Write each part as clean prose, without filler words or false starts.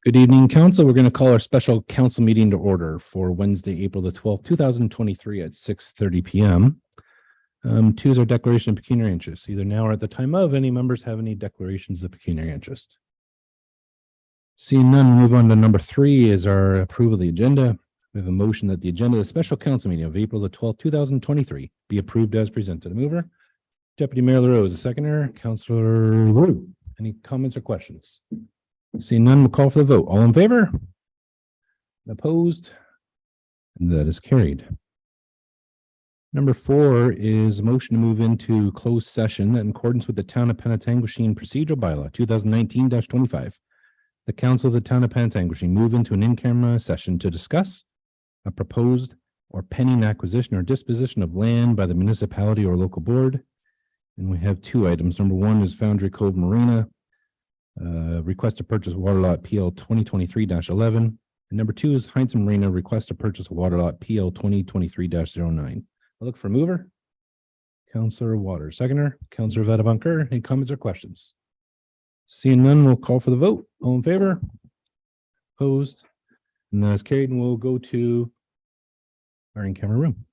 Good evening, council. We're going to call our special council meeting to order for Wednesday, April the 12th, 2023 at 6:30 p.m. Two is our declaration of pecuniary interest. Either now or at the time of, any members have any declarations of pecuniary interest? Seeing none, move on to number 3 is our approval of the agenda. We have a motion that the agenda of the special council meeting of April the 12th, 2023 be approved as presented. A mover, Deputy Mayor LaRose, a seconder, Councillor Leroux. Any comments or questions? Seeing none, we'll call for the vote. All in favor? Opposed? And that is carried. Number 4 is a motion to move into closed session in accordance with the Town of Penetanguishene Procedural Bylaw 2019-25. The Council of the Town of Penetanguishene move into an in-camera session to discuss a proposed or pending acquisition or disposition of land by the municipality or local board. And we have 2 items. Number 1 is Foundry Cove Marina. Request to purchase water lot PL 2023-11. And number 2 is Heinz Marina, request to purchase water lot PL 2023-09. I'll look for mover. Councillor Waters, seconder. Councillor Vadabunker, any comments or questions? Seeing none, we'll call for the vote. All in favor? Opposed? And that is carried, and we'll go to our in-camera room.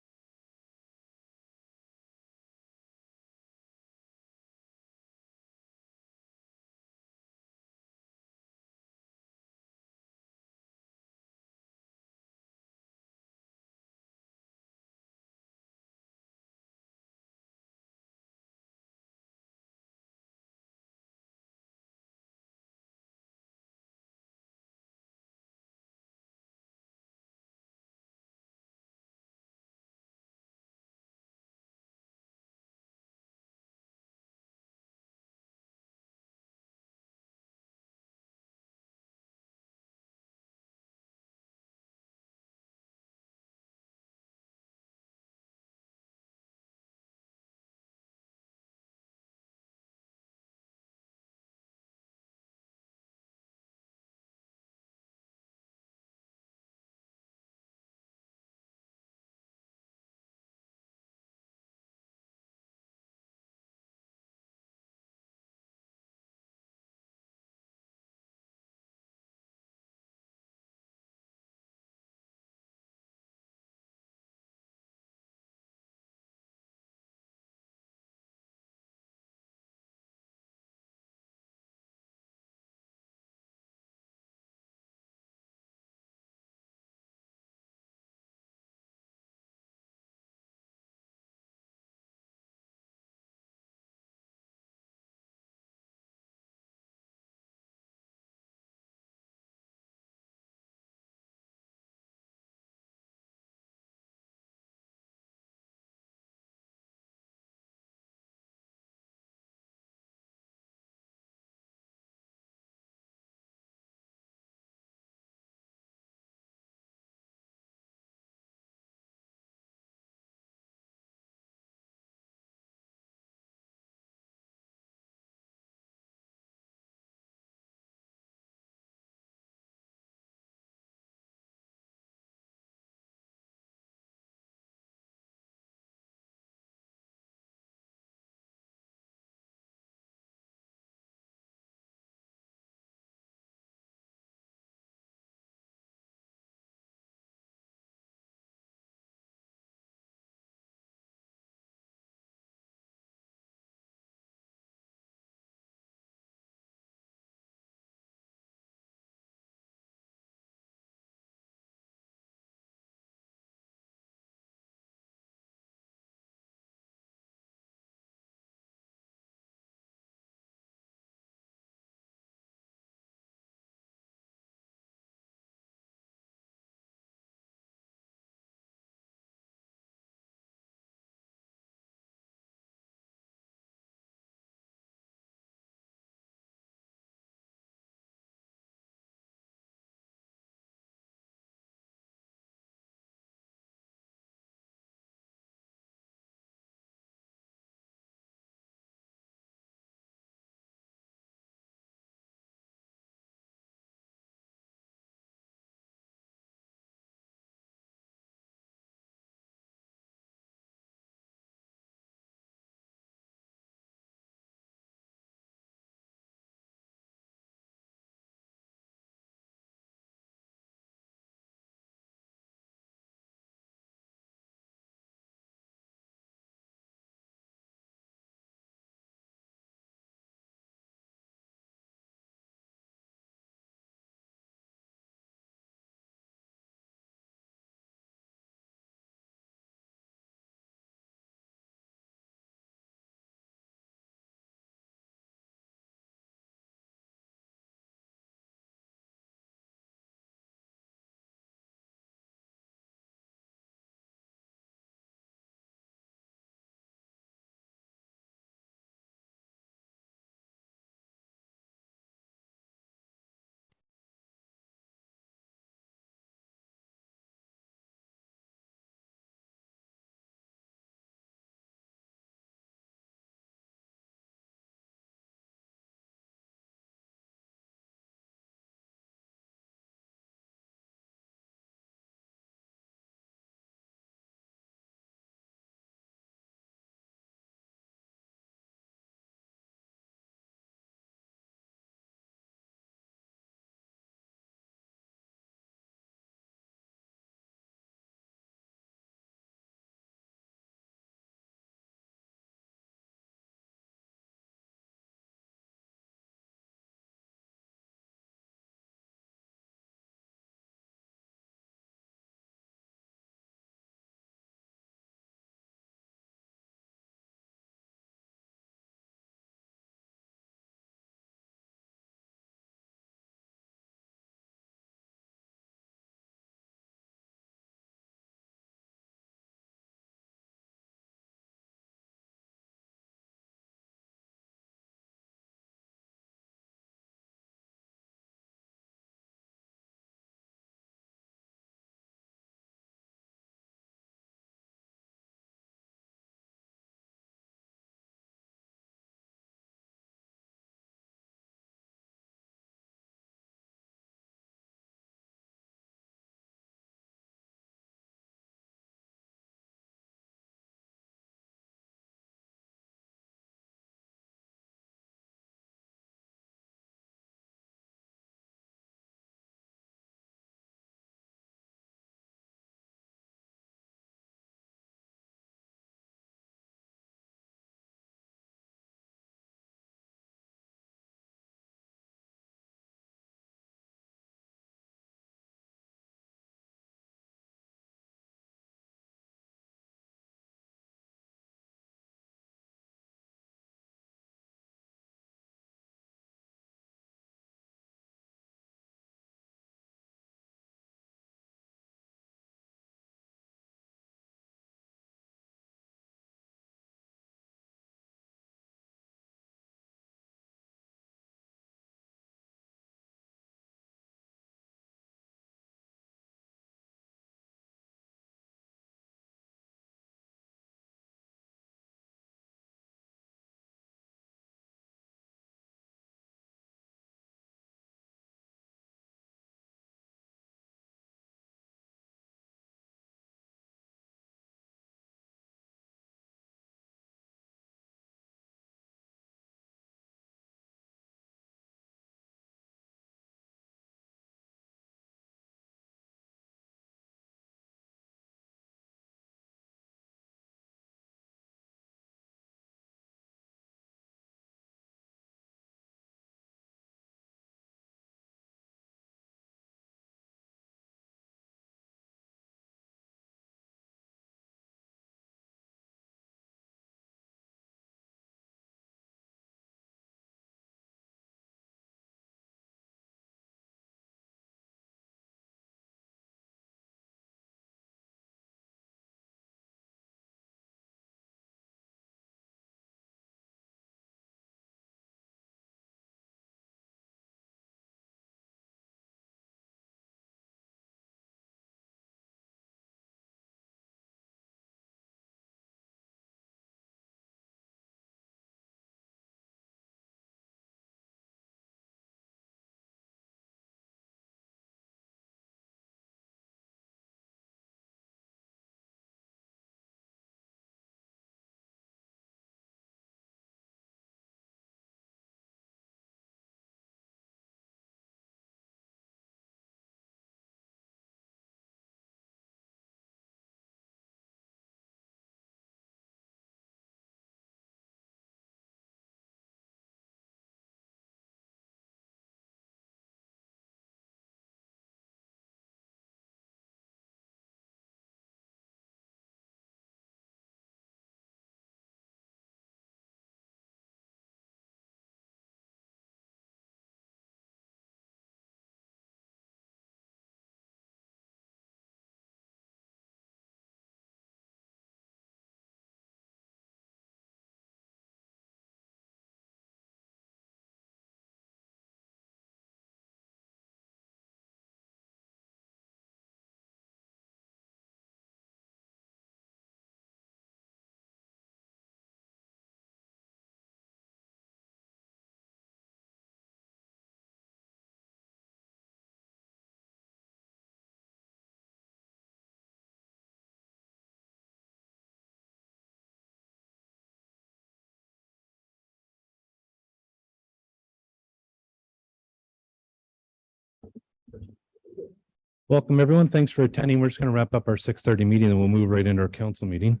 Welcome, everyone. Thanks for attending. We're just going to wrap up our 6:30 meeting and we'll move right into our council meeting.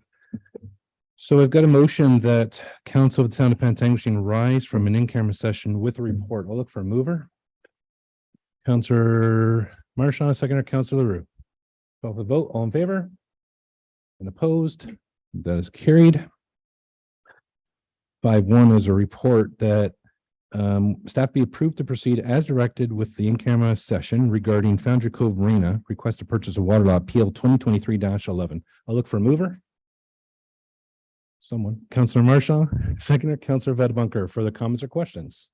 So I've got a motion that council of the town of Penetanguishene rise from an in-camera session with a report. I'll look for a mover. Councillor Marchand, seconder, Councillor LaRue. Call for the vote. All in favor? And opposed? That is carried. 5-1 is a report that staff be approved to proceed as directed with the in-camera session regarding Foundry Cove Marina, request to purchase a water lot, PL 2023-11. I'll look for a mover. Someone. Councillor Marchand, seconder, Councillor Vadebunker. Further comments or questions?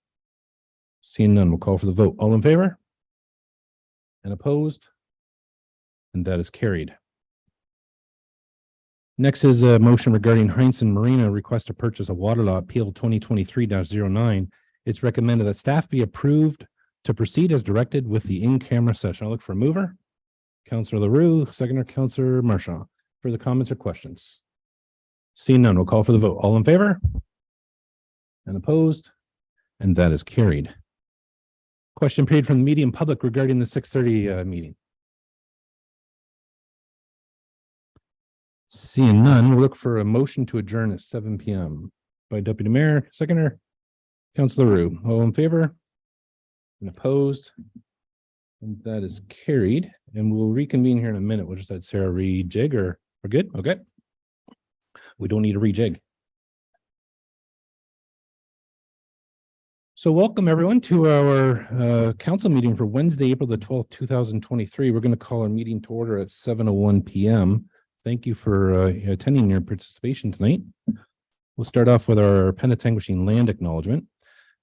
Seeing none, we'll call for the vote. All in favor? And opposed? And that is carried. Next is a motion regarding Heinsohn Marina, request to purchase a water lot, PL 2023-09. It's recommended that staff be approved to proceed as directed with the in-camera session. I'll look for a mover. Councillor LaRue, seconder, Councillor Marchand. Further comments or questions? Seeing none, we'll call for the vote. All in favor? And opposed? And that is carried. Question period from the media and public regarding the 6:30 meeting. Seeing none, we'll look for a motion to adjourn at 7 p.m. by Deputy Mayor, seconder, Councillor LaRue. All in favor? And opposed? And that is carried. And we'll reconvene here in a minute. We'll just let Sarah rejig, or we're good? Okay. We don't need a rejig. So welcome everyone to our council meeting for Wednesday, April the 12th, 2023. We're going to call our meeting to order at 7:01 p.m. Thank you for attending your participation tonight. We'll start off with our Penetanguishene land acknowledgement.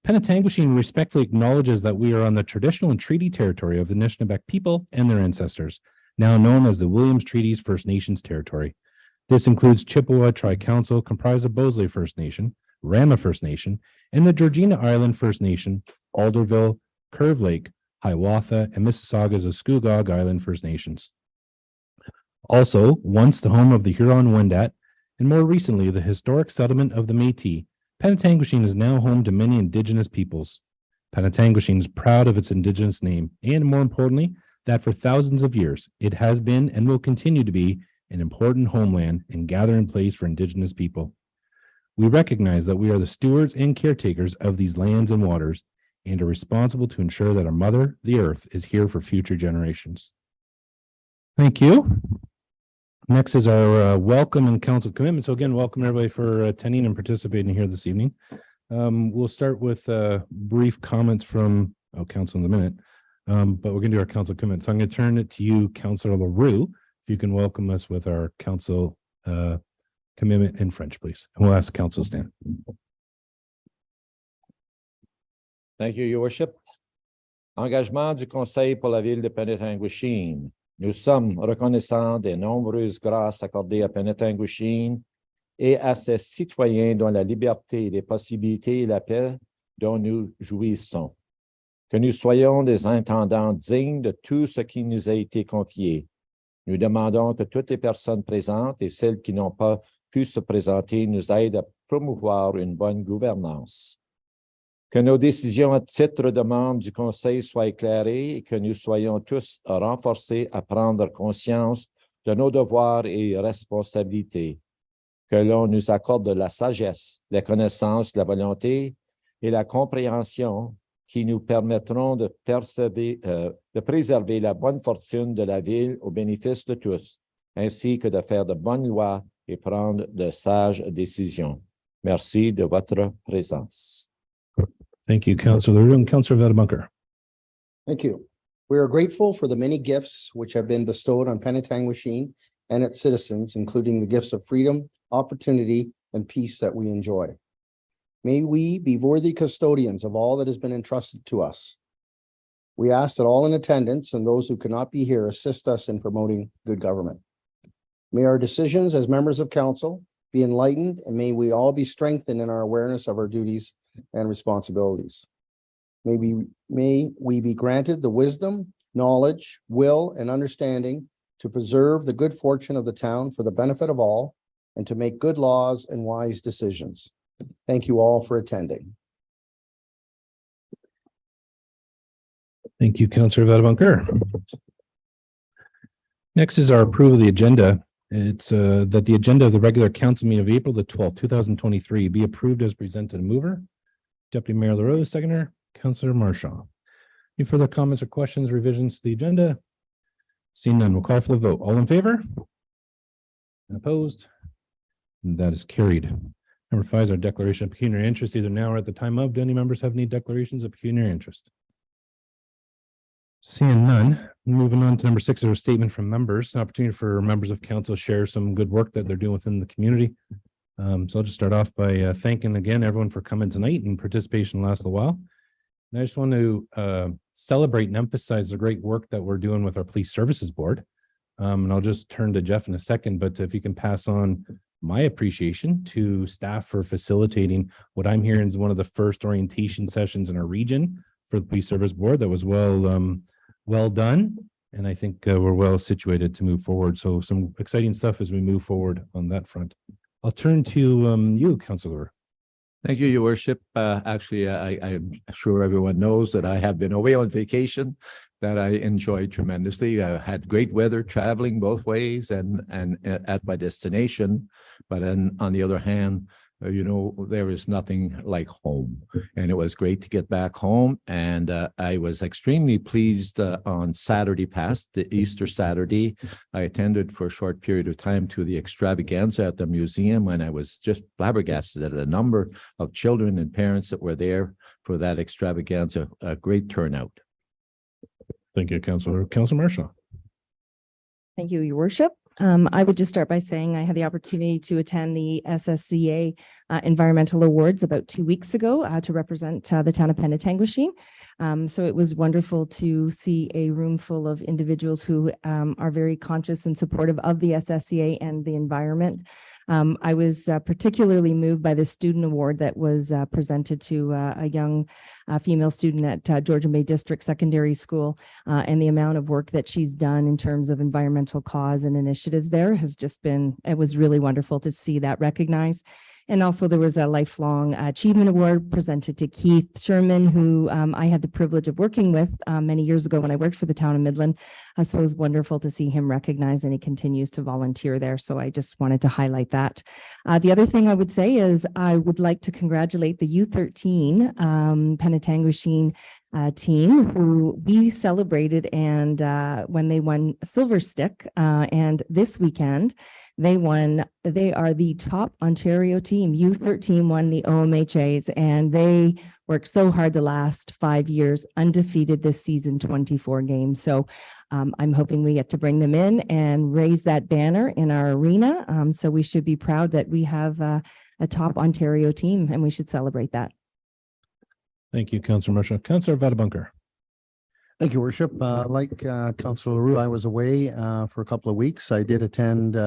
Penetanguishene respectfully acknowledges that we are on the traditional and treaty territory of the Anishinaabe people and their ancestors, now known as the Williams Treaties First Nations territory. This includes Chippewa Tri-Council, comprised of Bosley First Nation, Rama First Nation, and the Georgina Island First Nation, Alderville, Curve Lake, Hiawatha, and Mississaugas of Scugog Island First Nations. Also, once the home of the Huron-Wendat, and more recently the historic settlement of the Métis, Penetanguishene is now home to many Indigenous peoples. Penetanguishene is proud of its Indigenous name, and more importantly, that for thousands of years, it has been and will continue to be an important homeland and gathering place for Indigenous people. We recognize that we are the stewards and caretakers of these lands and waters, and are responsible to ensure that our mother, the earth, is here for future generations. Thank you. Next is our welcome and council commitment. So again, welcome everybody for attending and participating here this evening. We'll start with brief comments from council in a minute, but we're going to do our council commitment. So I'm going to turn it to you, Councillor LaRue, if you can welcome us with our council commitment in French, please. And we'll ask council stand. Thank you, Your Worship. Engagement du Conseil pour la ville de Penetanguishene. Nous sommes reconnaissants des nombreuses grâces accordées à Penetanguishene et à ses citoyens dont la liberté, les possibilités et la paix dont nous jouissons. Que nous soyons des intendants dignes de tout ce qui nous a été confié. Nous demandons que toutes les personnes présentes et celles qui n'ont pas pu se présenter nous aident à promouvoir une bonne gouvernance. Que nos décisions à titre de membres du Conseil soient éclairées et que nous soyons tous renforcés à prendre conscience de nos devoirs et responsabilités. Que l'on nous accorde la sagesse, la connaissance, la volonté et la compréhension qui nous permettront de préserver la bonne fortune de la ville au bénéfice de tous, ainsi que de faire de bonnes lois et prendre de sages décisions. Merci de votre présence. Thank you, Councillor LaRue. And Councillor Vadebunker. Thank you. We are grateful for the many gifts which have been bestowed on Penetanguishene and its citizens, including the gifts of freedom, opportunity, and peace that we enjoy. May we be worthy custodians of all that has been entrusted to us. We ask that all in attendance and those who cannot be here assist us in promoting good government. May our decisions as members of council be enlightened, and may we all be strengthened in our awareness of our duties and responsibilities. May we be granted the wisdom, knowledge, will, and understanding to preserve the good fortune of the town for the benefit of all, and to make good laws and wise decisions. Thank you all for attending. Thank you, Councillor Vadebunker. Next is our approval of the agenda. It's that the agenda of the regular council meeting of April the 12th, 2023 be approved as presented. Mover, Deputy Mayor LaRose, seconder, Councillor Marshall. Any further comments or questions, revisions to the agenda? Seeing none, we'll call for the vote. All in favor? And opposed? And that is carried. Number 5 is our declaration of pecuniary interest, either now or at the time of. Do any members have any declarations of pecuniary interest? Seeing none, moving on to number 6, our statement from members, an opportunity for members of council to share some good work that they're doing within the community. So I'll just start off by thanking again everyone for coming tonight and participation last a while. And I just want to celebrate and emphasize the great work that we're doing with our police services board. And I'll just turn to Jeff in a second, but if you can pass on my appreciation to staff for facilitating what I'm hearing is one of the first orientation sessions in our region for the police service board that was well done. And I think we're well situated to move forward. So some exciting stuff as we move forward on that front. I'll turn to you, Councillor. Thank you, Your Worship. Actually, I'm sure everyone knows that I have been away on vacation that I enjoyed tremendously. I had great weather traveling both ways and at my destination. But on the other hand, there is nothing like home. And it was great to get back home. And I was extremely pleased on Saturday past, the Easter Saturday. I attended for a short period of time to the extravaganza at the museum, and I was just flabbergasted at the number of children and parents that were there for that extravaganza. A great turnout. Thank you, Councillor. Councillor Marshall. Thank you, Your Worship. I would just start by saying I had the opportunity to attend the SSCA Environmental Awards about 2 weeks ago to represent the town of Penetanguishene. So it was wonderful to see a room full of individuals who are very conscious and supportive of the SSCA and the environment. I was particularly moved by the student award that was presented to a young female student at Georgian Bay District Secondary School, and the amount of work that she's done in terms of environmental cause and initiatives there has just been, it was really wonderful to see that recognized. And also there was a lifelong achievement award presented to Keith Sherman, who I had the privilege of working with many years ago when I worked for the town of Midland. So it was wonderful to see him recognized, and he continues to volunteer there. So I just wanted to highlight that. The other thing I would say is I would like to congratulate the U13 Penetanguishene team who we celebrated, and when they won Silver Stick, and this weekend they are the top Ontario team. U13 won the OMHAs, and they worked so hard the last 5 years, undefeated this season, 24 games. So I'm hoping we get to bring them in and raise that banner in our arena. So we should be proud that we have a top Ontario team, and we should celebrate that. Thank you, Councillor Marshall. Councillor Vadabunker. Thank you, Worship. Like Councillor LaRue, I was away for a couple of weeks. I did attend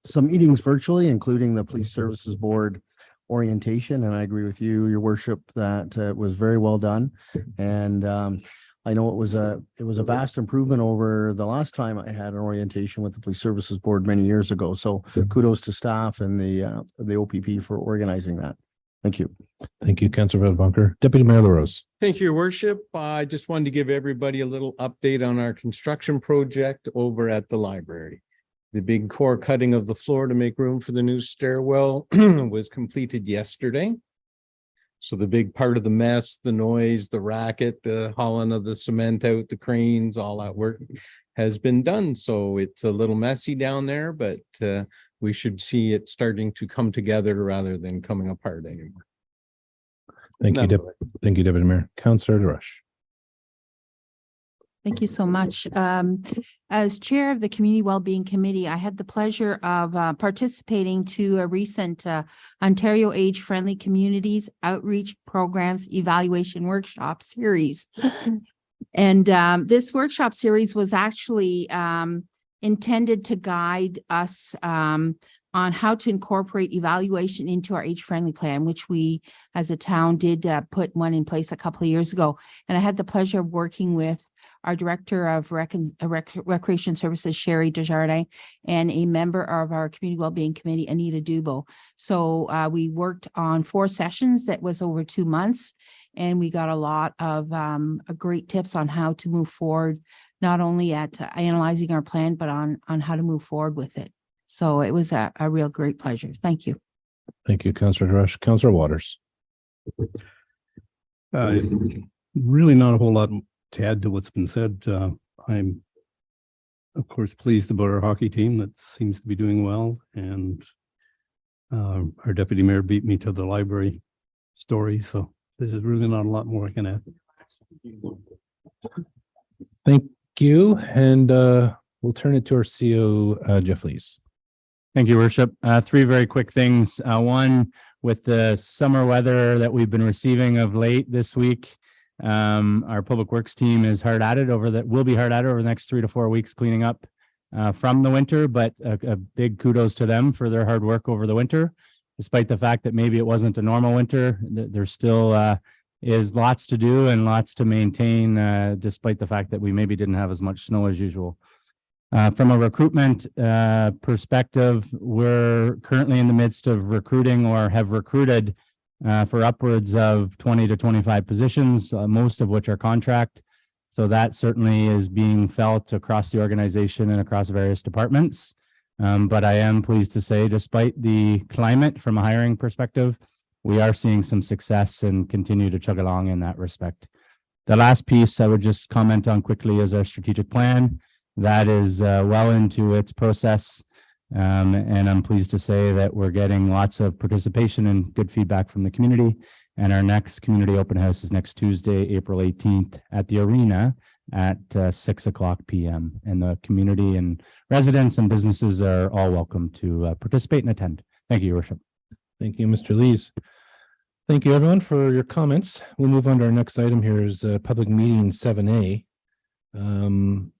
some meetings virtually, including the Police Services Board orientation, and I agree with you, Your Worship, that it was very well done. And I know it was a vast improvement over the last time I had an orientation with the Police Services Board many years ago. So kudos to staff and the OPP for organizing that. Thank you. Thank you, Councillor Vadabunker. Deputy Mayor LaRose. Thank you, Your Worship. I just wanted to give everybody a little update on our construction project over at the library. The big core cutting of the floor to make room for the new stairwell was completed yesterday. So the big part of the mess, the noise, the racket, the hauling of the cement out, the cranes, all that work has been done. So it's a little messy down there, but we should see it starting to come together rather than coming apart anymore. Thank you, Thank you, Deputy Mayor. Councillor DeRush. Thank you so much. As chair of the Community Wellbeing Committee, I had the pleasure of participating to a recent Ontario Age Friendly Communities Outreach Programs Evaluation Workshop Series. And this workshop series was actually intended to guide us on how to incorporate evaluation into our age-friendly plan, which we as a town did put one in place a couple of years ago. And I had the pleasure of working with our Director of Recreation Services, Sherry Desjardins, and a member of our Community Wellbeing Committee, Anita Dubo. So we worked on 4 sessions that was over 2 months. And we got a lot of great tips on how to move forward, not only at analyzing our plan, but on how to move forward with it. So it was a real great pleasure. Thank you. Thank you, Councillor Rush. Councillor Waters. Really not a whole lot to add to what's been said. I'm, of course, pleased about our hockey team that seems to be doing well. And our deputy mayor beat me to the library story. So there's really not a lot more I can add. Thank you. And we'll turn it to our CO, Jeff Lees. Thank you, Worship. Three very quick things. One, with the summer weather that we've been receiving of late this week, our public works team is hard at it will be hard at it over the next 3 to 4 weeks cleaning up from the winter, but a big kudos to them for their hard work over the winter. Despite the fact that maybe it wasn't a normal winter, there still is lots to do and lots to maintain, despite the fact that we maybe didn't have as much snow as usual. From a recruitment perspective, we're currently in the midst of recruiting or have recruited for upwards of 20 to 25 positions, most of which are contract. So that certainly is being felt across the organization and across various departments. But I am pleased to say, despite the climate from a hiring perspective, we are seeing some success and continue to chug along in that respect. The last piece I would just comment on quickly is our strategic plan. That is well into its process. And I'm pleased to say that we're getting lots of participation and good feedback from the community. And our next community open house is next Tuesday, April 18th at the Arena at 6:00 p.m. And the community and residents and businesses are all welcome to participate and attend. Thank you, Your Worship. Thank you, Mr. Lees. Thank you, everyone, for your comments. We'll move on to our next item here is public meeting 7A.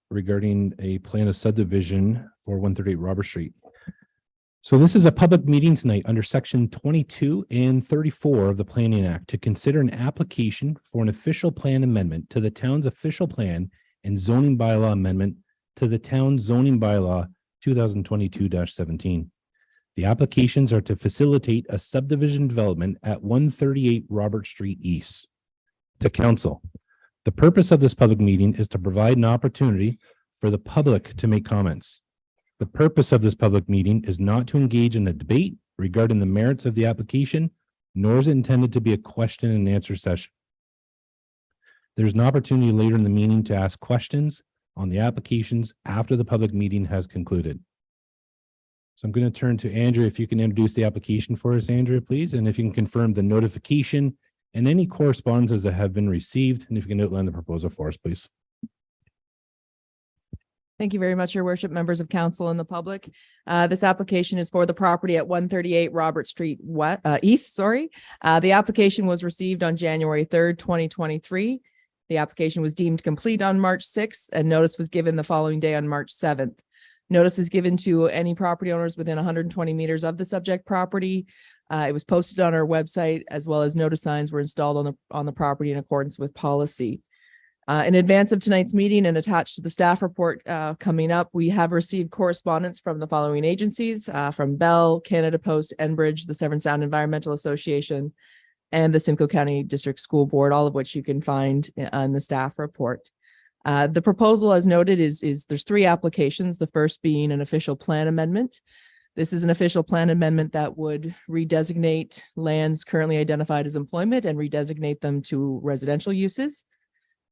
Regarding a plan of subdivision for 138 Robert Street. So this is a public meeting tonight under section 22 and 34 of the Planning Act to consider an application for an official plan amendment to the town's official plan and zoning bylaw amendment to the town zoning bylaw 2022-17. The applications are to facilitate a subdivision development at 138 Robert Street East. To council. The purpose of this public meeting is to provide an opportunity for the public to make comments. The purpose of this public meeting is not to engage in a debate regarding the merits of the application, nor is it intended to be a question and answer session. There's an opportunity later in the meeting to ask questions on the applications after the public meeting has concluded. So I'm going to turn to Andrea. If you can introduce the application for us, Andrea, please, and if you can confirm the notification and any correspondences that have been received, and if you can outline the proposal for us, please. Thank you very much, Your Worship, members of council and the public. This application is for the property at 138 Robert Street East. The application was received on January 3rd, 2023. The application was deemed complete on March 6th, and notice was given the following day on March 7th. Notice is given to any property owners within 120 meters of the subject property. It was posted on our website, as well as notice signs were installed on the property in accordance with policy. In advance of tonight's meeting and attached to the staff report coming up, we have received correspondence from the following agencies, from Bell, Canada Post, Enbridge, the Severn Sound Environmental Association, and the Simcoe County District School Board, all of which you can find in the staff report. The proposal, as noted, is there's 3 applications, the first being an official plan amendment. This is an official plan amendment that would redesignate lands currently identified as employment and redesignate them to residential uses.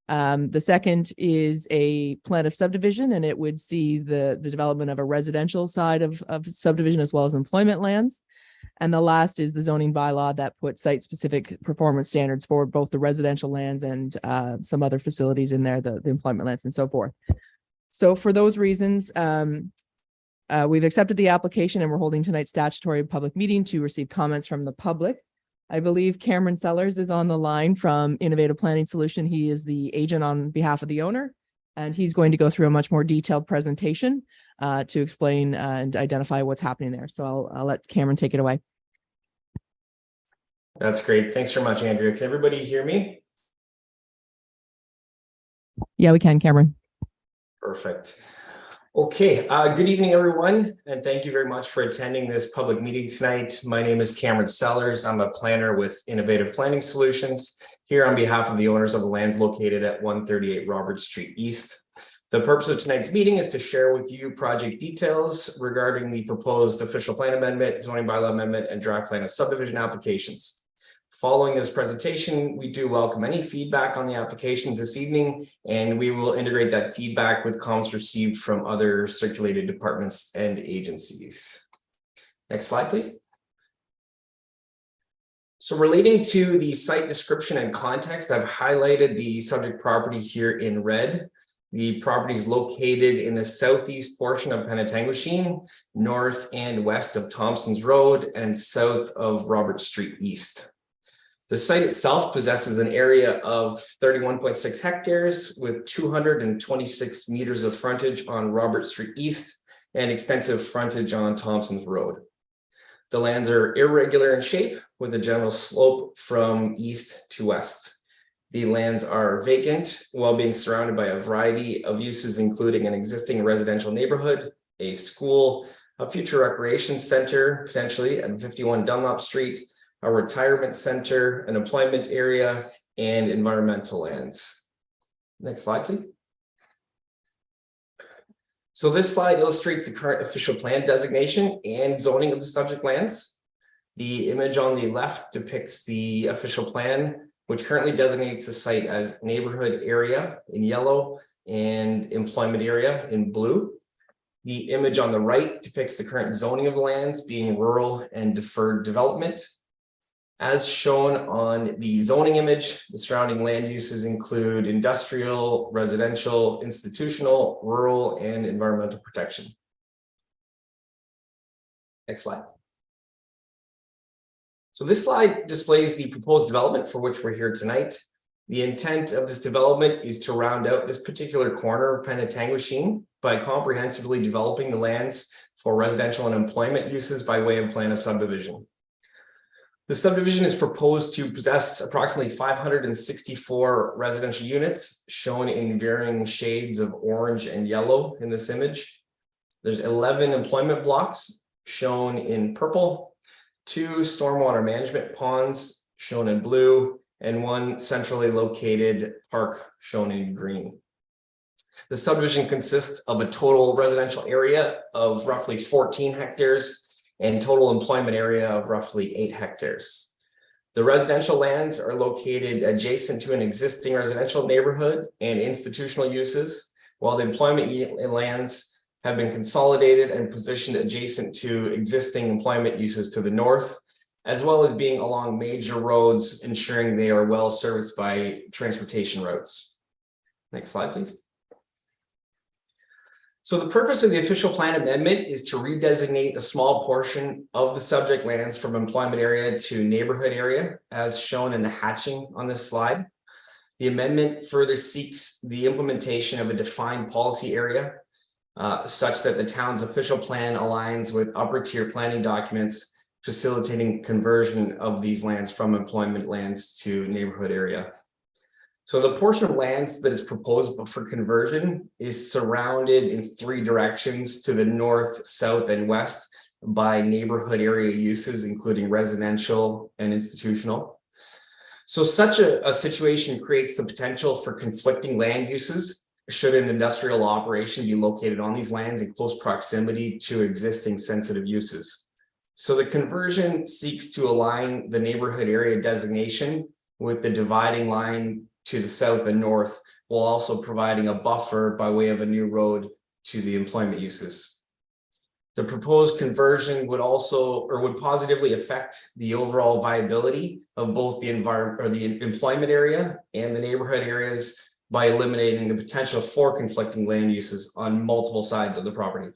The second is a plan of subdivision, and it would see the development of a residential side of subdivision as well as employment lands. And the last is the zoning bylaw that puts site-specific performance standards for both the residential lands and some other facilities in there, the employment lands and so forth. So for those reasons, we've accepted the application and we're holding tonight's statutory public meeting to receive comments from the public. I believe Cameron Sellers is on the line from Innovative Planning Solution. He is the agent on behalf of the owner, and he's going to go through a much more detailed presentation to explain and identify what's happening there. So I'll let Cameron take it away. That's great. Thanks so much, Andrea. Can everybody hear me? Yeah, we can, Cameron. Perfect. Okay, good evening, everyone, and thank you very much for attending this public meeting tonight. My name is Cameron Sellers. I'm a planner with Innovative Planning Solutions here on behalf of the owners of the lands located at 138 Robert Street East. The purpose of tonight's meeting is to share with you project details regarding the proposed official plan amendment, zoning bylaw amendment, and draft plan of subdivision applications. Following this presentation, we do welcome any feedback on the applications this evening, and we will integrate that feedback with comments received from other circulated departments and agencies. Next slide, please. So relating to the site description and context, I've highlighted the subject property here in red. The property is located in the southeast portion of Penetanguishene, north and west of Thompson's Road, and south of Robert Street East. The site itself possesses an area of 31.6 hectares with 226 meters of frontage on Robert Street East and extensive frontage on Thompson's Road. The lands are irregular in shape with a general slope from east to west. The lands are vacant while being surrounded by a variety of uses, including an existing residential neighborhood, a school, a future recreation center, potentially at 51 Dunlop Street, a retirement center, an employment area, and environmental lands. Next slide, please. So this slide illustrates the current official plan designation and zoning of the subject lands. The image on the left depicts the official plan, which currently designates the site as neighborhood area in yellow and employment area in blue. The image on the right depicts the current zoning of the lands being rural and deferred development. As shown on the zoning image, the surrounding land uses include industrial, residential, institutional, rural, and environmental protection. Next slide. So this slide displays the proposed development for which we're here tonight. The intent of this development is to round out this particular corner of Penetanguishene by comprehensively developing the lands for residential and employment uses by way of plan of subdivision. The subdivision is proposed to possess approximately 564 residential units, shown in varying shades of orange and yellow in this image. There's 11 employment blocks, shown in purple, 2 stormwater management ponds, shown in blue, and 1 centrally located park, shown in green. The subdivision consists of a total residential area of roughly 14 hectares and total employment area of roughly 8 hectares. The residential lands are located adjacent to an existing residential neighborhood and institutional uses, while the employment lands have been consolidated and positioned adjacent to existing employment uses to the north, as well as being along major roads, ensuring they are well serviced by transportation routes. Next slide, please. So the purpose of the official plan amendment is to redesignate a small portion of the subject lands from employment area to neighborhood area, as shown in the hatching on this slide. The amendment further seeks the implementation of a defined policy area such that the town's official plan aligns with upper tier planning documents, facilitating conversion of these lands from employment lands to neighborhood area. So the portion of lands that is proposed for conversion is surrounded in 3 directions to the north, south, and west by neighborhood area uses, including residential and institutional. So such a situation creates the potential for conflicting land uses should an industrial operation be located on these lands in close proximity to existing sensitive uses. So the conversion seeks to align the neighborhood area designation with the dividing line to the south and north, while also providing a buffer by way of a new road to the employment uses. The proposed conversion would positively affect the overall viability of both the environment or the employment area and the neighborhood areas by eliminating the potential for conflicting land uses on multiple sides of the property.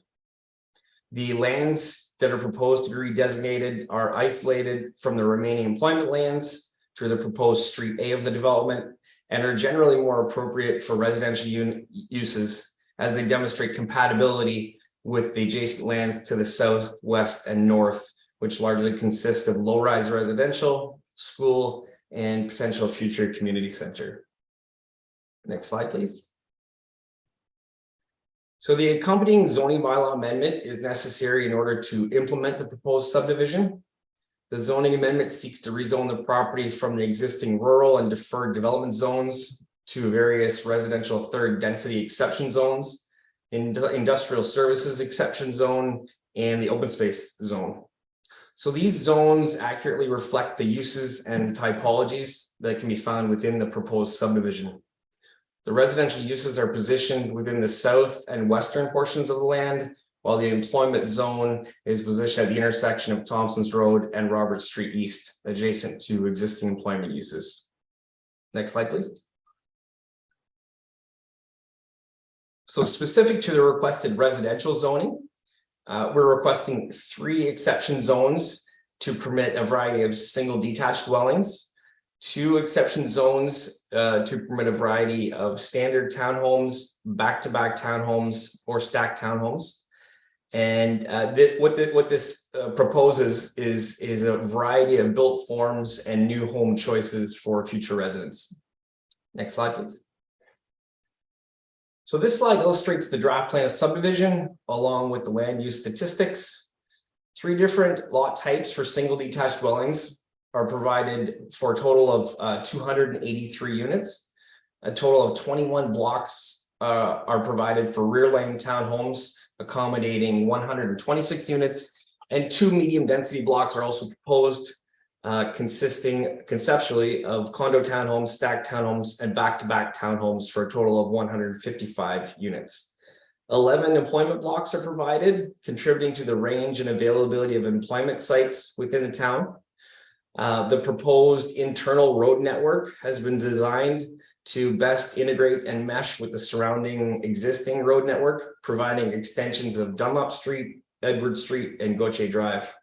The lands that are proposed to be redesignated are isolated from the remaining employment lands through the proposed Street A of the development, and are generally more appropriate for residential uses as they demonstrate compatibility with the adjacent lands to the south, west, and north, which largely consist of low-rise residential, school, and potential future community center. Next slide, please. So the accompanying zoning bylaw amendment is necessary in order to implement the proposed subdivision. The zoning amendment seeks to rezone the property from the existing rural and deferred development zones to various residential third density exception zones, industrial services exception zone, and the open space zone. So these zones accurately reflect the uses and typologies that can be found within the proposed subdivision. The residential uses are positioned within the south and western portions of the land, while the employment zone is positioned at the intersection of Thompson's Road and Robert Street East, adjacent to existing employment uses. Next slide, please. So specific to the requested residential zoning, we're requesting 3 exception zones to permit a variety of single detached dwellings, 2 exception zones to permit a variety of standard townhomes, back-to-back townhomes, or stacked townhomes. And what this proposes is a variety of built forms and new home choices for future residents. Next slide, please. So this slide illustrates the draft plan of subdivision along with the land use statistics. 3 different lot types for single detached dwellings are provided for a total of 283 units. A total of 21 blocks are provided for rear lane townhomes, accommodating 126 units, and 2 medium density blocks are also proposed, consisting conceptually of condo townhomes, stacked townhomes, and back-to-back townhomes for a total of 155 units. 11 employment blocks are provided, contributing to the range and availability of employment sites within the town. The proposed internal road network has been designed to best integrate and mesh with the surrounding existing road network, providing extensions of Dunlop Street, Edward Street, and Gautier Drive.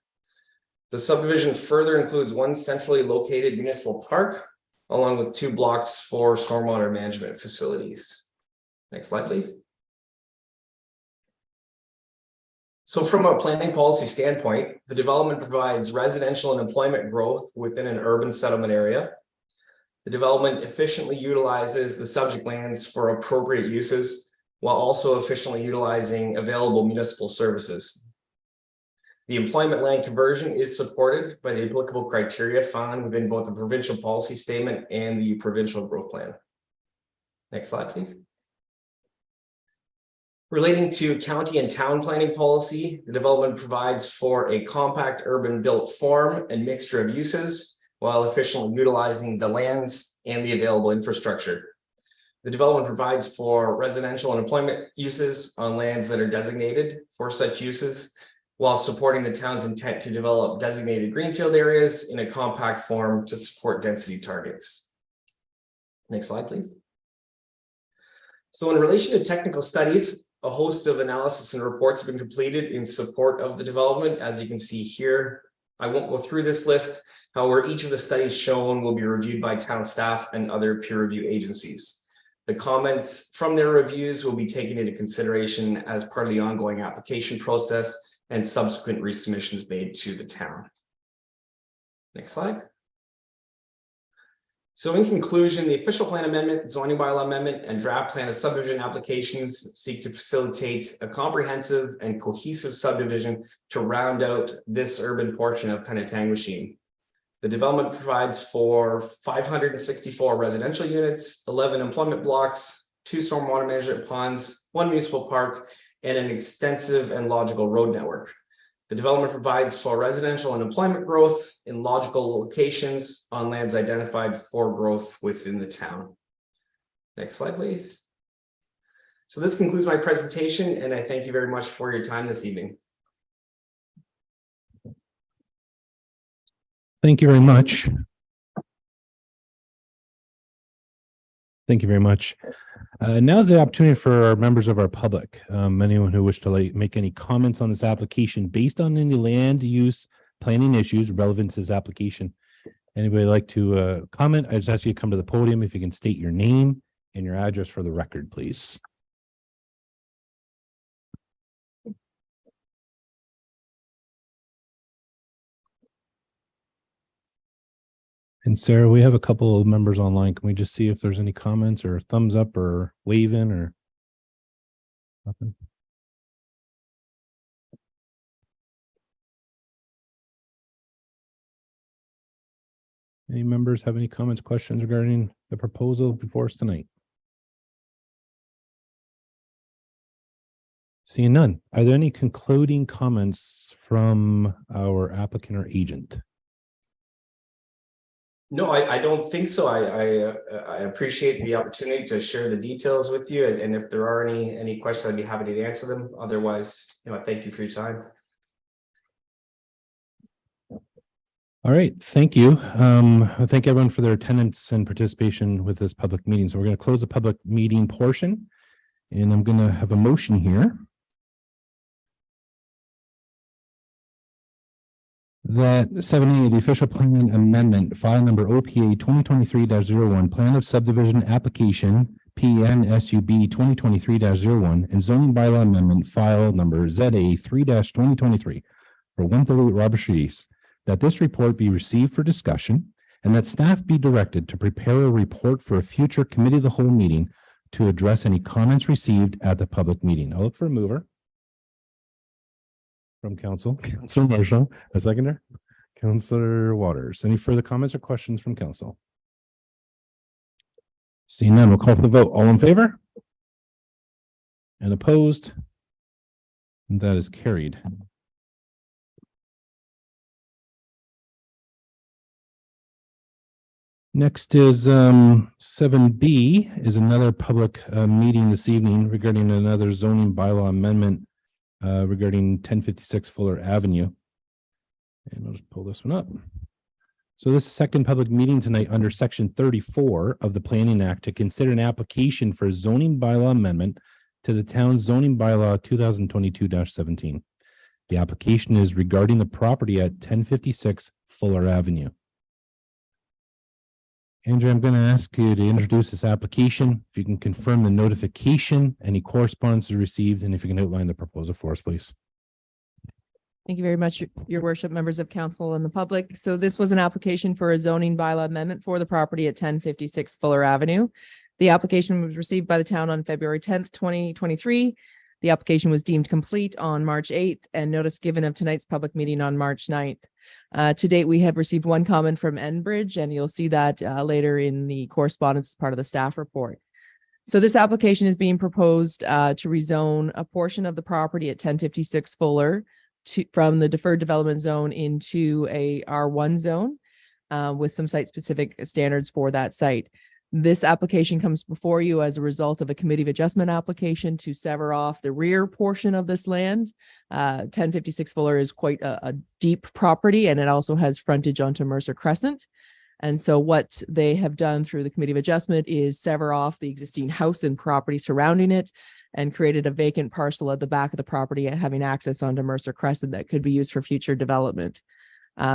The subdivision further includes 1 centrally located municipal park, along with 2 blocks for stormwater management facilities. Next slide, please. So from a planning policy standpoint, the development provides residential and employment growth within an urban settlement area. The development efficiently utilizes the subject lands for appropriate uses, while also efficiently utilizing available municipal services. The employment land conversion is supported by the applicable criteria found within both the provincial policy statement and the provincial growth plan. Next slide, please. Relating to county and town planning policy, the development provides for a compact urban built form and mixture of uses while efficiently utilizing the lands and the available infrastructure. The development provides for residential and employment uses on lands that are designated for such uses, while supporting the town's intent to develop designated greenfield areas in a compact form to support density targets. Next slide, please. So in relation to technical studies, a host of analysis and reports have been completed in support of the development, as you can see here. I won't go through this list. However, each of the studies shown will be reviewed by town staff and other peer review agencies. The comments from their reviews will be taken into consideration as part of the ongoing application process and subsequent resubmissions made to the town. Next slide. So in conclusion, the official plan amendment, zoning bylaw amendment, and draft plan of subdivision applications seek to facilitate a comprehensive and cohesive subdivision to round out this urban portion of Penetanguishene. The development provides for 564 residential units, 11 employment blocks, 2 stormwater management ponds, 1 municipal park, and an extensive and logical road network. The development provides for residential and employment growth in logical locations on lands identified for growth within the town. Next slide, please. So this concludes my presentation, and I thank you very much for your time this evening. Thank you very much. Thank you very much. Now's the opportunity for our members of our public, anyone who wish to make any comments on this application based on any land use planning issues relevant to this application. Anybody like to comment? I just ask you to come to the podium if you can state your name and your address for the record, please. And Sarah, we have a couple of members online. Can we just see if there's any comments or thumbs up or waving or nothing? Any members have any comments, questions regarding the proposal before us tonight? Seeing none, are there any concluding comments from our applicant or agent? No, I don't think so. I appreciate the opportunity to share the details with you, and if there are any questions, I'd be happy to answer them. Otherwise, thank you for your time. All right, thank you. I thank everyone for their attendance and participation with this public meeting. So we're going to close the public meeting portion, and I'm going to have a motion here that 7A, the official plan amendment, file number OPA 2023-01, plan of subdivision application PNSUB 2023-01, and zoning bylaw amendment file number ZA 3-2023 for 138 Robert Street East, that this report be received for discussion and that staff be directed to prepare a report for a future committee of the whole meeting to address any comments received at the public meeting. I'll look for a mover. From council, Councilor Marshall, a seconder, Councilor Waters. Any further comments or questions from council? Seeing none, we'll call for the vote. All in favor? And opposed? And that is carried. Next is 7B is another public meeting this evening regarding another zoning bylaw amendment regarding 1056 Fuller Avenue. And I'll just pull this one up. So this is second public meeting tonight under section 34 of the Planning Act to consider an application for a zoning bylaw amendment to the town zoning bylaw 2022-17. The application is regarding the property at 1056 Fuller Avenue. Andrew, I'm going to ask you to introduce this application. If you can confirm the notification, any correspondence received, and if you can outline the proposal for us, please. Thank you very much, Your Worship, members of council and the public. So this was an application for a zoning bylaw amendment for the property at 1056 Fuller Avenue. The application was received by the town on February 10th, 2023. The application was deemed complete on March 8th and notice given of tonight's public meeting on March 9th. To date, we have received one comment from Enbridge, and you'll see that later in the correspondence as part of the staff report. So this application is being proposed to rezone a portion of the property at 1056 Fuller from the deferred development zone into a R1 zone with some site-specific standards for that site. This application comes before you as a result of a committee of adjustment application to sever off the rear portion of this land. 1056 Fuller is quite a deep property, and it also has frontage onto Mercer Crescent. And so what they have done through the committee of adjustment is sever off the existing house and property surrounding it and created a vacant parcel at the back of the property having access onto Mercer Crescent that could be used for future development.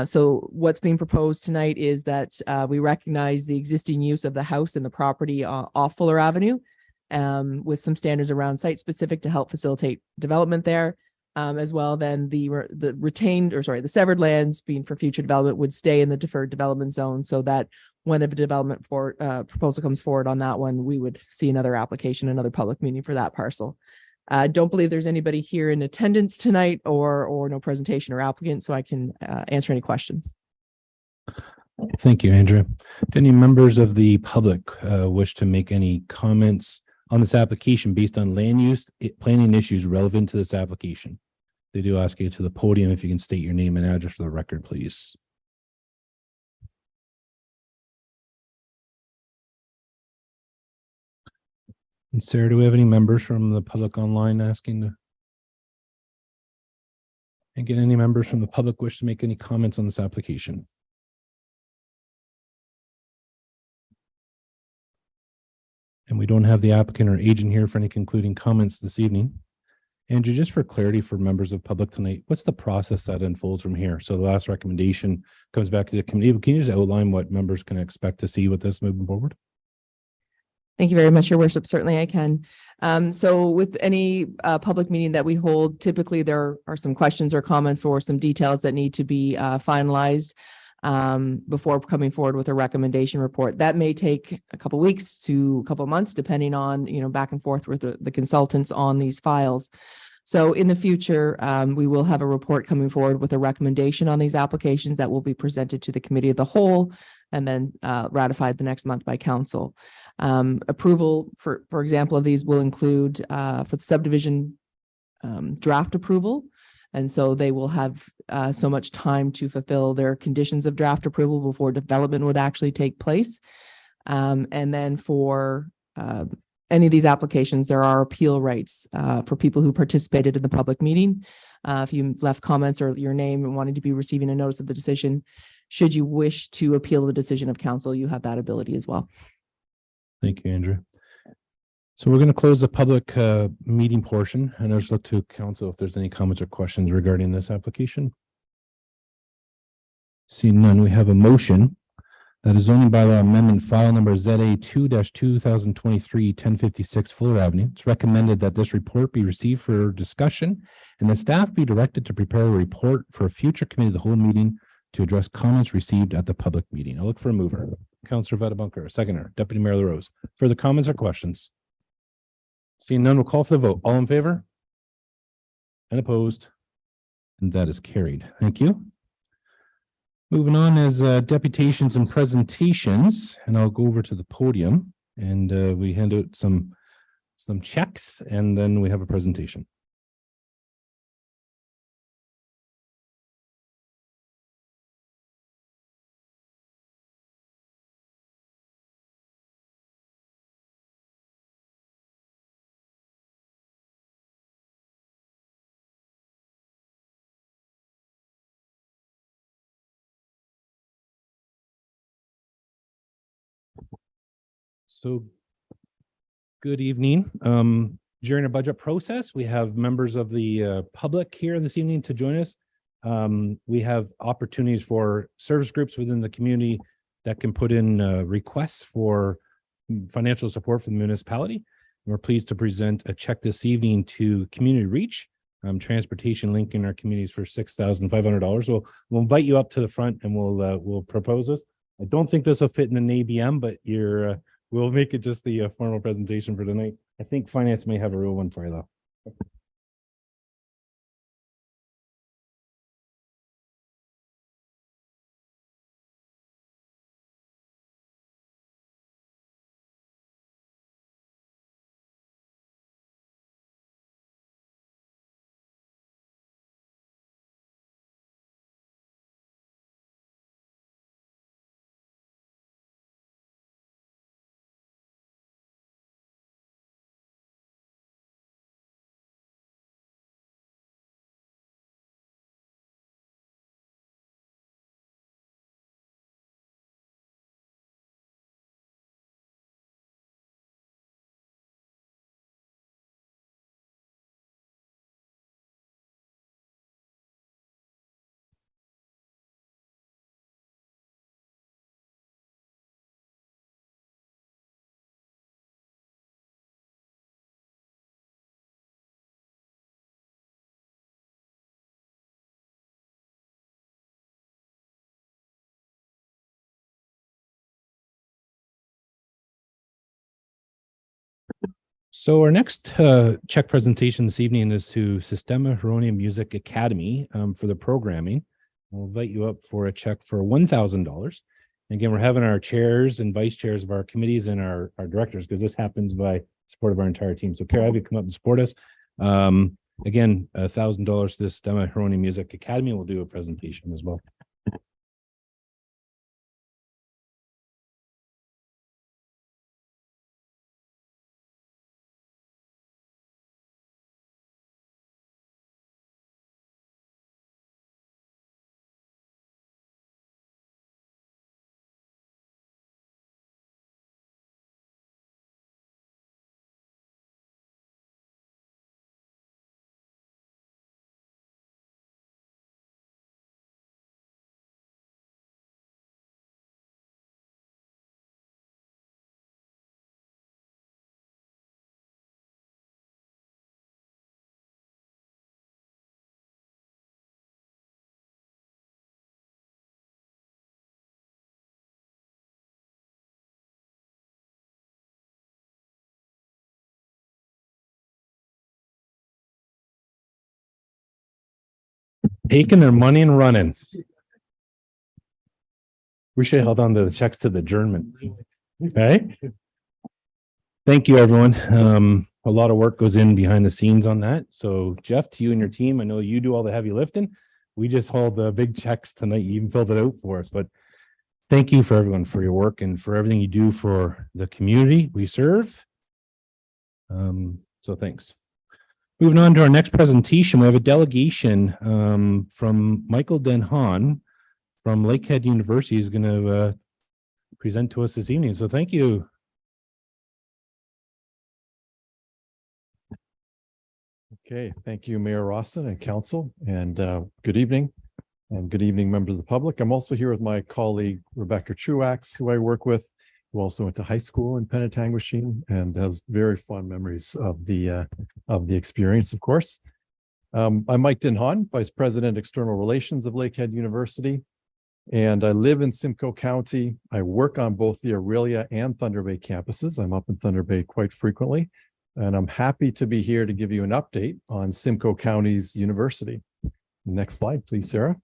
So what's being proposed tonight is that we recognize the existing use of the house and the property off Fuller Avenue with some standards around site specific to help facilitate development there. As well, then the severed lands being for future development would stay in the deferred development zone so that when a development proposal comes forward on that one, we would see another application, another public meeting for that parcel. I don't believe there's anybody here in attendance tonight or no presentation or applicant, so I can answer any questions. Thank you, Andrea. Do any members of the public wish to make any comments on this application based on land use planning issues relevant to this application? They do ask you to the podium if you can state your name and address for the record, please. And Sarah, do we have any members from the public online asking to? And get any members from the public wish to make any comments on this application? And we don't have the applicant or agent here for any concluding comments this evening. Andrew, just for clarity for members of public tonight, what's the process that unfolds from here? So the last recommendation comes back to the committee. Can you just outline what members can expect to see with this moving forward? Thank you very much, Your Worship. Certainly I can. So with any public meeting that we hold, typically there are some questions or comments or some details that need to be finalized before coming forward with a recommendation report. That may take a couple weeks to a couple months, depending on, back and forth with the consultants on these files. So in the future, we will have a report coming forward with a recommendation on these applications that will be presented to the committee of the whole and then ratified the next month by council. Approval for example of these will include for the subdivision draft approval. And so they will have so much time to fulfill their conditions of draft approval before development would actually take place. And then for any of these applications, there are appeal rights for people who participated in the public meeting. If you left comments or your name and wanted to be receiving a notice of the decision, should you wish to appeal the decision of council, you have that ability as well. Thank you, Andrew. So we're going to close the public meeting portion, and I'll just look to council if there's any comments or questions regarding this application. Seeing none, we have a motion that is zoning bylaw amendment file number ZA 2-2023 1056 Fuller Avenue. It's recommended that this report be received for discussion and that staff be directed to prepare a report for a future committee of the whole meeting to address comments received at the public meeting. I'll look for a mover. Councillor Vadabunker, seconder, Deputy Mayor LaRose. Further comments or questions? Seeing none, we'll call for the vote. All in favor? And opposed? And that is carried. Thank you. Moving on is deputations and presentations, and I'll go over to the podium and we hand out some checks and then we have a presentation. So good evening. During our budget process, we have members of the public here this evening to join us. We have opportunities for service groups within the community that can put in requests for financial support from the municipality. We're pleased to present a check this evening to Community Reach, transportation link in our communities for $6,500. We'll invite you up to the front and we'll propose this. I don't think this will fit in an ABM, but we'll make it just the formal presentation for tonight. I think finance may have a real one for you though. So our next check presentation this evening is to Sistema Huronia Music Academy for the programming. I'll invite you up for a check for $1,000. Again, we're having our chairs and vice chairs of our committees and our directors, because this happens by support of our entire team. So Kara, have you come up and support us? Again, $1,000 to the Sistema Huronia Music Academy. We'll do a presentation as well. Taking their money and running. We should have held on to the checks to the adjournment. Okay. Thank you, everyone. A lot of work goes in behind the scenes on that. So Jeff, to you and your team, I know you do all the heavy lifting. We just hold the big checks tonight. You even filled it out for us, but thank you for everyone for your work and for everything you do for the community we serve. So thanks. Moving on to our next presentation, we have a delegation from Michael Denhan from Lakehead University is going to present to us this evening. So thank you. Okay, thank you, Mayor Rawson and council, and good evening. And good evening, members of the public. I'm also here with my colleague, Rebecca Truax, who I work with, who also went to high school in Penetanguishene and has very fond memories of the experience, of course. I'm Mike Denhan, Vice President, External Relations of Lakehead University, and I live in Simcoe County. I work on both the Orillia and Thunder Bay campuses. I'm up in Thunder Bay quite frequently, and I'm happy to be here to give you an update on Simcoe County's university. Next slide, please, Sarah.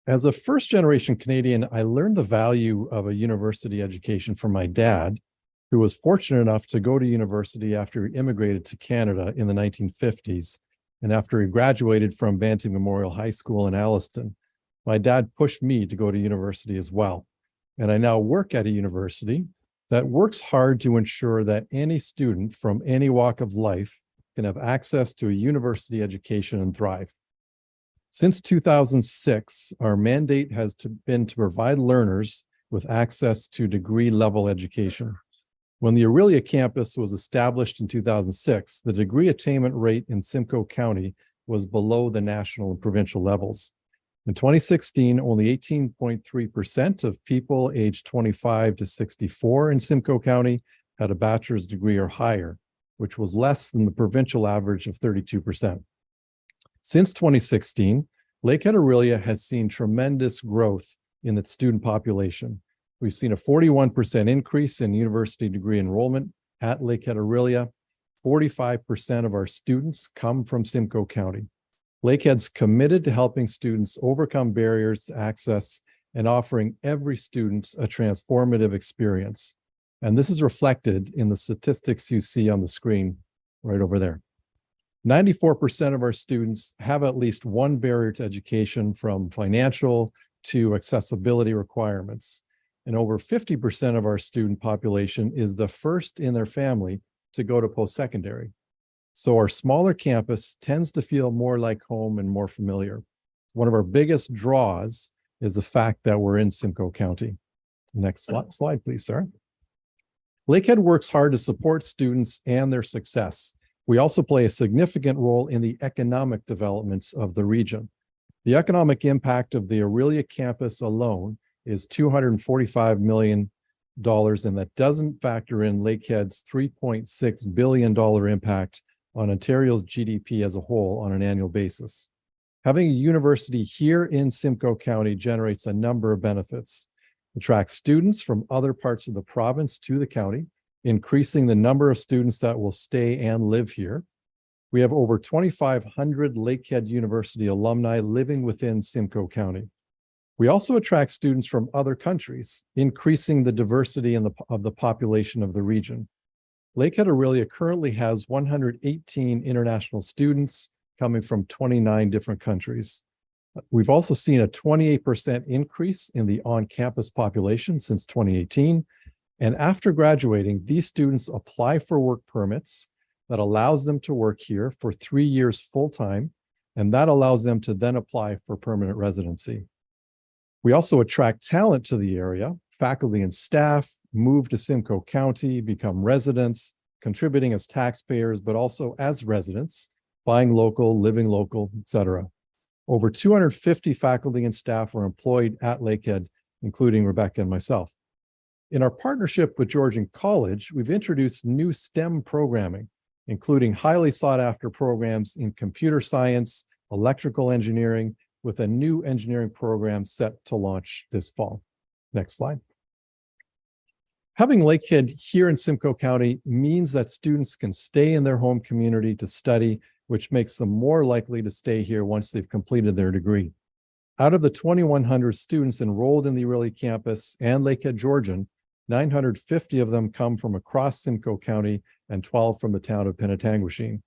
As a first-generation Canadian, I learned the value of a university education from my dad, who was fortunate enough to go to university after he immigrated to Canada in the 1950s. And after he graduated from Banting Memorial High School in Alliston, my dad pushed me to go to university as well. And I now work at a university that works hard to ensure that any student from any walk of life can have access to a university education and thrive. Since 2006, our mandate has been to provide learners with access to degree-level education. When the Orillia campus was established in 2006, the degree attainment rate in Simcoe County was below the national and provincial levels. In 2016, only 18.3% of people aged 25 to 64 in Simcoe County had a bachelor's degree or higher, which was less than the provincial average of 32%. Since 2016, Lakehead Orillia has seen tremendous growth in its student population. We've seen a 41% increase in university degree enrollment at Lakehead Orillia. 45% of our students come from Simcoe County. Lakehead's committed to helping students overcome barriers to access and offering every student a transformative experience. And this is reflected in the statistics you see on the screen right over there. 94% of our students have at least one barrier to education, from financial to accessibility requirements. And over 50% of our student population is the first in their family to go to post-secondary. So our smaller campus tends to feel more like home and more familiar. One of our biggest draws is the fact that we're in Simcoe County. Next slide, please, sir. Lakehead works hard to support students and their success. We also play a significant role in the economic development of the region. The economic impact of the Orillia campus alone is $245 million, and that doesn't factor in Lakehead's $3.6 billion impact on Ontario's GDP as a whole on an annual basis. Having a university here in Simcoe County generates a number of benefits. It attracts students from other parts of the province to the county, increasing the number of students that will stay and live here. We have over 2,500 Lakehead University alumni living within Simcoe County. We also attract students from other countries, increasing the diversity of the population of the region. Lakehead Orillia currently has 118 international students coming from 29 different countries. We've also seen a 28% increase in the on-campus population since 2018. And after graduating, these students apply for work permits that allows them to work here for 3 years full-time, and that allows them to then apply for permanent residency. We also attract talent to the area. Faculty and staff move to Simcoe County, become residents, contributing as taxpayers, but also as residents, buying local, living local, etc. Over 250 faculty and staff are employed at Lakehead, including Rebecca and myself. In our partnership with Georgian College, we've introduced new STEM programming, including highly sought-after programs in computer science, electrical engineering, with a new engineering program set to launch this fall. Next slide. Having Lakehead here in Simcoe County means that students can stay in their home community to study, which makes them more likely to stay here once they've completed their degree. Out of the 2,100 students enrolled in the Orillia campus and Lakehead Georgian, 950 of them come from across Simcoe County and 12 from the town of Penetanguishene.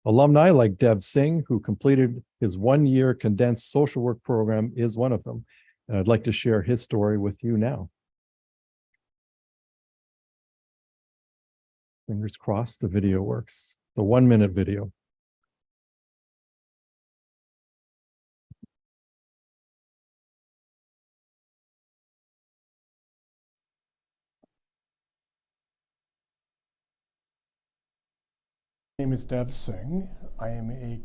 Alumni like Dev Singh, who completed his one-year condensed social work program, is one of them. And I'd like to share his story with you now. Fingers crossed the video works. The 1-minute video. My name is Dev Singh. I am a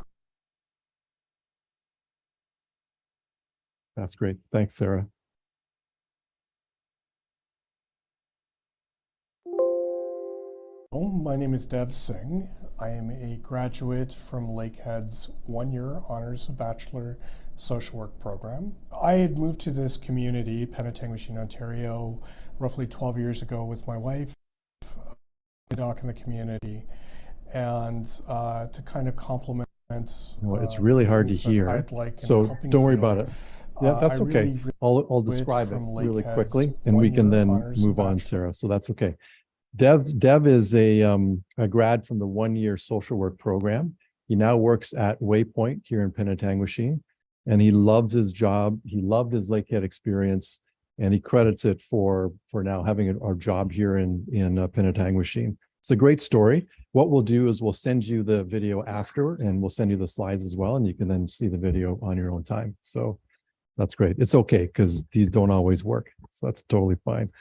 That's great. Thanks, Sarah. My name is Dev Singh. I am a graduate from Lakehead's one-year honors bachelor social work program. I had moved to this community, Penetanguishene, Ontario, roughly 12 years ago with my wife, a doc in the community, and to kind of complement. It's really hard to hear, like so don't worry about it. Yeah, that's okay. I'll describe it really quickly, and we can then move on, Sarah. So that's okay. Dev is a grad from the one-year social work program. He now works at Waypoint here in Penetanguishene, and he loves his job. He loved his Lakehead experience, and he credits it for now having our job here in Penetanguishene. It's a great story. What we'll do is we'll send you the video after, and we'll send you the slides as well, and you can then see the video on your own time. So that's great. It's okay because these don't always work. So that's totally fine.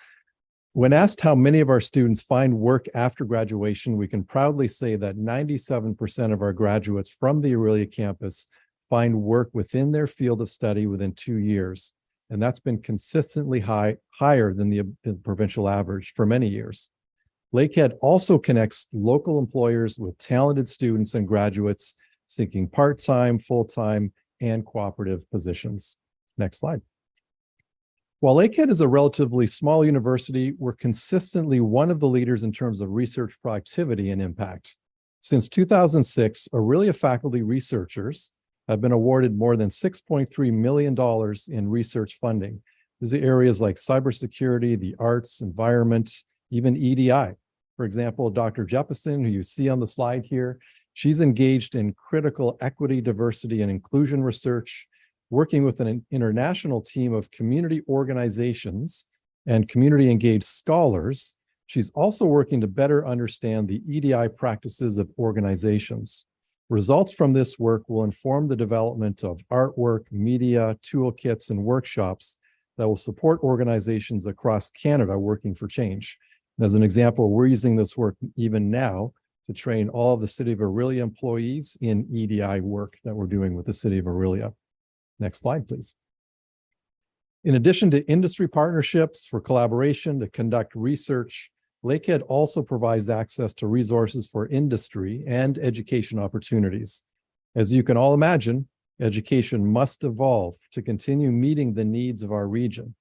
When asked how many of our students find work after graduation, we can proudly say that 97% of our graduates from the Orillia campus find work within their field of study within 2 years. And that's been consistently higher than the provincial average for many years. Lakehead also connects local employers with talented students and graduates seeking part-time, full-time, and cooperative positions. Next slide. While Lakehead is a relatively small university, we're consistently one of the leaders in terms of research productivity and impact. Since 2006, Orillia faculty researchers have been awarded more than $6.3 million in research funding. These are areas like cybersecurity, the arts, environment, even EDI. For example, Dr. Jeppesen, who you see on the slide here, she's engaged in critical equity, diversity, and inclusion research, working with an international team of community organizations and community engaged scholars. She's also working to better understand the EDI practices of organizations. Results from this work will inform the development of artwork, media, toolkits, and workshops that will support organizations across Canada working for change. And as an example, we're using this work even now to train all of the City of Orillia employees in EDI work that we're doing with the City of Orillia. Next slide, please. In addition to industry partnerships for collaboration to conduct research, Lakehead also provides access to resources for industry and education opportunities. As you can all imagine, education must evolve to continue meeting the needs of our region.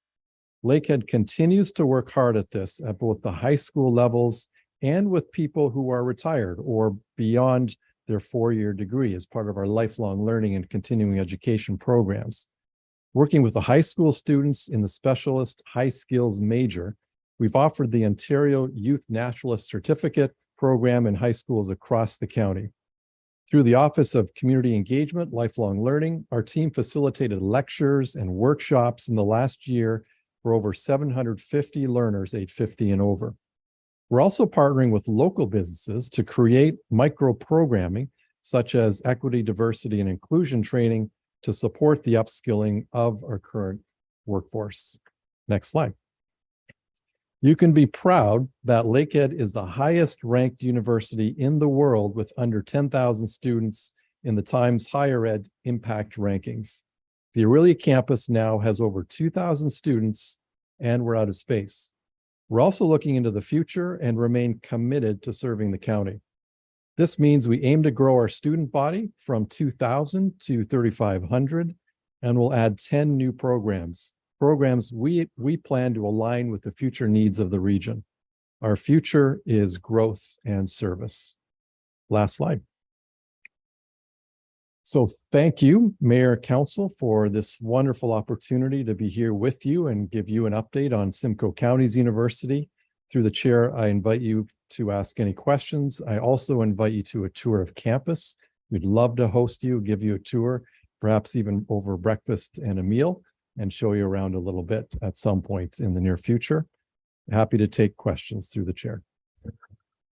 Lakehead continues to work hard at this at both the high school levels and with people who are retired or beyond their 4-year degree as part of our lifelong learning and continuing education programs. Working with the high school students in the specialist high skills major, we've offered the Ontario Youth Naturalist Certificate program in high schools across the county. Through the Office of Community Engagement, Lifelong Learning, our team facilitated lectures and workshops in the last year for over 750 learners age 50 and over. We're also partnering with local businesses to create micro-programming, such as equity, diversity, and inclusion training to support the upskilling of our current workforce. Next slide. You can be proud that Lakehead is the highest ranked university in the world with under 10,000 students in the Times Higher Ed Impact Rankings. The Orillia campus now has over 2,000 students, and we're out of space. We're also looking into the future and remain committed to serving the county. This means we aim to grow our student body from 2,000 to 3,500, and we'll add 10 new programs we plan to align with the future needs of the region. Our future is growth and service. Last slide. So thank you, Mayor, Council, for this wonderful opportunity to be here with you and give you an update on Simcoe County's university. Through the chair, I invite you to ask any questions. I also invite you to a tour of campus. We'd love to host you, give you a tour, perhaps even over breakfast and a meal, and show you around a little bit at some point in the near future. Happy to take questions through the chair.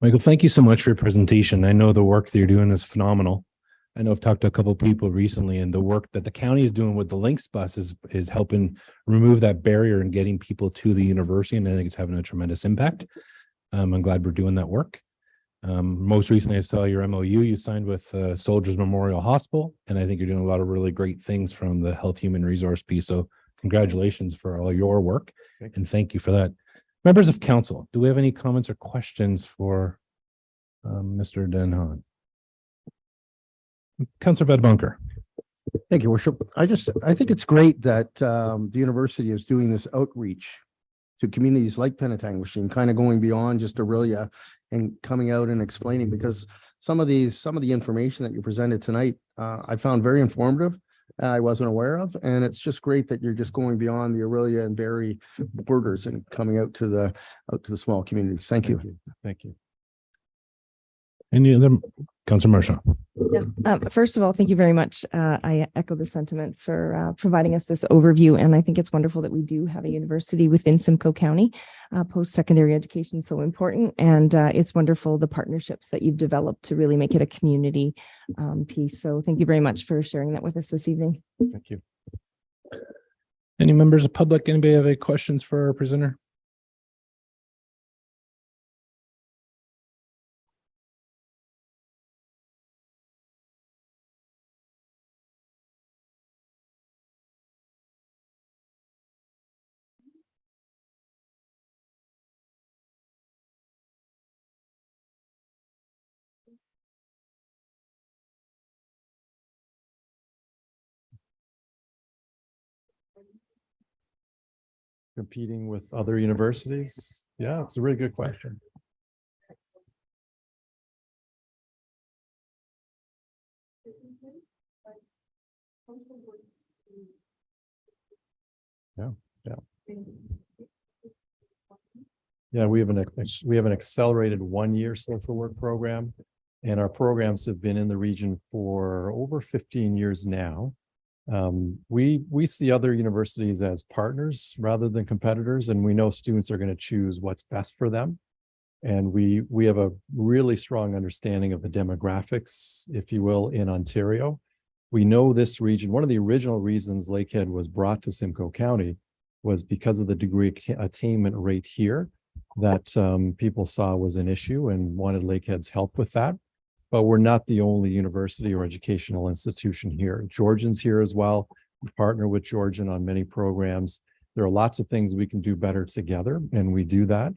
Michael, thank you so much for your presentation. I know the work that you're doing is phenomenal. I know I've talked to a couple of people recently, and the work that the county is doing with the Lynx bus is helping remove that barrier and getting people to the university, and I think it's having a tremendous impact. I'm glad we're doing that work. Most recently, I saw your MOU you signed with Soldiers Memorial Hospital, and I think you're doing a lot of really great things from the health human resource piece. So congratulations for all your work, and thank you for that. Members of council, do we have any comments or questions for Mr. Den Haan? Councillor Vedbunker. Thank you, Worship. I think it's great that the university is doing this outreach to communities like Penetanguishene, kind of going beyond just Aurelia and coming out and explaining, because some of the information that you presented tonight, I found very informative. I wasn't aware of, and it's just great that you're just going beyond the Aurelia and Barrie borders and coming out to the small communities. Thank you. Thank you. Any other, Councillor Marchand? Yes. First of all, thank you very much. I echo the sentiments for providing us this overview. And I think it's wonderful that we do have a university within Simcoe County. Post-secondary education is so important. And it's wonderful the partnerships that you've developed to really make it a community piece. So thank you very much for sharing that with us this evening. Thank you. Any members of public? Anybody have any questions for our presenter? Competing with other universities? Yeah, it's a really good question. Yeah, we have an accelerated 1-year social work program, and our programs have been in the region for over 15 years now. We see other universities as partners rather than competitors, and we know students are going to choose what's best for them. And we have a really strong understanding of the demographics, if you will, in Ontario. We know this region. One of the original reasons Lakehead was brought to Simcoe County was because of the degree attainment rate here that people saw was an issue and wanted Lakehead's help with that. But we're not the only university or educational institution here. Georgian's here as well. We partner with Georgian on many programs. There are lots of things we can do better together, and we do that.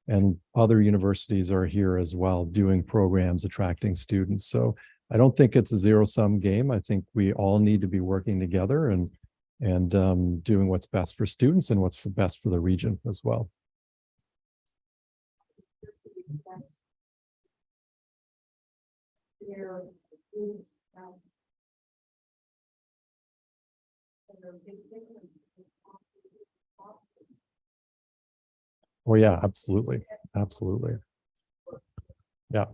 And other universities are here as well, doing programs, attracting students. So I don't think it's a zero-sum game. I think we all need to be working together and doing what's best for students and what's best for the region as well. Oh yeah, absolutely. Absolutely. Yeah.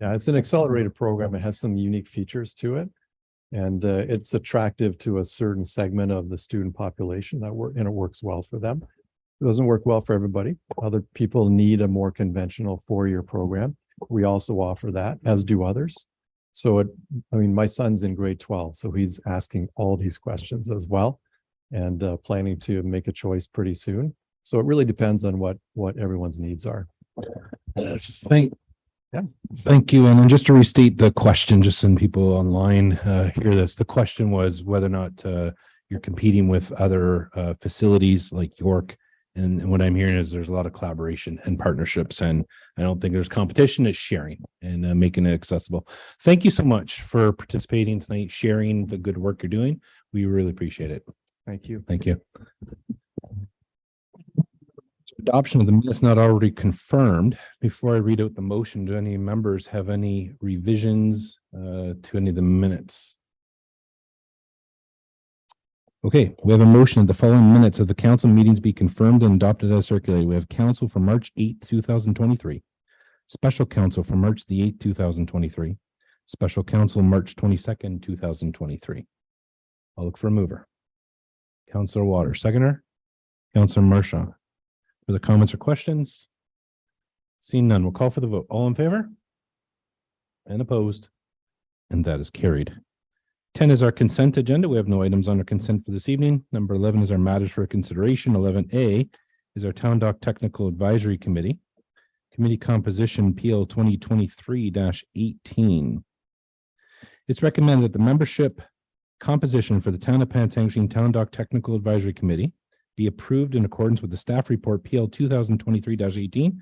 Yeah, it's an accelerated program. It has some unique features to it. And it's attractive to a certain segment of the student population and it works well for them. It doesn't work well for everybody. Other people need a more conventional 4-year program. We also offer that, as do others. So my son's in grade 12, so he's asking all these questions as well and planning to make a choice pretty soon. So it really depends on what everyone's needs are. Thank you. And then just to restate the question, just so people online hear this, the question was whether or not you're competing with other facilities like York. And what I'm hearing is there's a lot of collaboration and partnerships, and I don't think there's competition. It's sharing and making it accessible. Thank you so much for participating tonight, sharing the good work you're doing. We really appreciate it. Thank you. Thank you. Adoption of the minutes not already confirmed. Before I read out the motion, do any members have any revisions to any of the minutes? Okay, we have a motion that the following minutes of the council meetings be confirmed and adopted as circulated. We have council for March 8th, 2023. Special council for March the 8th, 2023. Special council March 22nd, 2023. I'll look for a mover. Councillor Waters, seconder. Councillor Marchand. For the comments or questions? Seeing none, we'll call for the vote. All in favor? And opposed? And that is carried. 10 is our consent agenda. We have no items on our consent for this evening. Number 11 is our matters for consideration. 11A is our Town Dock Technical Advisory Committee. Committee composition PL 2023-18. It's recommended that the membership composition for the Town of Penetanguishene Town Dock Technical Advisory Committee be approved in accordance with the staff report PL 2023-18,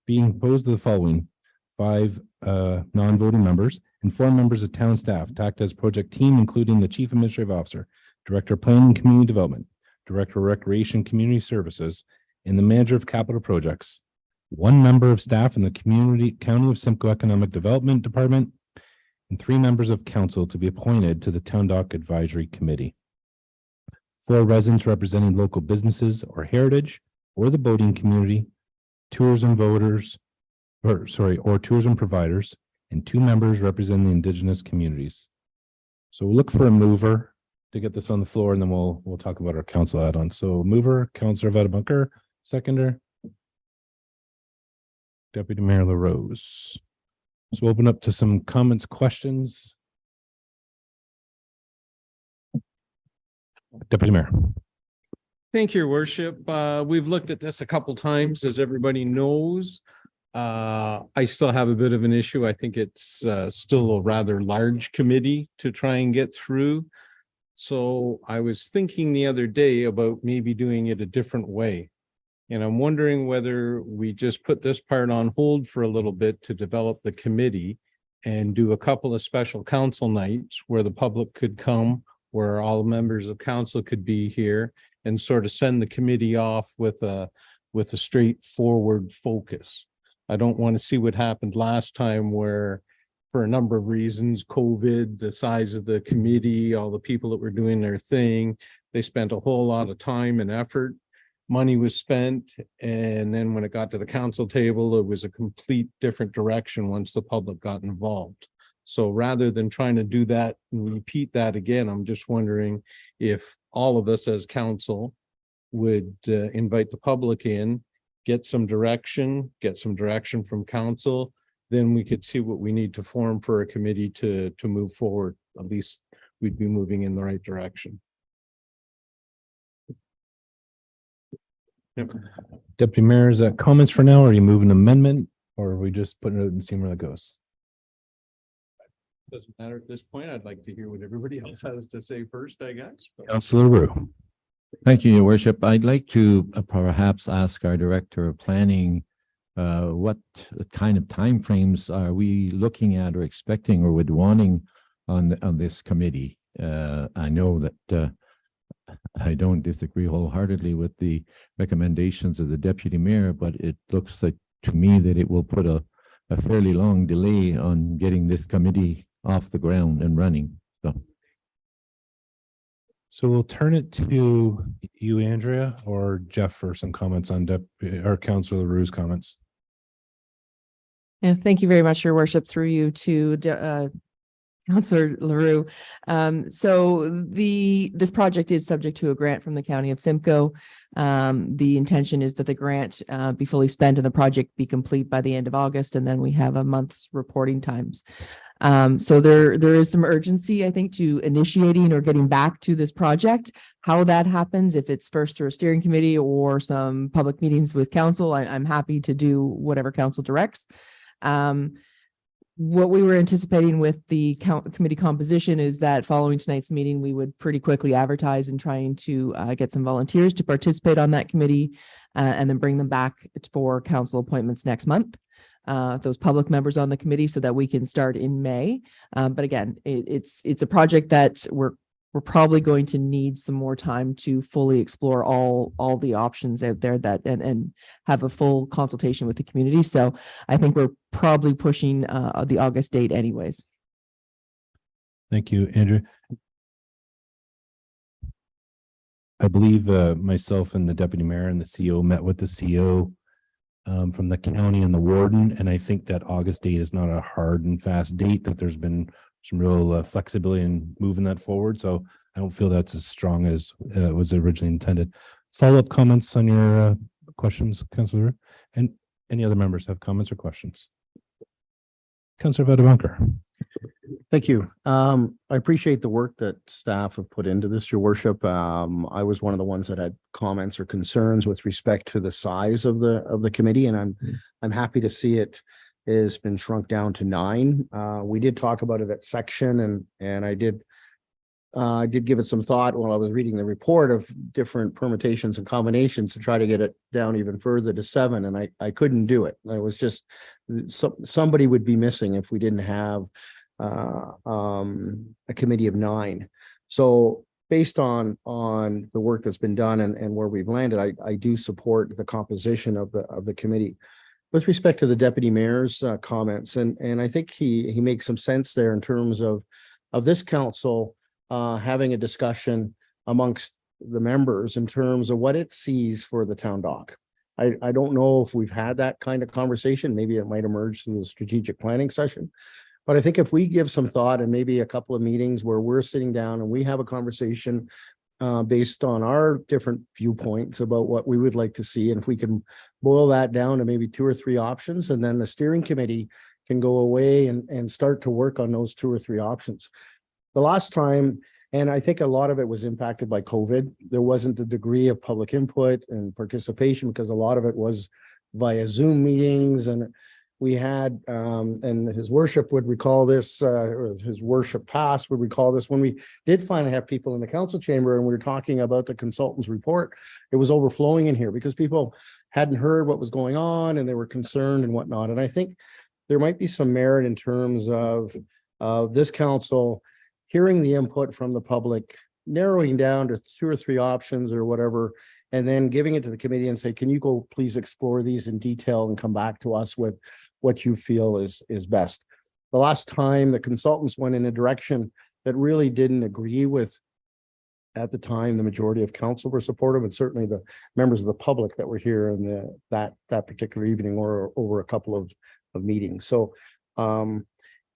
being proposed to the following: 5 non-voting members and 4 members of town staff to act as project team, including the Chief Administrative Officer, Director of Planning and Community Development, Director of Recreation and Community Services, and the Manager of Capital Projects. 1 member of staff in the County of Simcoe Economic Development Department, and 3 members of council to be appointed to the Town Dock Advisory Committee. 4 residents representing local businesses or heritage or the boating community, tourism voters, or tourism providers, and 2 members representing the indigenous communities. So we'll look for a mover to get this on the floor, and then we'll talk about our council add-on. So mover, Councillor Vadabunker, seconder, Deputy Mayor LaRose. So we'll open up to some comments, questions. Deputy Mayor. Thank you, Your Worship. We've looked at this a couple times, as everybody knows. I still have a bit of an issue. I think it's still a rather large committee to try and get through. So I was thinking the other day about maybe doing it a different way. And I'm wondering whether we just put this part on hold for a little bit to develop the committee and do a couple of special council nights where the public could come, where all members of council could be here, and sort of send the committee off with a straightforward focus. I don't want to see what happened last time where, for a number of reasons, COVID, the size of the committee, all the people that were doing their thing, they spent a whole lot of time and effort. Money was spent, and then when it got to the council table, it was a complete different direction once the public got involved. So rather than trying to do that and repeat that again, I'm just wondering if all of us as council would invite the public in, get some direction from council, then we could see what we need to form for a committee to move forward. At least we'd be moving in the right direction. Yep. Deputy Mayor, is that comments for now? Or are you moving amendment, or are we just putting it out and seeing where it goes? Doesn't matter at this point. I'd like to hear what everybody else has to say first, I guess. Councillor Roux. Thank you, Your Worship. I'd like to perhaps ask our Director of Planning what kind of timeframes are we looking at or expecting or would wanting on this committee? I know that I don't disagree wholeheartedly with the recommendations of the Deputy Mayor, but it looks like to me that it will put a fairly long delay on getting this committee off the ground and running. So we'll turn it to you, Andrea, or Jeff for some comments on Councillor Roux's comments. Yeah, thank you very much, Your Worship, through you to Councillor LaRue. So this project is subject to a grant from the County of Simcoe. The intention is that the grant be fully spent and the project be complete by the end of August, and then we have a month's reporting times. So there is some urgency, I think, to initiating or getting back to this project. How that happens, if it's first through a steering committee or some public meetings with council, I'm happy to do whatever council directs. What we were anticipating with the committee composition is that following tonight's meeting, we would pretty quickly advertise and trying to get some volunteers to participate on that committee and then bring them back for council appointments next month. Those public members on the committee so that we can start in May. But again, it's a project that we're we're probably going to need some more time to fully explore all the options out there that and have a full consultation with the community. So I think we're probably pushing the August date anyways. Thank you, Andrew. I believe myself and the deputy mayor and the CO met with the CO from the county and the warden, and I think that August date is not a hard and fast date, that there's been some real flexibility in moving that forward. So I don't feel that's as strong as was originally intended. Follow-up comments on your questions, Councillor? And any other members have comments or questions? Councillor Vadabonker. Thank you. I appreciate the work that staff have put into this, Your Worship. I was one of the ones that had comments or concerns with respect to the size of the committee, and I'm happy to see it has been shrunk down to 9. We did talk about it at section, and I did give it some thought while I was reading the report of different permutations and combinations to try to get it down even further to 7, and I couldn't do it. I was just somebody would be missing if we didn't have a committee of 9. So based on the work that's been done and where we've landed, I do support the composition of the committee. With respect to the deputy mayor's comments, and I think he makes some sense there in terms of this council having a discussion amongst the members in terms of what it sees for the town dock. I don't know if we've had that kind of conversation. Maybe it might emerge through the strategic planning session. But I think if we give some thought and maybe a couple of meetings where we're sitting down and we have a conversation based on our different viewpoints about what we would like to see, and if we can boil that down to maybe 2 or 3 options, and then the steering committee can go away and start to work on those 2 or 3 options. The last time, and I think a lot of it was impacted by COVID, there wasn't the degree of public input and participation because a lot of it was via Zoom meetings, and we had, and his worship would recall this, or his worship past would recall this, when we did finally have people in the council chamber and we were talking about the consultant's report, it was overflowing in here because people hadn't heard what was going on and they were concerned and whatnot. And I think there might be some merit in terms of this council hearing the input from the public, narrowing down to 2 or 3 options or whatever, and then giving it to the committee and say, can you go please explore these in detail and come back to us with what you feel is best. The last time the consultants went in a direction that really didn't agree with, at the time, the majority of council were supportive, and certainly the members of the public that were here in that particular evening or over a couple of meetings. So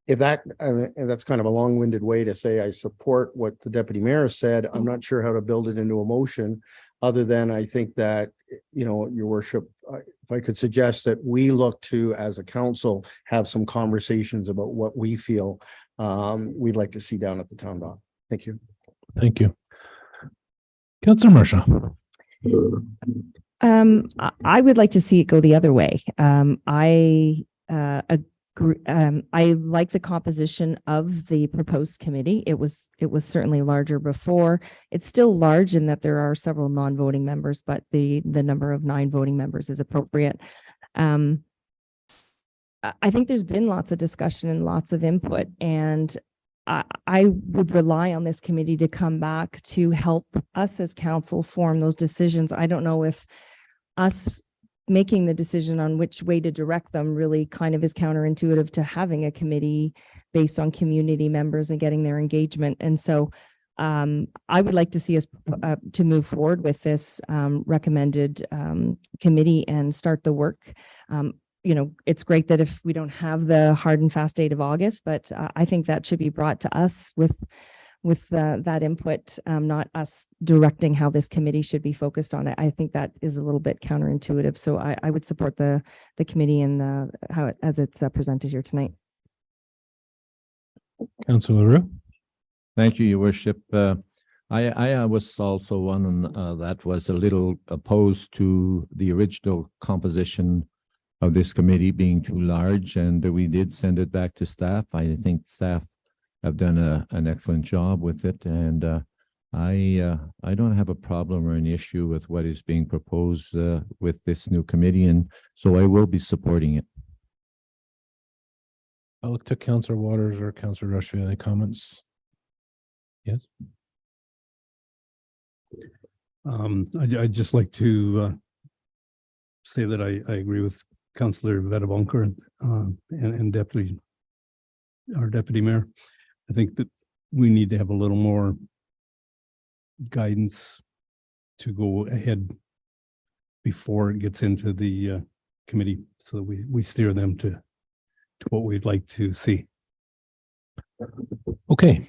if that, and that's kind of a long-winded way to say I support what the deputy mayor said, I'm not sure how to build it into a motion, other than I think that, you know, Your Worship, if I could suggest that we look to, as a council, have some conversations about what we feel we'd like to see down at the town dock. Thank you. Thank you. Councillor Marcia. I would like to see it go the other way. I like the composition of the proposed committee. It was certainly larger before. It's still large in that there are several non-voting members, but the number of 9 voting members is appropriate. I think there's been lots of discussion and lots of input, and I would rely on this committee to come back to help us as council form those decisions. I don't know if us making the decision on which way to direct them really kind of is counterintuitive to having a committee based on community members and getting their engagement. And so I would like to see us to move forward with this recommended committee and start the work. You know, it's great that if we don't have the hard and fast date of August, but I think that should be brought to us with that input, not us directing how this committee should be focused on it. I think that is a little bit counterintuitive. So I would support the committee and as it's presented here tonight. Councillor Leroux. Thank you, Your Worship. I was also one that was a little opposed to the original composition of this committee being too large, and we did send it back to staff. I think staff have done an excellent job with it, and I don't have a problem or an issue with what is being proposed with this new committee, and so I will be supporting it. I'll look to Councillor Waters or Councillor Rushfield. Any comments? Yes. I'd just like to say that I agree with Councillor Vedabunker and our deputy mayor. I think that we need to have a little more guidance to go ahead before it gets into the committee, so that we steer them to what we'd like to see. Okay.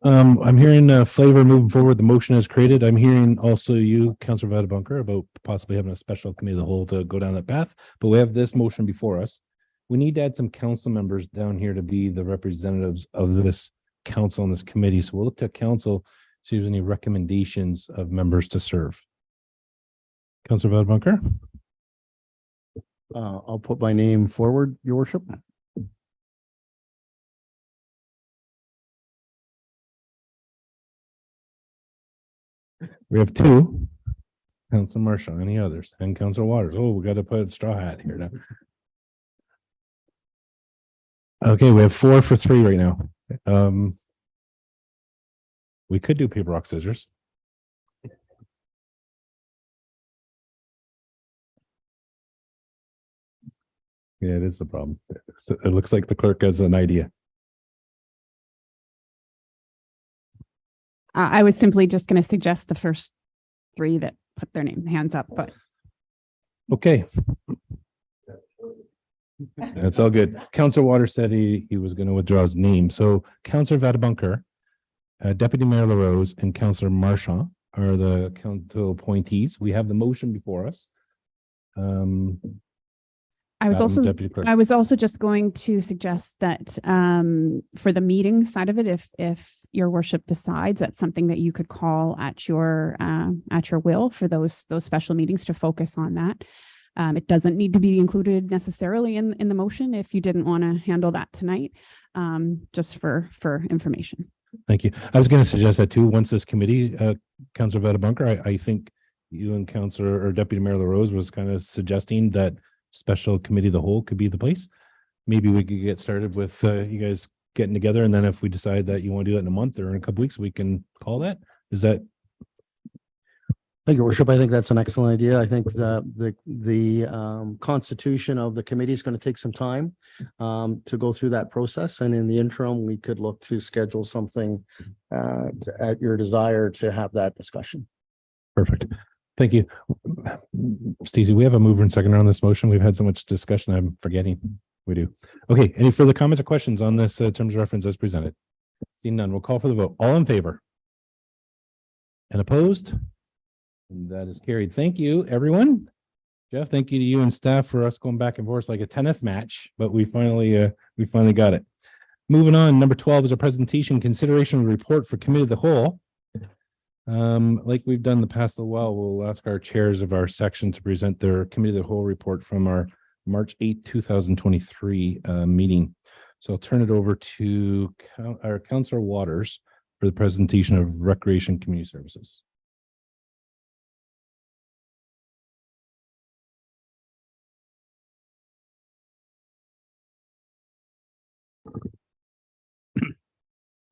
I'm hearing flavor moving forward. The motion is created. I'm hearing also you, Councillor Vedabunker, about possibly having a special committee of the whole to go down that path, but we have this motion before us. We need to add some council members down here to be the representatives of this council and this committee. So we'll look to council, see if there's any recommendations of members to serve. Councillor Vedabunker. I'll put my name forward, Your Worship. We have two. Councillor Marshall, any others? And Councillor Waters. Oh, we got to put a straw hat here now. Okay, we have 4 for 3 right now. We could do paper, rock, scissors. Yeah, it is the problem. So it looks like the clerk has an idea. I was simply just going to suggest the first 3 that put their hands up, but Okay. That's all good. Councillor Waters said he was going to withdraw his name. So Councillor Vedabunker, Deputy Mayor LaRose, and Councillor Marchand are the council appointees. We have the motion before us. I was Madam also Deputy Clerk. I was also just going to suggest that for the meeting side of it, if your worship decides that's something that you could call at your will for those special meetings to focus on that. It doesn't need to be included necessarily in the motion if you didn't want to handle that tonight, just for information. Thank you. I was going to suggest that too. Once this committee, Councillor Vedabunker, I think you and Councillor or Deputy Mayor LaRose was kind of suggesting that special committee of the whole could be the place. Maybe we could get started with you guys getting together, and then if we decide that you want to do that in a month or in a couple weeks, we can call that. Is that? Thank you, Worship. I think that's an excellent idea. I think the constitution of the committee is going to take some time to go through that process. And in the interim, we could look to schedule something at your desire to have that discussion. Perfect. Thank you. Stacey, we have a mover and seconder on this motion. We've had so much discussion, I'm forgetting. We do. Okay, any further comments or questions on this terms of reference as presented? Seeing none, we'll call for the vote. All in favor? And opposed? And that is carried. Thank you, everyone. Jeff, thank you to you and staff for us going back and forth like a tennis match, but we finally got it. Moving on, number 12 is a presentation, consideration of report for committee of the whole. Like we've done the past little while, we'll ask our chairs of our section to present their committee of the whole report from our March 8, 2023 meeting. So I'll turn it over to our Councillor Waters for the presentation of Recreation Community Services.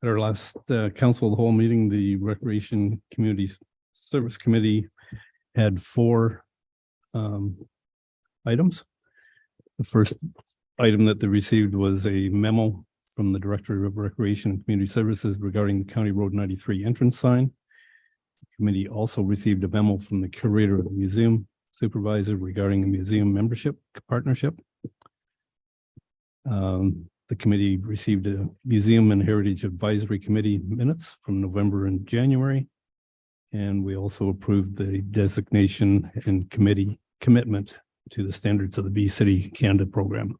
At our last council of the whole meeting, the Recreation Community Service Committee had 4 items. The first item that they received was a memo from the Director of Recreation and Community Services regarding the County Road 93 entrance sign. The committee also received a memo from the curator of the museum supervisor regarding a museum membership partnership. The committee received a Museum and Heritage Advisory Committee minutes from November and January. And we also approved the designation and committee commitment to the standards of the Bee City Canada program.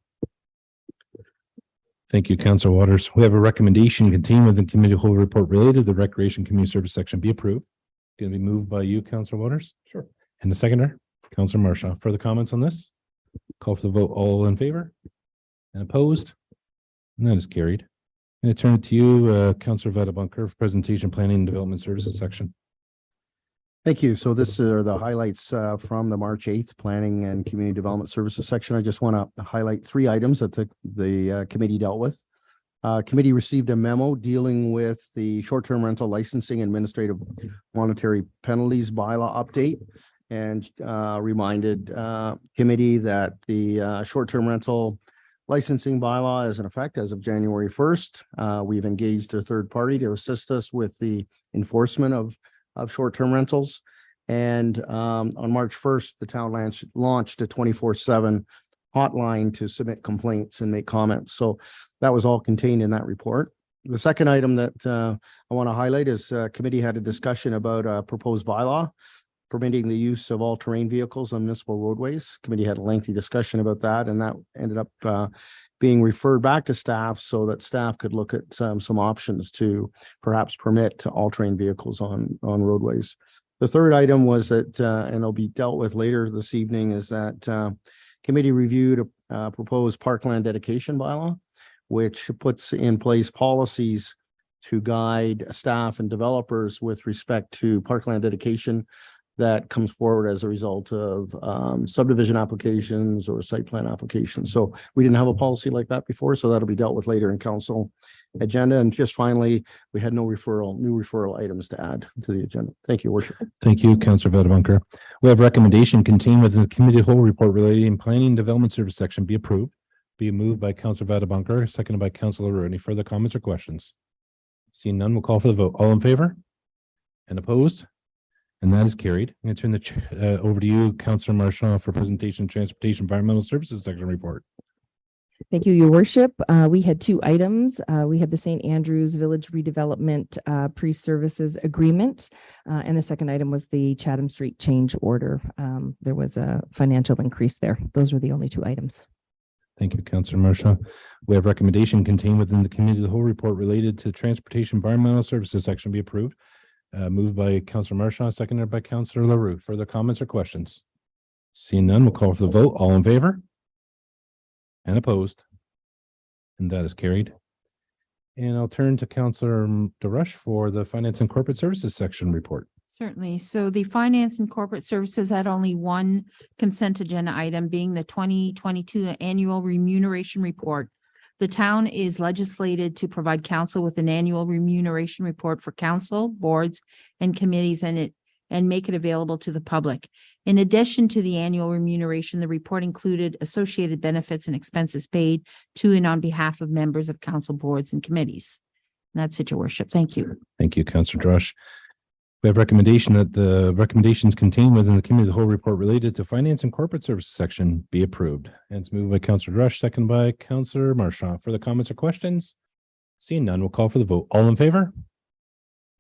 Thank you, Councillor Waters. We have a recommendation contained within the committee whole report related to the Recreation Community Service section be approved. Going to be moved by you, Councillor Waters. Sure. And the seconder, Councillor Marchand. Further comments on this? Call for the vote. All in favor? And opposed? And that is carried. I'm going to turn it to you, Councillor Vedabunker, for presentation planning and development services section. Thank you. So this are the highlights from the March 8th Planning and Community Development Services section. I just want to highlight 3 items that the committee dealt with. Committee received a memo dealing with the short-term rental licensing administrative monetary penalties bylaw update and reminded committee that the short-term rental licensing bylaw is in effect as of January 1st. We've engaged a third party to assist us with the enforcement of short-term rentals. And on March 1st, the town launched a 24/7 hotline to submit complaints and make comments. So that was all contained in that report. The second item that I want to highlight is committee had a discussion about a proposed bylaw permitting the use of all-terrain vehicles on municipal roadways. Committee had a lengthy discussion about that, and that ended up being referred back to staff so that staff could look at some options to perhaps permit all-terrain vehicles on roadways. The third item was that, and it'll be dealt with later this evening, is that committee reviewed a proposed parkland dedication bylaw, which puts in place policies to guide staff and developers with respect to parkland dedication that comes forward as a result of subdivision applications or site plan applications. So we didn't have a policy like that before, so that'll be dealt with later in council agenda. And just finally, we had new referral items to add to the agenda. Thank you, Worship. Thank you, Councillor Vadabunker. We have recommendation contained within the committee of the whole report relating planning and development service section be approved. Be moved by Councillor Vadabunker, seconded by Councillor LaRue. Any further comments or questions? Seeing none, we'll call for the vote. All in favor? And opposed? And that is carried. I'm going to turn the chair over to you, Councillor Marchand, for presentation, transportation, environmental services section report. Thank you, Your Worship. We had two items. We had the St. Andrews Village redevelopment pre-services agreement. And the second item was the Chatham Street change order. There was a financial increase there. Those were the only two items. Thank you, Councillor Marchand. We have recommendation contained within the committee of the whole report related to transportation, environmental services section be approved. Moved by Councillor Marchand, seconded by Councillor LaRue. Further comments or questions? Seeing none, we'll call for the vote. All in favor? And opposed? And that is carried. And I'll turn to Councillor DeRush for the Finance and Corporate Services section report. Certainly. So the Finance and Corporate Services had only one consent agenda item, being the 2022 annual remuneration report. The town is legislated to provide council with an annual remuneration report for council, boards, and committees, and make it available to the public. In addition to the annual remuneration, the report included associated benefits and expenses paid to and on behalf of members of council, boards, and committees. And that's it, Your Worship. Thank you. Thank you, Councillor DeRush. We have recommendation that the recommendations contained within the committee of the whole report related to finance and corporate services section be approved. And it's moved by Councillor DeRush, second by Councillor Marchand. Further comments or questions? Seeing none, we'll call for the vote. All in favor?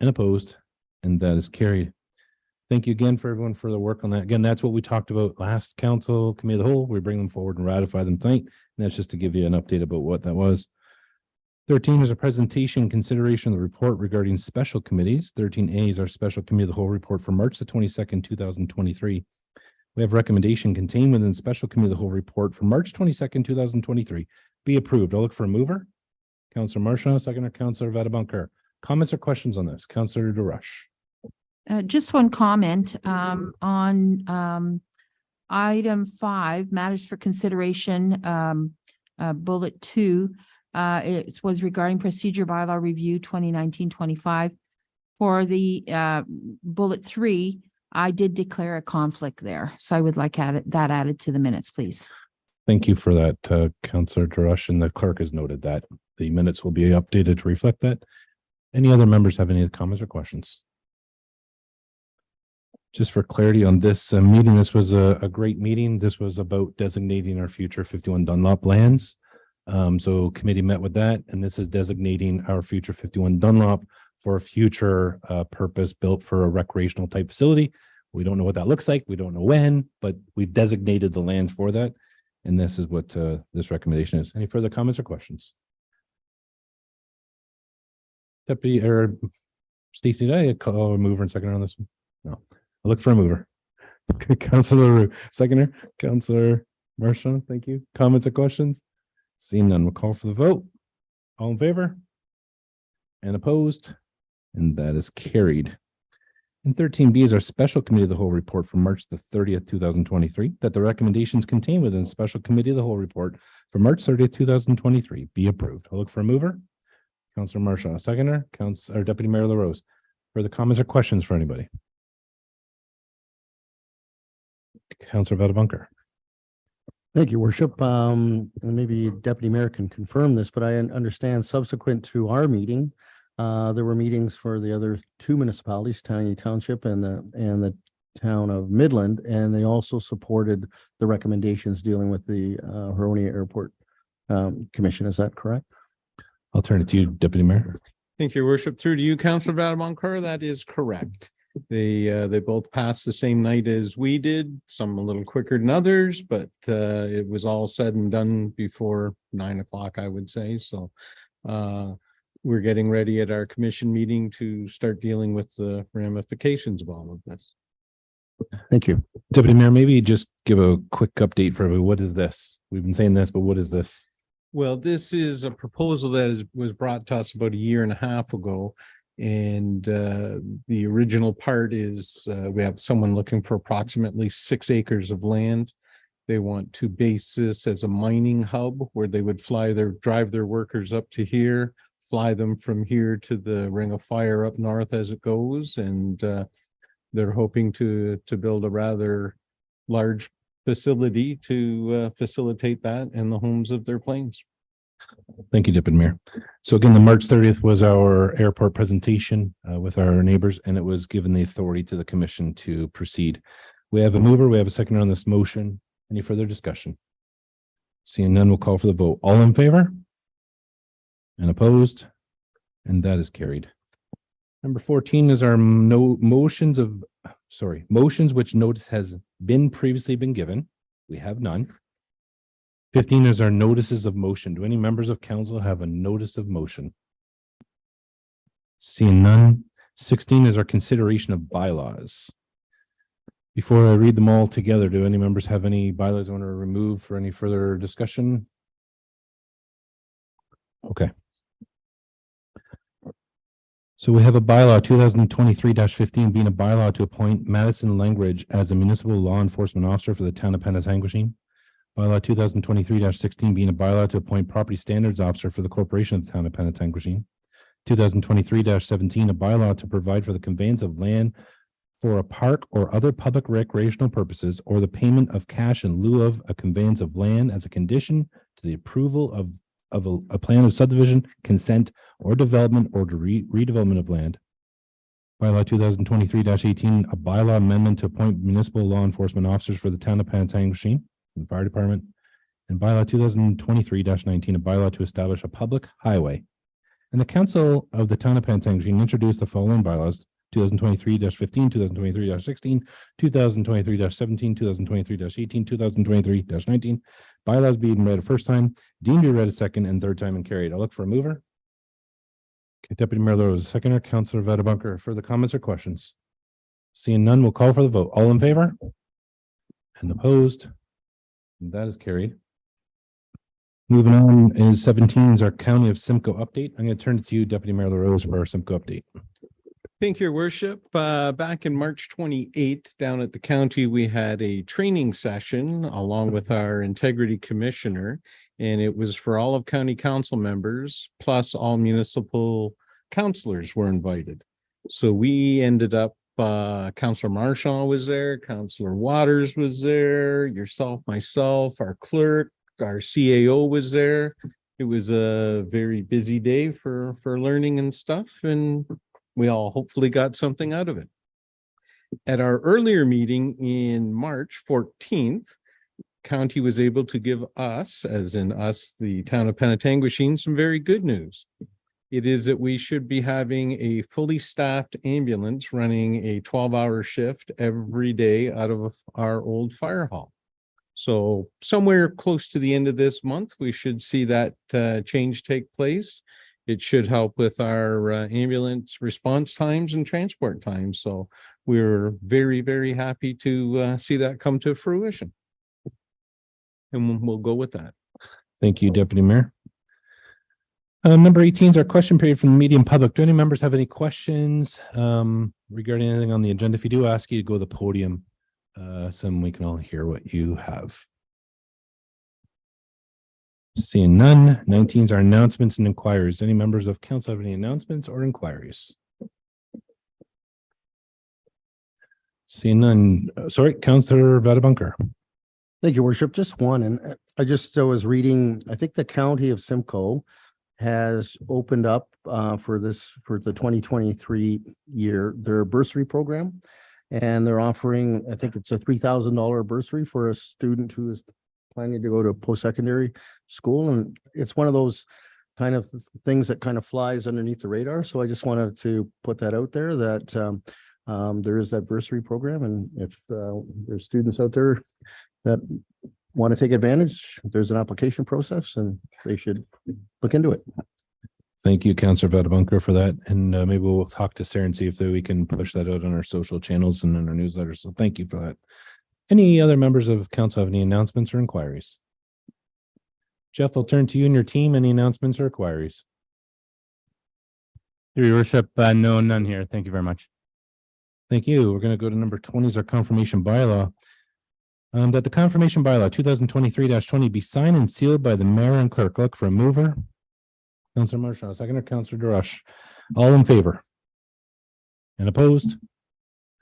And opposed? And that is carried. Thank you again for everyone for the work on that. Again, that's what we talked about last council committee of the whole. We bring them forward and ratify them tonight. And that's just to give you an update about what that was. 13 is a presentation consideration of the report regarding special committees. 13A is our special committee of the whole report for March the 22nd, 2023. We have recommendation contained within special committee of the whole report for March 22nd, 2023. Be approved. I'll look for a mover. Councillor Marchand, seconder Councillor Vadabunker. Comments or questions on this? Councillor DeRush. Just one comment on item 5, matters for consideration, bullet 2. It was regarding procedure bylaw review 2019-25. For the bullet 3, I did declare a conflict there. So I would like that added to the minutes, please. Thank you for that, Councillor DeRush, and the clerk has noted that. The minutes will be updated to reflect that. Any other members have any comments or questions? Just for clarity on this meeting, this was a great meeting. This was about designating our future 51 Dunlop lands. So committee met with that, and this is designating our future 51 Dunlop for a future purpose built for a recreational type facility. We don't know what that looks like. We don't know when, but we've designated the lands for that. And this is what this recommendation is. Any further comments or questions? Deputy or Stacey, did I call a mover and seconder on this one? No, I'll look for a mover. Councillor LaRue, seconder, Councillor Marchand, thank you. Comments or questions? Seeing none, we'll call for the vote. All in favor? And opposed? And that is carried. And 13B is our special committee of the whole report from March the 30th, 2023, that the recommendations contained within the special committee of the whole report for March 30th, 2023 be approved. I'll look for a mover. Counselor Marshall, seconder, or Deputy Mayor LaRose. Further comments or questions for anybody? Counselor Vadabunker. Thank you, Worship. And maybe Deputy Mayor can confirm this, but I understand subsequent to our meeting, there were meetings for the other two municipalities, Tiny Township and the town of Midland, and they also supported the recommendations dealing with the Huronia Airport Commission. Is that correct? I'll turn it to you, Deputy Mayor. Thank you, Your Worship. Through to you, Councilor Vadabonker. That is correct. They both passed the same night as we did, some a little quicker than others, but it was all said and done before 9 o'clock, I would say. So we're getting ready at our commission meeting to start dealing with the ramifications of all of this. Thank you. Deputy Mayor, maybe just give a quick update for everybody. What is this? We've been saying this, but what is this? Well, this is a proposal that was brought to us about a year and a half ago. And the original part is we have someone looking for approximately 6 acres of land. They want to base this as a mining hub where they would drive their workers up to here, fly them from here to the Ring of Fire up north as it goes. And they're hoping to build a rather large facility to facilitate that and the homes of their planes. Thank you, Deputy Mayor. So again, the March 30th was our airport presentation with our neighbors, and it was given the authority to the commission to proceed. We have a mover, we have a seconder on this motion. Any further discussion? Seeing none, we'll call for the vote. All in favor? And opposed? And that is carried. Number 14 is our motions which notice has previously been given. We have none. 15 is our notices of motion. Do any members of council have a notice of motion? Seeing none. 16 is our consideration of bylaws. Before I read them all together, do any members have any bylaws they want to remove for any further discussion? Okay. So we have a bylaw 2023-15 being a bylaw to appoint Madison Langridge as a municipal law enforcement officer for the town of Penetanguishene. Bylaw 2023-16 being a bylaw to appoint property standards officer for the corporation of the town of Penetanguishene. 2023-17, a bylaw to provide for the conveyance of land for a park or other public recreational purposes, or the payment of cash in lieu of a conveyance of land as a condition to the approval of a plan of subdivision, consent, or development or redevelopment of land. Bylaw 2023-18, a bylaw amendment to appoint municipal law enforcement officers for the town of Penetanguishene, the fire department. And bylaw 2023-19, a bylaw to establish a public highway. And the council of the town of Penetanguishene introduced the following bylaws: 2023-15, 2023-16, 2023-17, 2023-18, 2023-19. Bylaws being read a first time, deemed to be read a second and third time and carried. I'll look for a mover. Okay, Deputy Mayor LaRose, seconder. Councilor Vadabunker, further comments or questions? Seeing none, we'll call for the vote. All in favor? And opposed? And that is carried. Moving on is 17 is our County of Simcoe update. I'm going to turn it to you, Deputy Mayor LaRose, for our Simcoe update. Thank you, Your Worship. Back in March 28th, down at the county, we had a training session along with our integrity commissioner, and it was for all of county council members, plus all municipal councilors were invited. So we ended up, Councilor Marshall was there, Councilor Waters was there, yourself, myself, our clerk, our CAO was there. It was a very busy day for learning and stuff, and we all hopefully got something out of it. At our earlier meeting in March 14th, county was able to give us, as in us, the town of Penetanguishene, some very good news. It is that we should be having a fully staffed ambulance running a 12-hour shift every day out of our old fire hall. So somewhere close to the end of this month, we should see that change take place. It should help with our ambulance response times and transport times. So we're very, very happy to see that come to fruition. And we'll go with that. Thank you, Deputy Mayor. Number 18 is our question period from the medium public. Do any members have any questions regarding anything on the agenda? If you do, ask you to go to the podium so we can all hear what you have. Seeing none, 19s are announcements and inquiries. Any members of council have any announcements or inquiries? Seeing none, sorry, Councillor Vadabunker. Thank you, Worship. Just one, and I just was reading, I think the county of Simcoe has opened up for the 2023 year, their bursary program. And they're offering, I think it's a $3,000 bursary for a student who is planning to go to post-secondary school. And it's one of those kind of things that kind of flies underneath the radar. So I just wanted to put that out there that there is that bursary program. And if there's students out there that want to take advantage, there's an application process and they should look into it. Thank you, Councillor Vadabunker, for that. And maybe we'll talk to Sarah and see if we can push that out on our social channels and in our newsletter. So thank you for that. Any other members of council have any announcements or inquiries? Jeff, I'll turn to you and your team. Any announcements or inquiries? Your worship, no, none here. Thank you very much. Thank you. We're going to go to number 20 is our confirmation bylaw. That the confirmation bylaw 2023-20 be signed and sealed by the mayor and clerk. Look for a mover. Councillor Marshall, seconder, Councillor DeRush. All in favor? And opposed?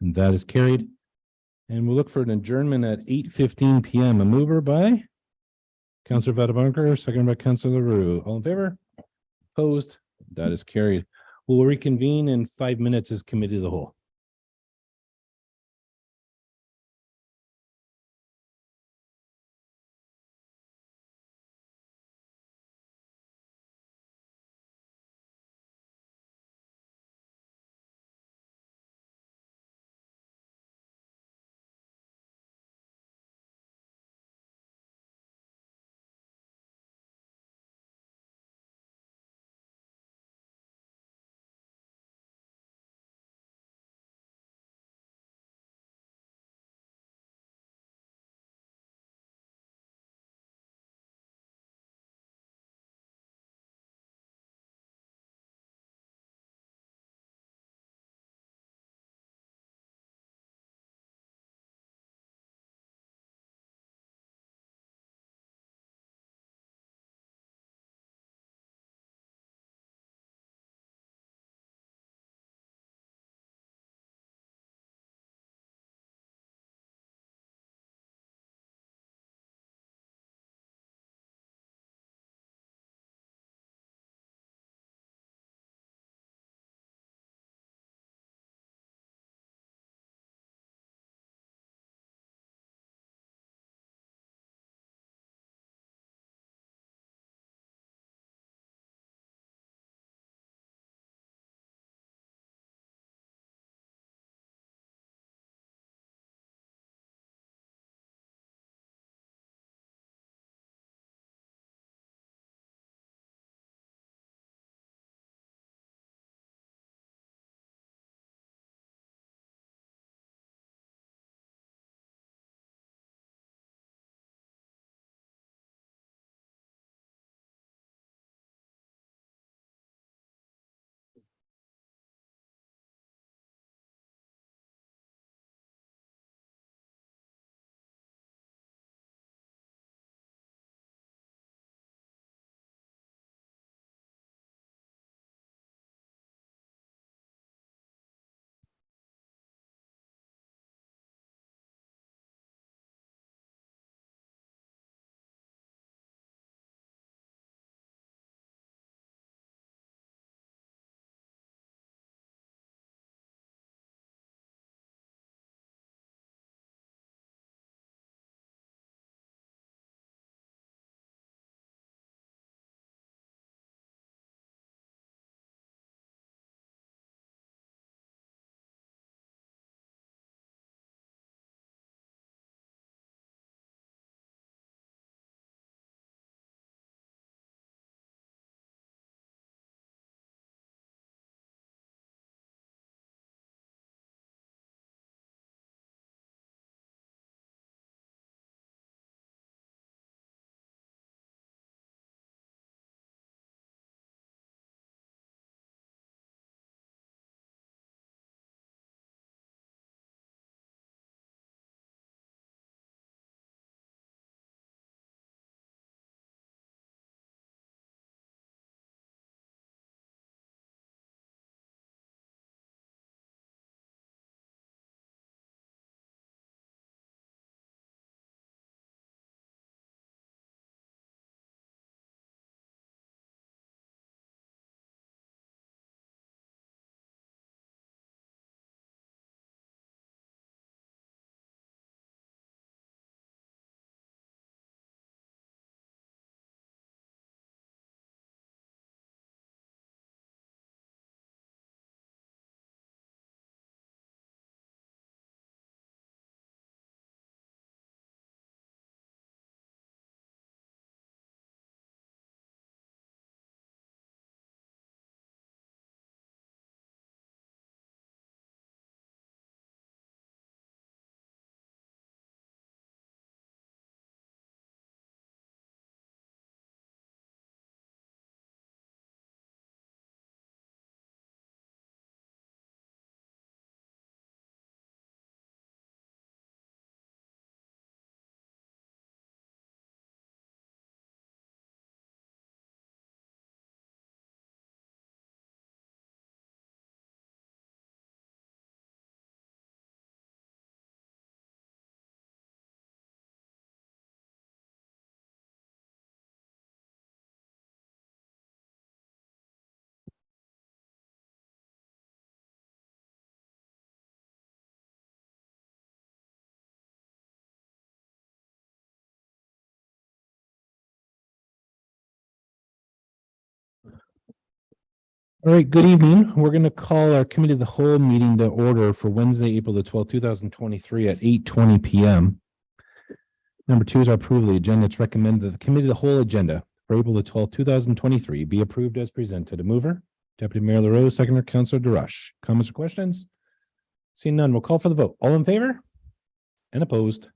And that is carried. And we'll look for an adjournment at 8:15 PM. A mover by Councillor Vadabunker, seconded by Councillor LaRue. All in favor? Opposed? That is carried. We'll reconvene in 5 minutes as committee of the whole. All right, good evening. We're going to call our committee of the whole meeting to order for Wednesday, April the 12th, 2023 at 8:20 p.m. Number 2 is our approval of the agenda. It's recommended that the committee of the whole agenda for April the 12th, 2023 be approved as presented. A mover, Deputy Mayor LaRose, seconder, Councillor DeRush. Comments or questions? Seeing none, we'll call for the vote. All in favor? And opposed?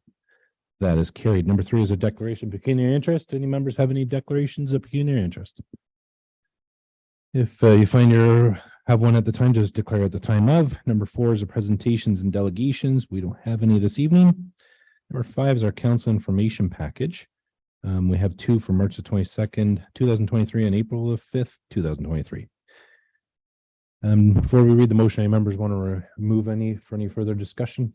That is carried. Number 3 is a declaration of pecuniary interest. Any members have any declarations of pecuniary interest? If you find you have one at the time, just declare at the time of. Number 4 is the presentations and delegations. We don't have any this evening. Number 5 is our council information package. We have 2 for March the 22nd, 2023 and April the 5th, 2023. Before we read the motion, any members want to remove any for any further discussion?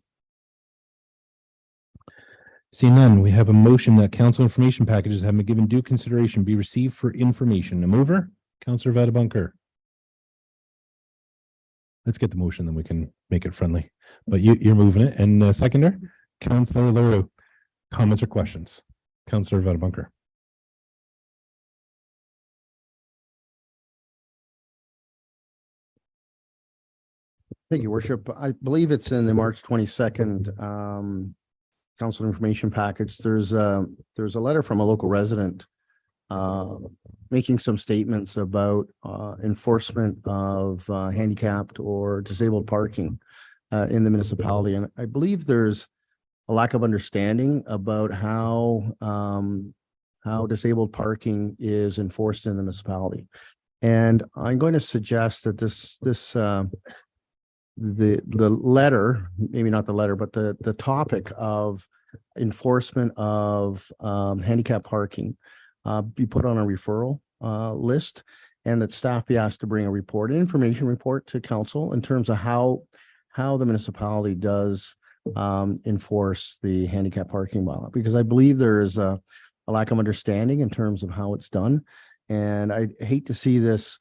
Seeing none, we have a motion that council information packages have been given due consideration be received for information. A mover, Councillor Vadabunker. Let's get the motion, then we can make it friendly. But you're moving it. And seconder, Councillor LaRue. Comments or questions? Councillor Vadabunker. Thank you, Worship. I believe it's in the March 22nd council information package. There's a letter from a local resident making some statements about enforcement of handicapped or disabled parking in the municipality. And I believe there's a lack of understanding about how disabled parking is enforced in the municipality. And I'm going to suggest that the letter, maybe not the letter, but the topic of enforcement of handicap parking be put on a referral list, and that staff be asked to bring a report, an information report to council in terms of how the municipality does enforce the handicap parking bylaw, because I believe there is a lack of understanding in terms of how it's done. And I hate to see this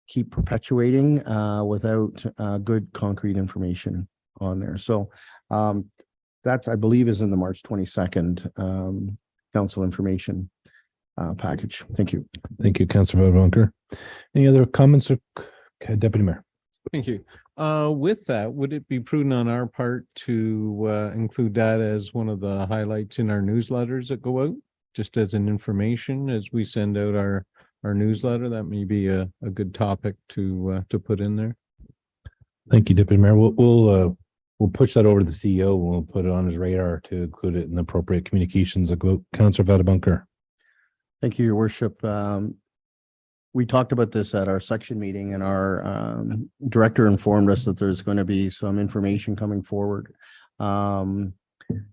keep perpetuating without good concrete information on there. So that's, I believe, is in the March 22nd council information package. Thank you. Thank you, Councillor Vadabunker. Any other comments or Deputy Mayor? Thank you. With that, would it be prudent on our part to include that as one of the highlights in our newsletters that go out, just as an information as we send out our newsletter? That may be a good topic to put in there. Thank you, Deputy Mayor. We'll push that over to the CEO. We'll put it on his radar to include it in appropriate communications. Councillor Vadabunker. Thank you, Your Worship. We talked about this at our section meeting, and our director informed us that there's going to be some information coming forward at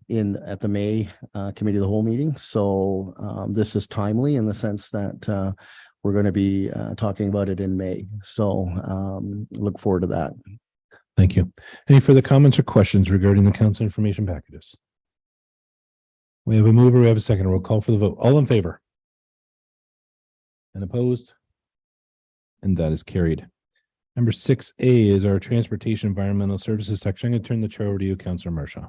the May committee of the whole meeting. So this is timely in the sense that we're going to be talking about it in May. So look forward to that. Thank you. Any further comments or questions regarding the council information packages? We have a mover, we have a second. We'll call for the vote. All in favor? And opposed? And that is carried. Number 6A is our transportation environmental services section. I'm going to turn the chair over to you, Councillor Marshaw.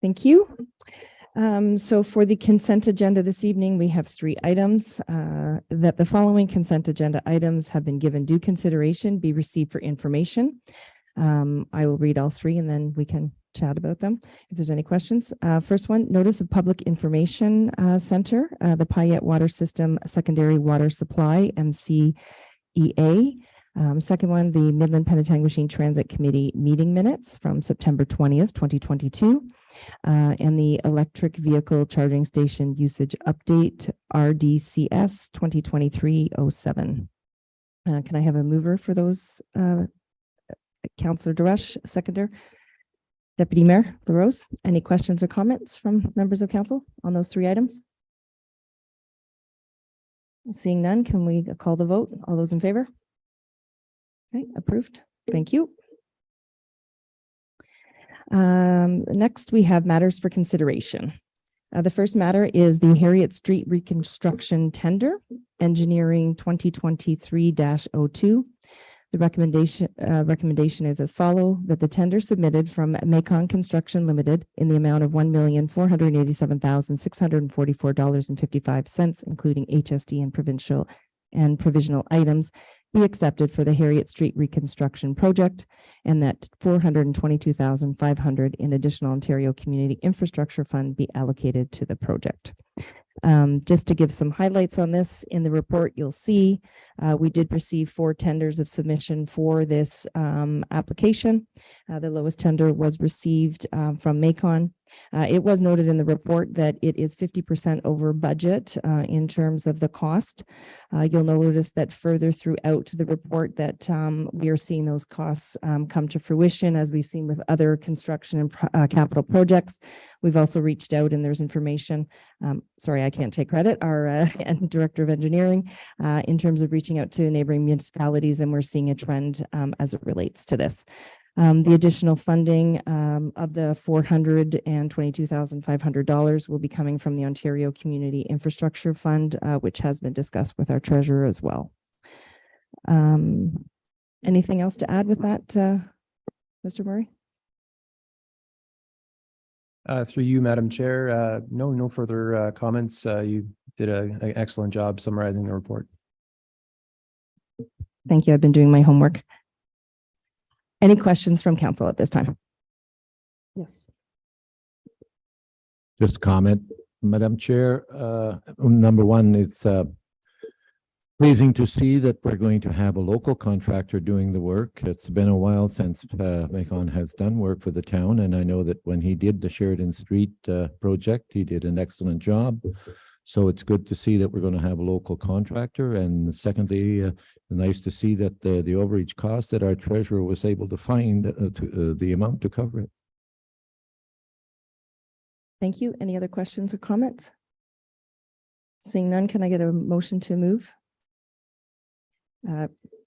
Thank you. So for the consent agenda this evening, we have 3 items that the following consent agenda items have been given due consideration, be received for information. I will read all 3 and then we can chat about them if there's any questions. First one, notice of public information center, the Payette Water System Secondary Water Supply, MCEA. Second one, the Midland Penetanguishene Transit Committee meeting minutes from September 20th, 2022. And the electric vehicle charging station usage update, RDCS 2023-07. Can I have a mover for those? Councillor DeRush, seconder. Deputy Mayor LaRose, any questions or comments from members of council on those 3 items? Seeing none, can we call the vote? All those in favor? Okay, approved. Thank you. Next, we have matters for consideration. The first matter is the Harriet Street reconstruction tender, engineering 2023-02. The recommendation is as follow, that the tender submitted from Macon Construction Limited in the amount of $1,487,644.55, including HSD and provincial and provisional items be accepted for the Harriet Street reconstruction project, and that $422,500 in additional Ontario Community Infrastructure Fund be allocated to the project. Just to give some highlights on this, in the report, you'll see we did receive 4 tenders of submission for this application. The lowest tender was received from Macon. It was noted in the report that it is 50% over budget in terms of the cost. You'll notice that further throughout the report that we are seeing those costs come to fruition, as we've seen with other construction and capital projects. We've also reached out, and there's information. Sorry, I can't take credit. Our Director of Engineering, in terms of reaching out to neighboring municipalities, and we're seeing a trend as it relates to this. The additional funding of the $422,500 will be coming from the Ontario Community Infrastructure Fund, which has been discussed with our treasurer as well. Anything else to add with that, Mr. Murray? Through you, Madam Chair, no further comments. You did an excellent job summarizing the report. Thank you. I've been doing my homework. Any questions from council at this time? Yes. Just a comment, Madam Chair. Number one, it's pleasing to see that we're going to have a local contractor doing the work. It's been a while since Macon has done work for the town, and I know that when he did the Sheridan Street project, he did an excellent job. So it's good to see that we're going to have a local contractor. And secondly, nice to see that the overage cost that our treasurer was able to find the amount to cover it. Thank you. Any other questions or comments? Seeing none, can I get a motion to move?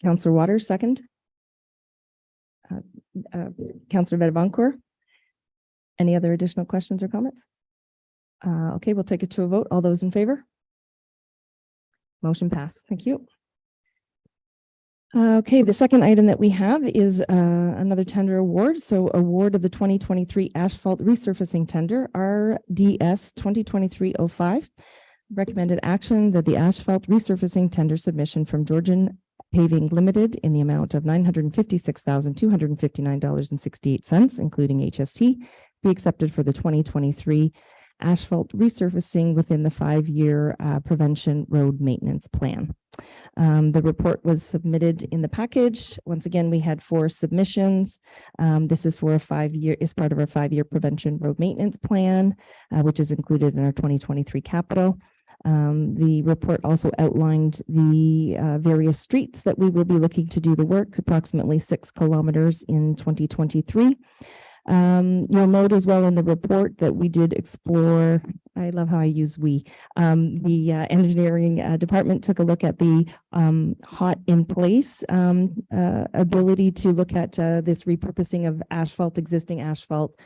Councillor Waters, second. Councillor Bedevancourt. Any other additional questions or comments? Okay, we'll take it to a vote. All those in favor? Motion passed. Thank you. Okay, the second item that we have is another tender award. So award of the 2023 asphalt resurfacing tender, RDS 2023-05. Recommended action that the asphalt resurfacing tender submission from Georgian Paving Limited in the amount of $956,259.68, including HST, be accepted for the 2023 asphalt resurfacing within the 5-year prevention road maintenance plan. The report was submitted in the package. Once again, we had 4 submissions. This is for a 5-year, is part of our 5-year prevention road maintenance plan, which is included in our 2023 capital. The report also outlined the various streets that we will be looking to do the work, approximately 6 kilometers in 2023. You'll note as well in the report that we did explore, I love how I use we, the engineering department took a look at the hot in place ability to look at this repurposing of asphalt, existing asphalt,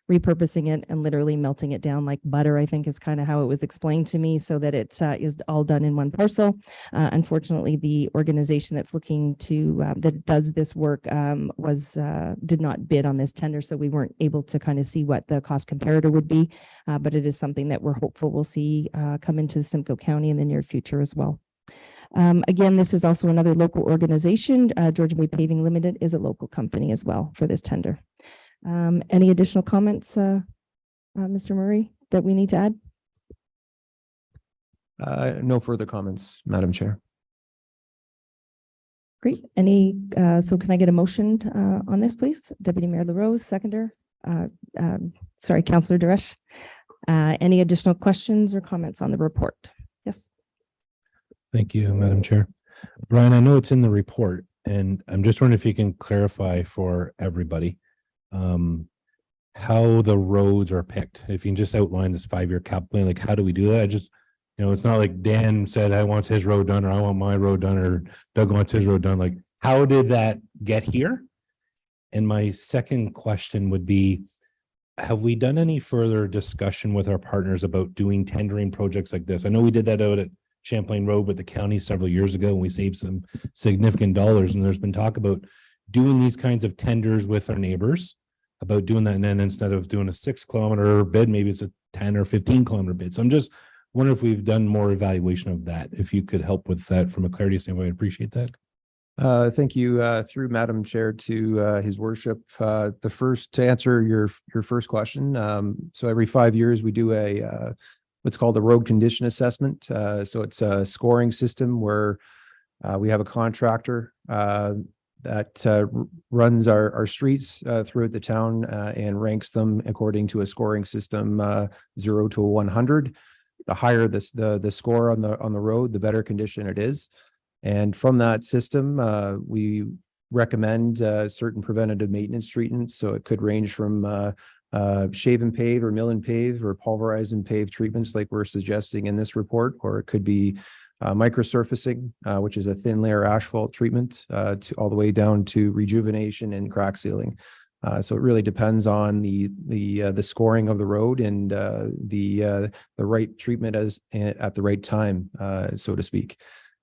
repurposing it and literally melting it down like butter, I think is kind of how it was explained to me, so that it is all done in one parcel. Unfortunately, the organization that's looking to, that does this work did not bid on this tender, so we weren't able to kind of see what the cost comparator would be, but it is something that we're hopeful we'll see come into Simcoe County in the near future as well. Again, this is also another local organization. Georgian Bay Paving Limited is a local company as well for this tender. Any additional comments, Mr. Murray, that we need to add? No further comments, Madam Chair. Great. So can I get a motion on this, please? Deputy Mayor LaRose, seconder. Sorry, Councillor Duresh. Any additional questions or comments on the report? Yes. Thank you, Madam Chair. Brian, I know it's in the report, and I'm just wondering if you can clarify for everybody how the roads are picked. If you can just outline this 5-year cap plan, like how do we do that? I just, it's not like Dan said, I want his road done, or I want my road done, or Doug wants his road done. Like, how did that get here? And my second question would be, have we done any further discussion with our partners about doing tendering projects like this? I know we did that out at Champlain Road with the county several years ago, and we saved some significant dollars. And there's been talk about doing these kinds of tenders with our neighbors, about doing that. And then instead of doing a 6 kilometer bid, maybe it's a 10 or 15 kilometer bid. So I'm just wonder if we've done more evaluation of that. If you could help with that from a clarity standpoint, I'd appreciate that. Thank you, through Madam Chair to, His Worship. To answer your first question, so every 5 years we do what's called a road condition assessment. So it's a scoring system where we have a contractor that runs our streets throughout the town and ranks them according to a scoring system, 0 to 100. The higher the score on the road, the better condition it is. And from that system, we recommend certain preventative maintenance treatments. So it could range from shave and pave or mill and pave or pulverize and pave treatments like we're suggesting in this report, or it could be microsurfacing, which is a thin layer asphalt treatment to all the way down to rejuvenation and crack sealing. So it really depends on the scoring of the road and the right treatment at the right time, so to speak.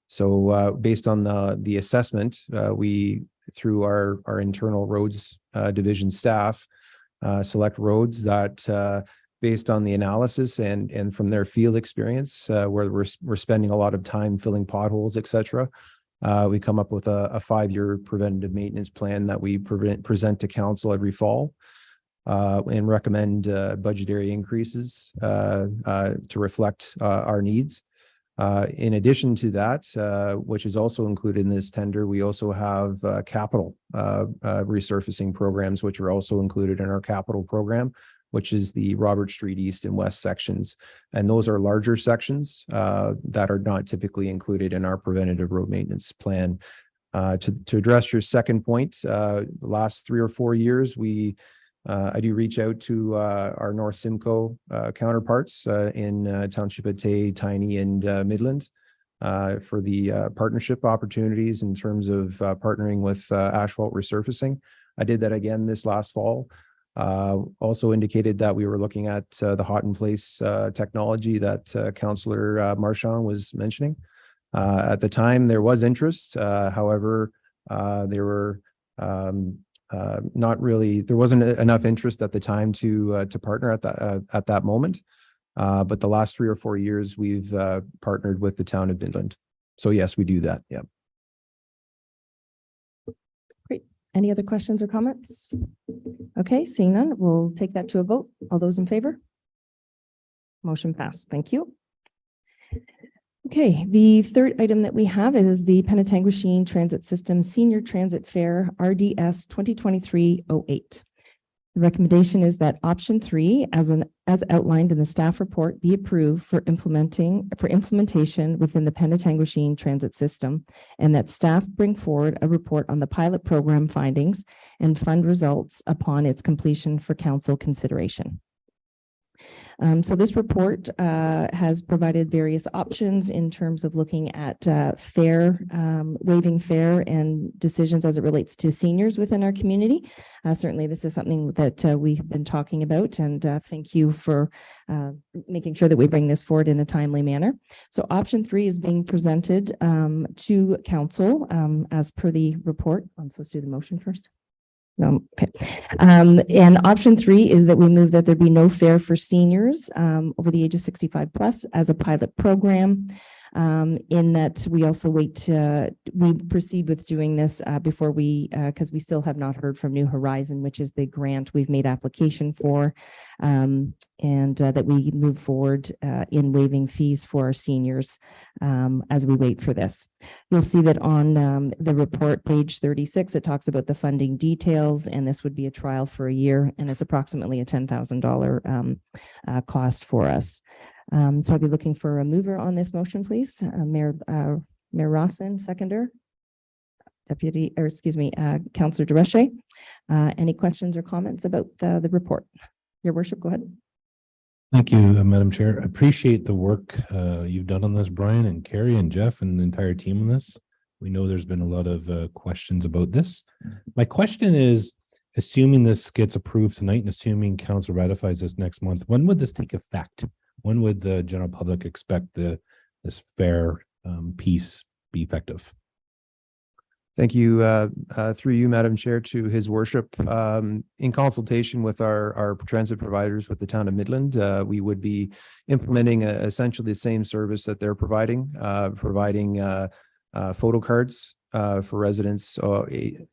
So based on the assessment, we, through our internal roads division staff, select roads that based on the analysis and from their field experience, where we're spending a lot of time filling potholes, et cetera. We come up with a 5-year preventative maintenance plan that we present to council every fall and recommend budgetary increases to reflect our needs. In addition to that, which is also included in this tender, we also have capital resurfacing programs, which are also included in our capital program, which is the Robert Street East and West sections. And those are larger sections that are not typically included in our preventative road maintenance plan. To address your second point, the last 3 or 4 years, I do reach out to our North Simcoe counterparts in Township of Tay, Tiny, and Midland for the partnership opportunities in terms of partnering with asphalt resurfacing. I did that again this last fall. Also indicated that we were looking at the hot in place technology that Councillor Marchand was mentioning. At the time, there was interest. However, there were there wasn't enough interest at the time to partner at that moment. But the last 3 or 4 years, we've partnered with the town of Midland. So yes, we do that. Yeah. Great. Any other questions or comments? Okay, seeing none, we'll take that to a vote. All those in favor? Motion passed. Thank you. Okay, the third item that we have is the Penetanguishene Transit System Senior Transit Fare RDS 2023-08. The recommendation is that option 3, as outlined in the staff report, be approved for implementation within the Penetanguishene Transit System, and that staff bring forward a report on the pilot program findings and fund results upon its completion for council consideration. So this report has provided various options in terms of looking at waiving fare and decisions as it relates to seniors within our community. Certainly, this is something that we've been talking about, and thank you for making sure that we bring this forward in a timely manner. So option 3 is being presented to council as per the report. I'm supposed to do the motion first. No, okay. And option 3 is that we move that there be no fare for seniors over the age of 65 plus as a pilot program. In that we also we proceed with doing this before because we still have not heard from New Horizon, which is the grant we've made application for, and that we move forward in waiving fees for our seniors as we wait for this. You'll see that on the report, page 36, it talks about the funding details, and this would be a trial for a year, and it's approximately a $10,000 cost for us. So I'll be looking for a mover on this motion, please. Mayor Rawson, seconder. Councillor Durocher. Any questions or comments about the report? Your worship, go ahead. Thank you, Madam Chair. I appreciate the work you've done on this, Brian and Carrie and Jeff and the entire team on this. We know there's been a lot of questions about this. My question is, assuming this gets approved tonight and assuming council ratifies this next month, when would this take effect? When would the general public expect this fare piece be effective? Thank you, through you, Madam Chair, to His Worship. In consultation with our transit providers with the town of Midland, we would be implementing essentially the same service that they're providing, photo cards for residents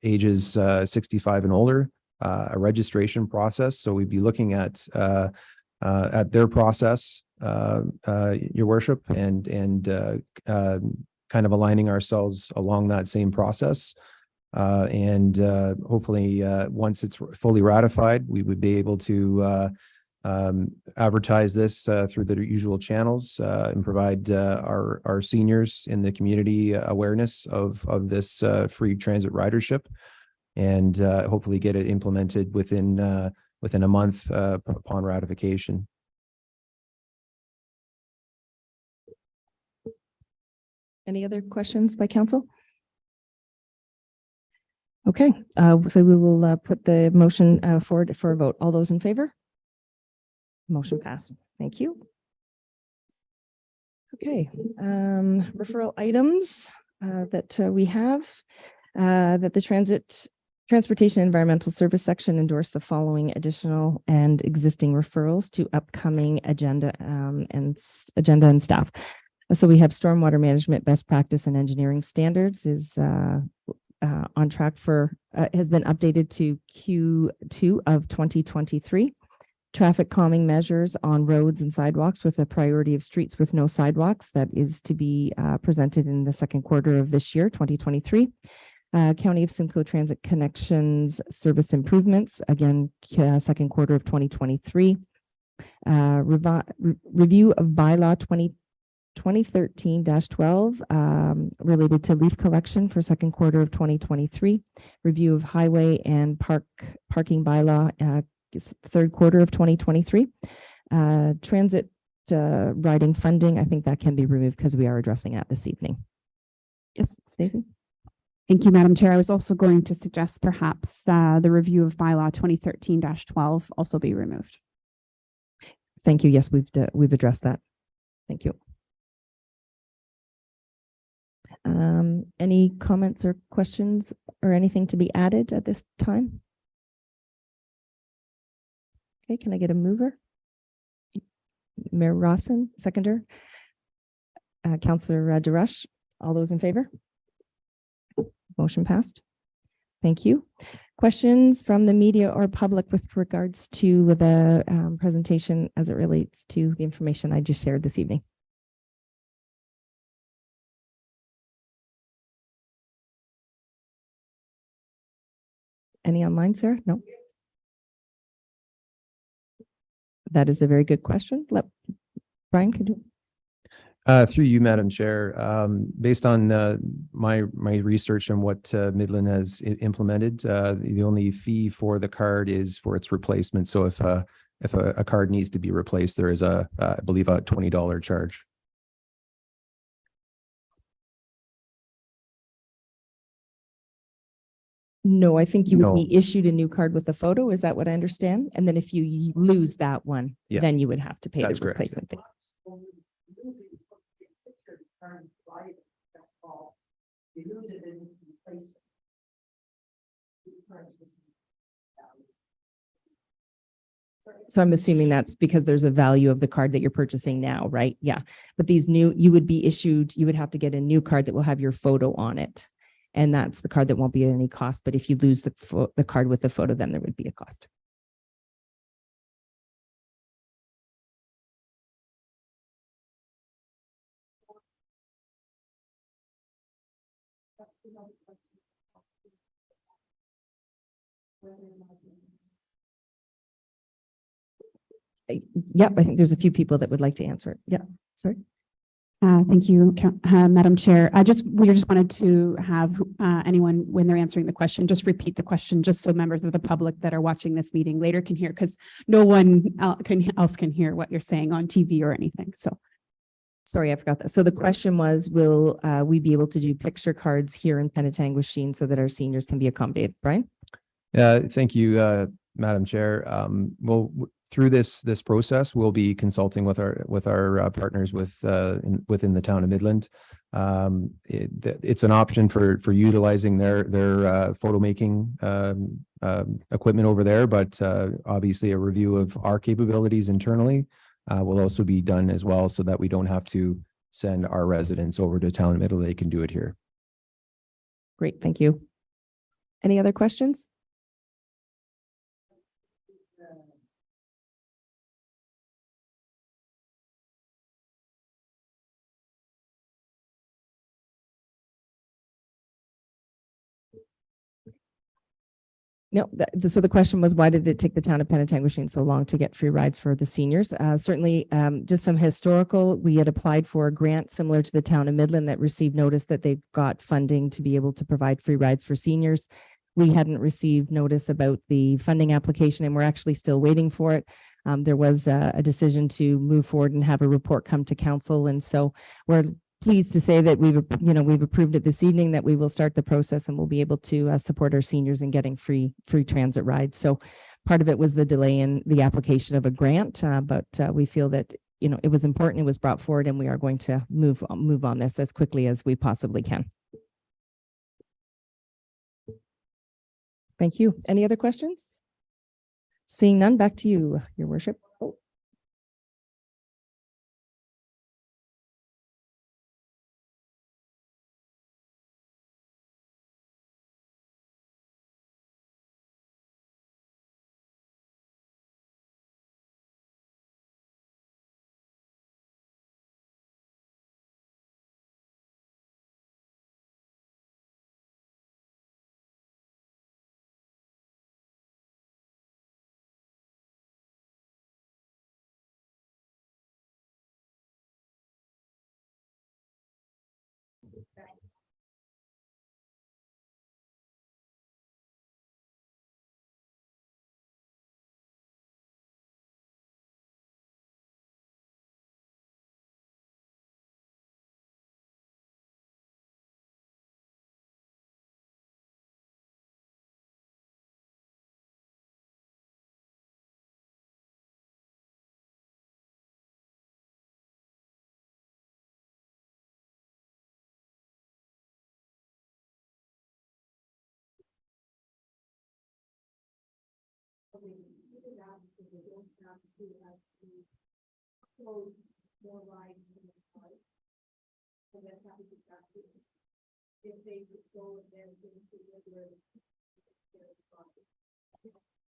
ages 65 and older, a registration process. So we'd be looking at their process, Your Worship, and kind of aligning ourselves along that same process. And hopefully, once it's fully ratified, we would be able to advertise this through the usual channels and provide our seniors in the community awareness of this free transit ridership, and hopefully get it implemented within a month upon ratification. Any other questions by council? Okay, so we will put the motion forward for a vote. All those in favor? Motion passed. Thank you. Okay, referral items that we have, that the Transportation Environmental Service section endorsed the following additional and existing referrals to upcoming agenda and staff. So we have stormwater management best practice and engineering standards is on track for, has been updated to Q2 of 2023. Traffic calming measures on roads and sidewalks with a priority of streets with no sidewalks. That is to be presented in the second quarter of this year, 2023. County of Simcoe Transit Connections service improvements, again, second quarter of 2023. Review of bylaw 2013-12 related to leaf collection for second quarter of 2023. Review of highway and parking bylaw third quarter of 2023. Transit riding funding, I think that can be removed because we are addressing that this evening. Yes, Stacey. Thank you, Madam Chair. I was also going to suggest perhaps the review of bylaw 2013-12 also be removed. Thank you. Yes, we've addressed that. Thank you. Any comments or questions or anything to be added at this time? Okay, can I get a mover? Mayor Rawson, seconder. Councillor Darash, all those in favor? Motion passed. Thank you. Questions from the media or public with regards to the presentation as it relates to the information I just shared this evening? Any online, sir? No. That is a very good question. Brian, could you? Through you, Madam Chair, based on my research on what Midland has implemented, the only fee for the card is for its replacement. So if a card needs to be replaced, there is I believe a $20 charge. No, I think you would be issued a new card with a photo. Is that what I understand? And then if you lose that one, then you would have to pay the replacement fee. So I'm assuming that's because there's a value of the card that you're purchasing now, right? Yeah. But these new, you would be issued, you would have to get a new card that will have your photo on it. And that's the card that won't be at any cost. But if you lose the card with the photo, then there would be a cost. Yep, I think there's a few people that would like to answer it. Yeah, sorry. Thank you, Madam Chair. We just wanted to have anyone, when they're answering the question, just repeat the question, just so members of the public that are watching this meeting later can hear, because no one else can hear what you're saying on TV or anything. So, sorry, I forgot that. So the question was, will we be able to do picture cards here in Penetanguishene so that our seniors can be accommodated? Brian? Thank you, Madam Chair. Well, through this process, we'll be consulting with our partners within the town of Midland. It's an option for utilizing their photo making equipment over there, but obviously a review of our capabilities internally will also be done as well, so that we don't have to send our residents over to town of Midland. They can do it here. Great, thank you. Any other questions? No, so the question was, why did it take the town of Penetanguishene so long to get free rides for the seniors? Certainly, just some historical, we had applied for a grant similar to the town of Midland that received notice that they've got funding to be able to provide free rides for seniors. We hadn't received notice about the funding application, and we're actually still waiting for it. There was a decision to move forward and have a report come to council. And so we're pleased to say that we've approved it this evening, that we will start the process and we'll be able to support our seniors in getting free transit rides. So part of it was the delay in the application of a grant, but we feel that, it was important, it was brought forward, and we are going to move on this as quickly as we possibly can. Thank you. Any other questions? Seeing none, back to you, Your Worship.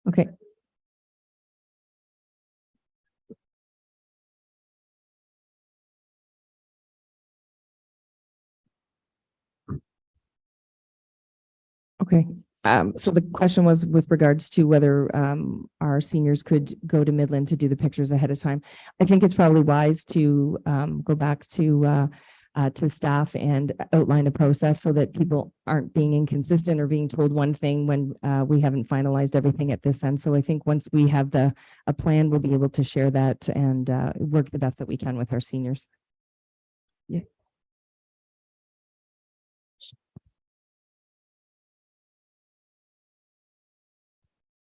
Okay. Okay. So the question was with regards to whether our seniors could go to Midland to do the pictures ahead of time. I think it's probably wise to go back to staff and outline a process so that people aren't being inconsistent or being told one thing when we haven't finalized everything at this end. So I think once we have a plan, we'll be able to share that and work the best that we can with our seniors. Yeah.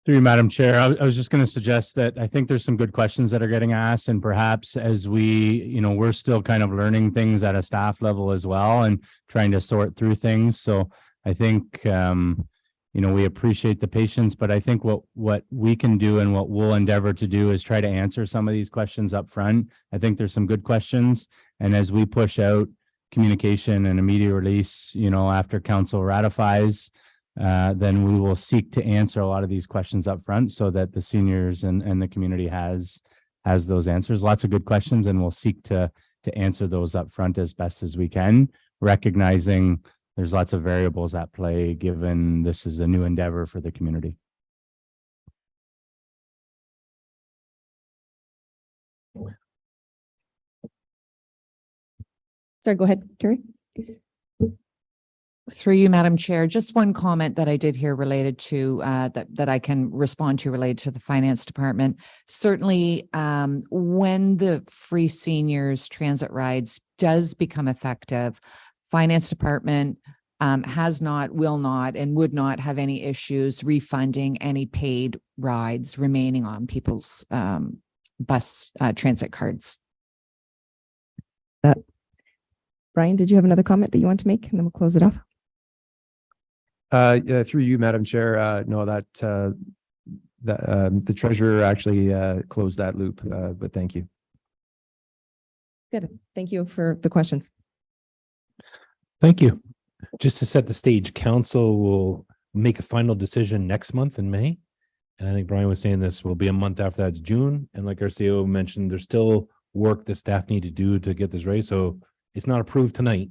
Through you, Madam Chair, I was just going to suggest that I think there's some good questions that are getting asked, and perhaps as we, we're still kind of learning things at a staff level as well and trying to sort through things. So I think, we appreciate the patience, but I think what we can do and what we'll endeavor to do is try to answer some of these questions up front. I think there's some good questions, and as we push out communication and immediate release, after council ratifies, then we will seek to answer a lot of these questions up front so that the seniors and the community has those answers. Lots of good questions, and we'll seek to answer those up front as best as we can, recognizing there's lots of variables at play given this is a new endeavor for the community. Sorry, go ahead, Carrie. Through you, Madam Chair, just one comment that I did hear related to that I can respond to related to the finance department. Certainly, when the free seniors transit rides does become effective, finance department has not, will not, and would not have any issues refunding any paid rides remaining on people's bus transit cards. Brian, did you have another comment that you want to make? And then we'll close it off. Yeah, through you, Madam Chair, no, the treasurer actually closed that loop, but thank you. Good. Thank you for the questions. Thank you. Just to set the stage, council will make a final decision next month in May. And I think Brian was saying this will be a month after that's June. And like our CEO mentioned, there's still work the staff need to do to get this ready. So it's not approved tonight.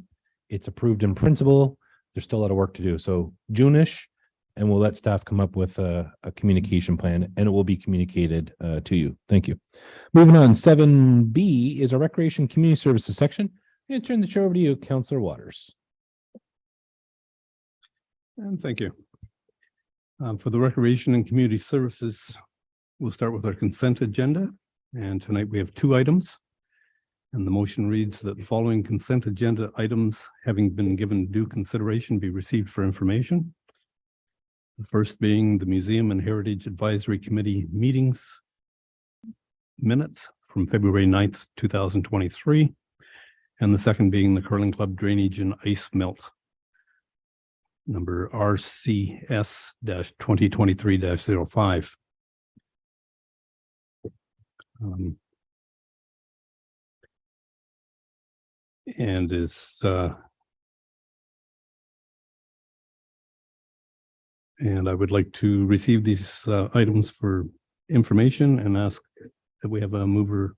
It's approved in principle. There's still a lot of work to do. So June-ish, and we'll let staff come up with a communication plan, and it will be communicated to you. Thank you. Moving on, 7B is our Recreation Community Services section. I'm going to turn the chair over to you, Councillor Waters. And thank you. For the Recreation and Community Services, we'll start with our consent agenda. And tonight we have 2 items. And the motion reads that the following consent agenda items, having been given due consideration, be received for information. The first being the Museum and Heritage Advisory Committee meetings minutes from February 9th, 2023. And the second being the Curling Club Drainage and Ice Melt, number RCS-2023-05. And is and I would like to receive these items for information and ask that we have a mover,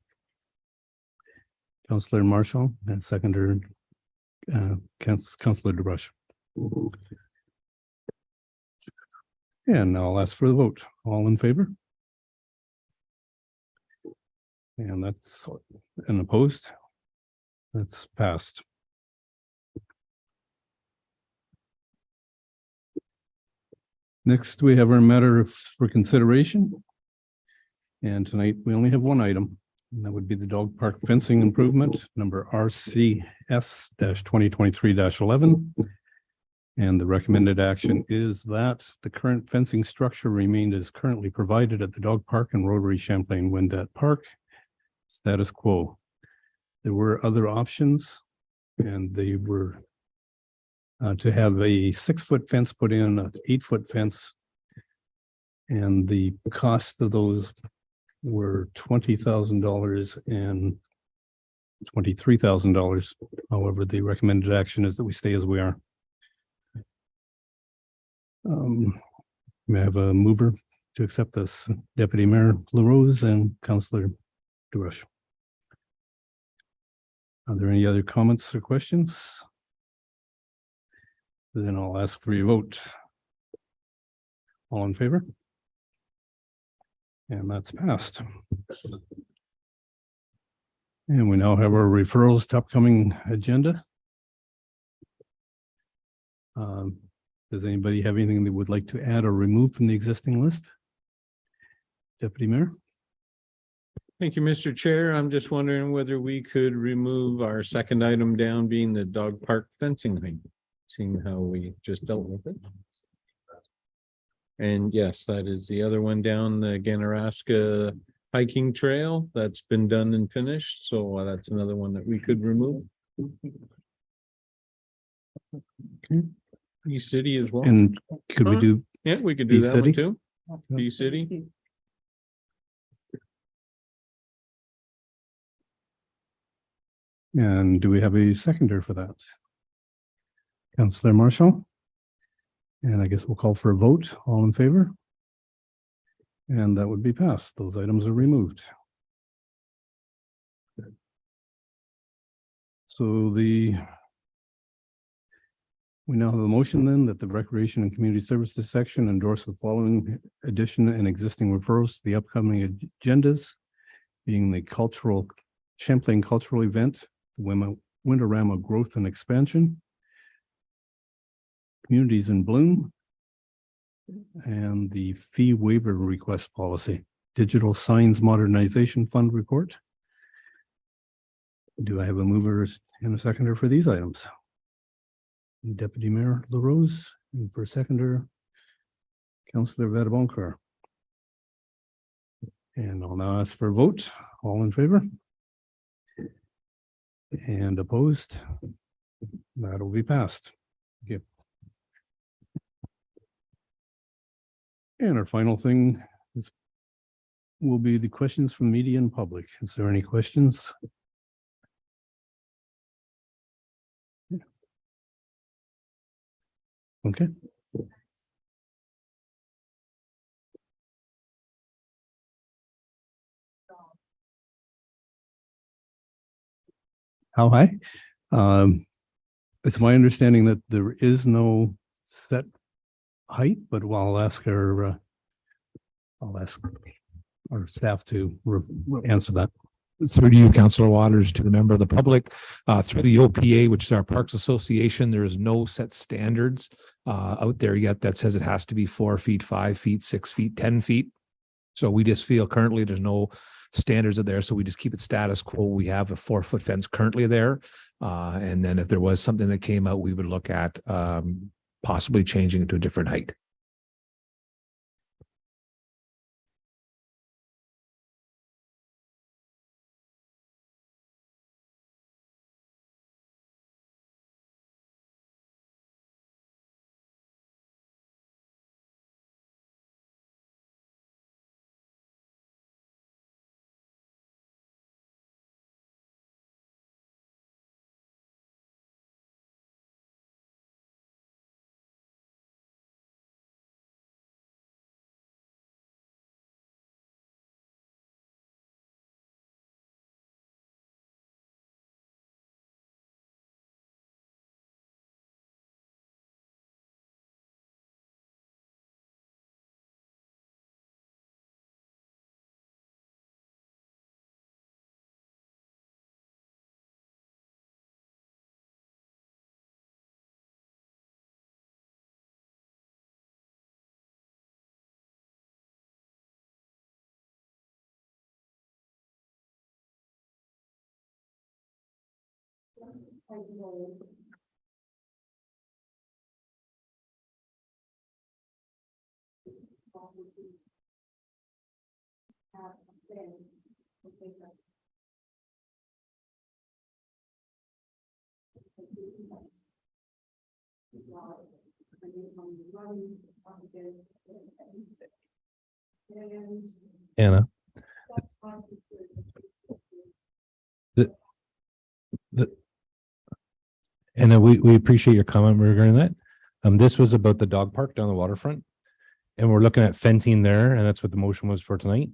Councillor Marshall, and seconder, Councillor DeBrush. And I'll ask for the vote. All in favor? And that's an opposed. That's passed. Next, we have our matter for consideration. And tonight we only have 1 item, and that would be the dog park fencing improvement, number RCS-2023-11. And the recommended action is that the current fencing structure remained as currently provided at the dog park and Rotary Champlain Wendat Park. Status quo. There were other options, and they were to have a 6-foot fence put in, an 8-foot fence. And the cost of those were $20,000 and $23,000. However, the recommended action is that we stay as we are. May I have a mover to accept this? Deputy Mayor LaRose and Councillor DeRush. Are there any other comments or questions? Then I'll ask for your vote. All in favor? And that's passed. And we now have our referrals to upcoming agenda. Does anybody have anything they would like to add or remove from the existing list? Deputy Mayor? Thank you, Mr. Chair. I'm just wondering whether we could remove our second item down being the dog park fencing thing, seeing how we just dealt with it. And yes, that is the other one down the Ganaraska hiking trail. That's been done and finished. So that's another one that we could remove. Okay. East City as well. And could we do? Yeah, we could do East that City? one too. East City. And do we have a seconder for that? Councillor Marshall? And I guess we'll call for a vote. All in favor? And that would be passed. Those items are removed. So we now have a motion then that the Recreation and Community Services section endorse the following addition and existing referrals to the upcoming agendas, being the Champlain Cultural Event, the Winterama Growth and Expansion, Communities in Bloom, and the Fee Waiver Request Policy, Digital Signs Modernization Fund Report. Do I have a mover and a seconder for these items? Deputy Mayor LaRose, and for seconder, Councillor Vadabonker. And I'll now ask for a vote. All in favor? And opposed? That will be passed. Thank you. And our final thing is will be the questions from media and public. Is there any questions? Okay. How high? It's my understanding that there is no set height, but I'll ask our staff to answer that. Through to you, Councillor Waters, to the member of the public, through the OPA, which is our Parks Association, there is no set standards out there yet that says it has to be 4 feet, 5 feet, 6 feet, 10 feet. So we just feel currently there's no standards are there, so we just keep it status quo. We have a 4-foot fence currently there, and then if there was something that came out, we would look at possibly changing it to a different height. Anna. And we appreciate your comment regarding that. This was about the dog park down the waterfront. And we're looking at fencing there, and that's what the motion was for tonight.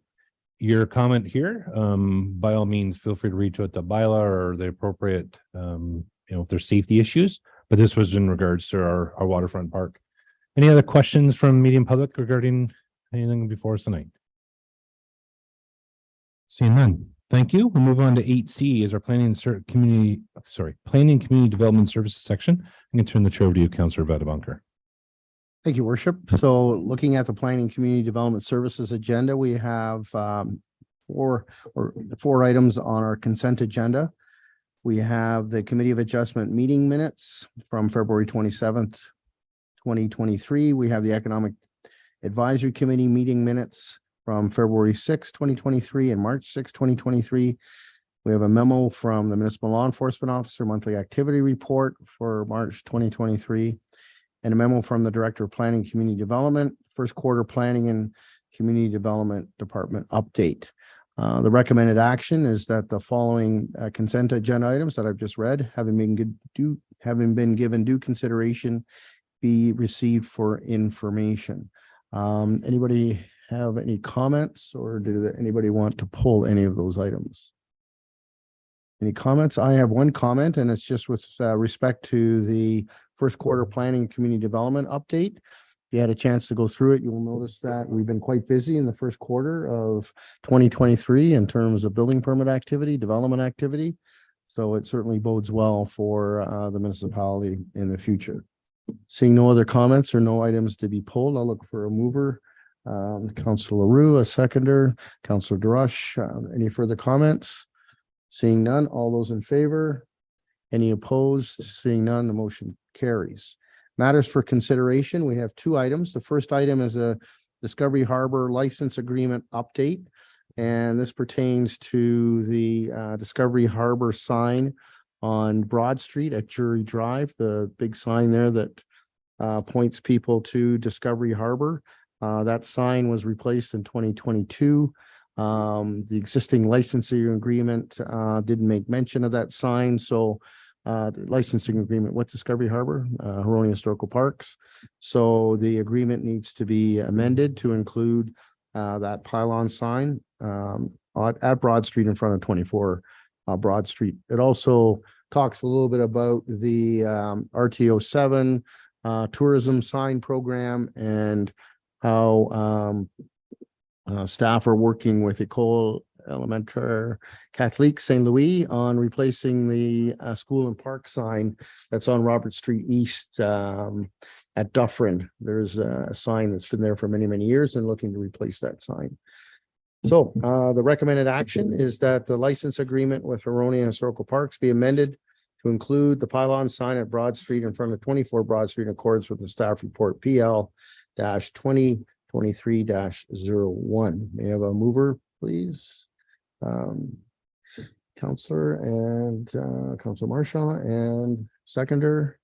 Your comment here, by all means, feel free to reach out to Bylaw or the appropriate, if there's safety issues, but this was in regards to our waterfront park. Any other questions from medium public regarding anything before us tonight? Seeing none. Thank you. We'll move on to 8C is our planning and community development services section. I'm going to turn the chair over to you, Councillor Vadabonker. Thank you, Worship. So looking at the Planning Community Development Services agenda, we have four items on our consent agenda. We have the Committee of Adjustment meeting minutes from February 27th, 2023. We have the Economic Advisory Committee meeting minutes from February 6, 2023 and March 6, 2023. We have a memo from the Municipal Law Enforcement Officer monthly activity report for March 2023. And a memo from the Director of Planning and Community Development, first quarter planning and community development department update. The recommended action is that the following consent agenda items that I've just read, having been given due consideration, be received for information. Anybody have any comments, or anybody want to pull any of those items? Any comments? I have one comment, and it's just with respect to the first quarter planning and community development update. If you had a chance to go through it, you will notice that we've been quite busy in the first quarter of 2023 in terms of building permit activity, development activity. So it certainly bodes well for the municipality in the future. Seeing no other comments or no items to be pulled, I'll look for a mover. Councillor LaRue, a seconder, Councillor Durush. Any further comments? Seeing none, all those in favor? Any opposed? Seeing none, the motion carries. Matters for consideration, we have two items. The first item is a Discovery Harbor license agreement update. And this pertains to the Discovery Harbor sign on Broad Street at Jury Drive, the big sign there that points people to Discovery Harbor. That sign was replaced in 2022. The existing licensing agreement didn't make mention of that sign, so the licensing agreement with Discovery Harbor, Huronia Historical Parks. So the agreement needs to be amended to include that pylon sign at Broad Street in front of 24 Broad Street. It also talks a little bit about the RTO 7 tourism sign program and how staff are working with École Élémentaire Catholique Saint Louis on replacing the school and park sign that's on Robert Street East at Dufferin. There's a sign that's been there for many, many years and looking to replace that sign. So the recommended action is that the license agreement with Huronia Historical Parks be amended to include the pylon sign at Broad Street in front of 24 Broad Street in accordance with the staff report PL-2023-01. May I have a mover, please? Counselor and Counselor Marshall and seconder,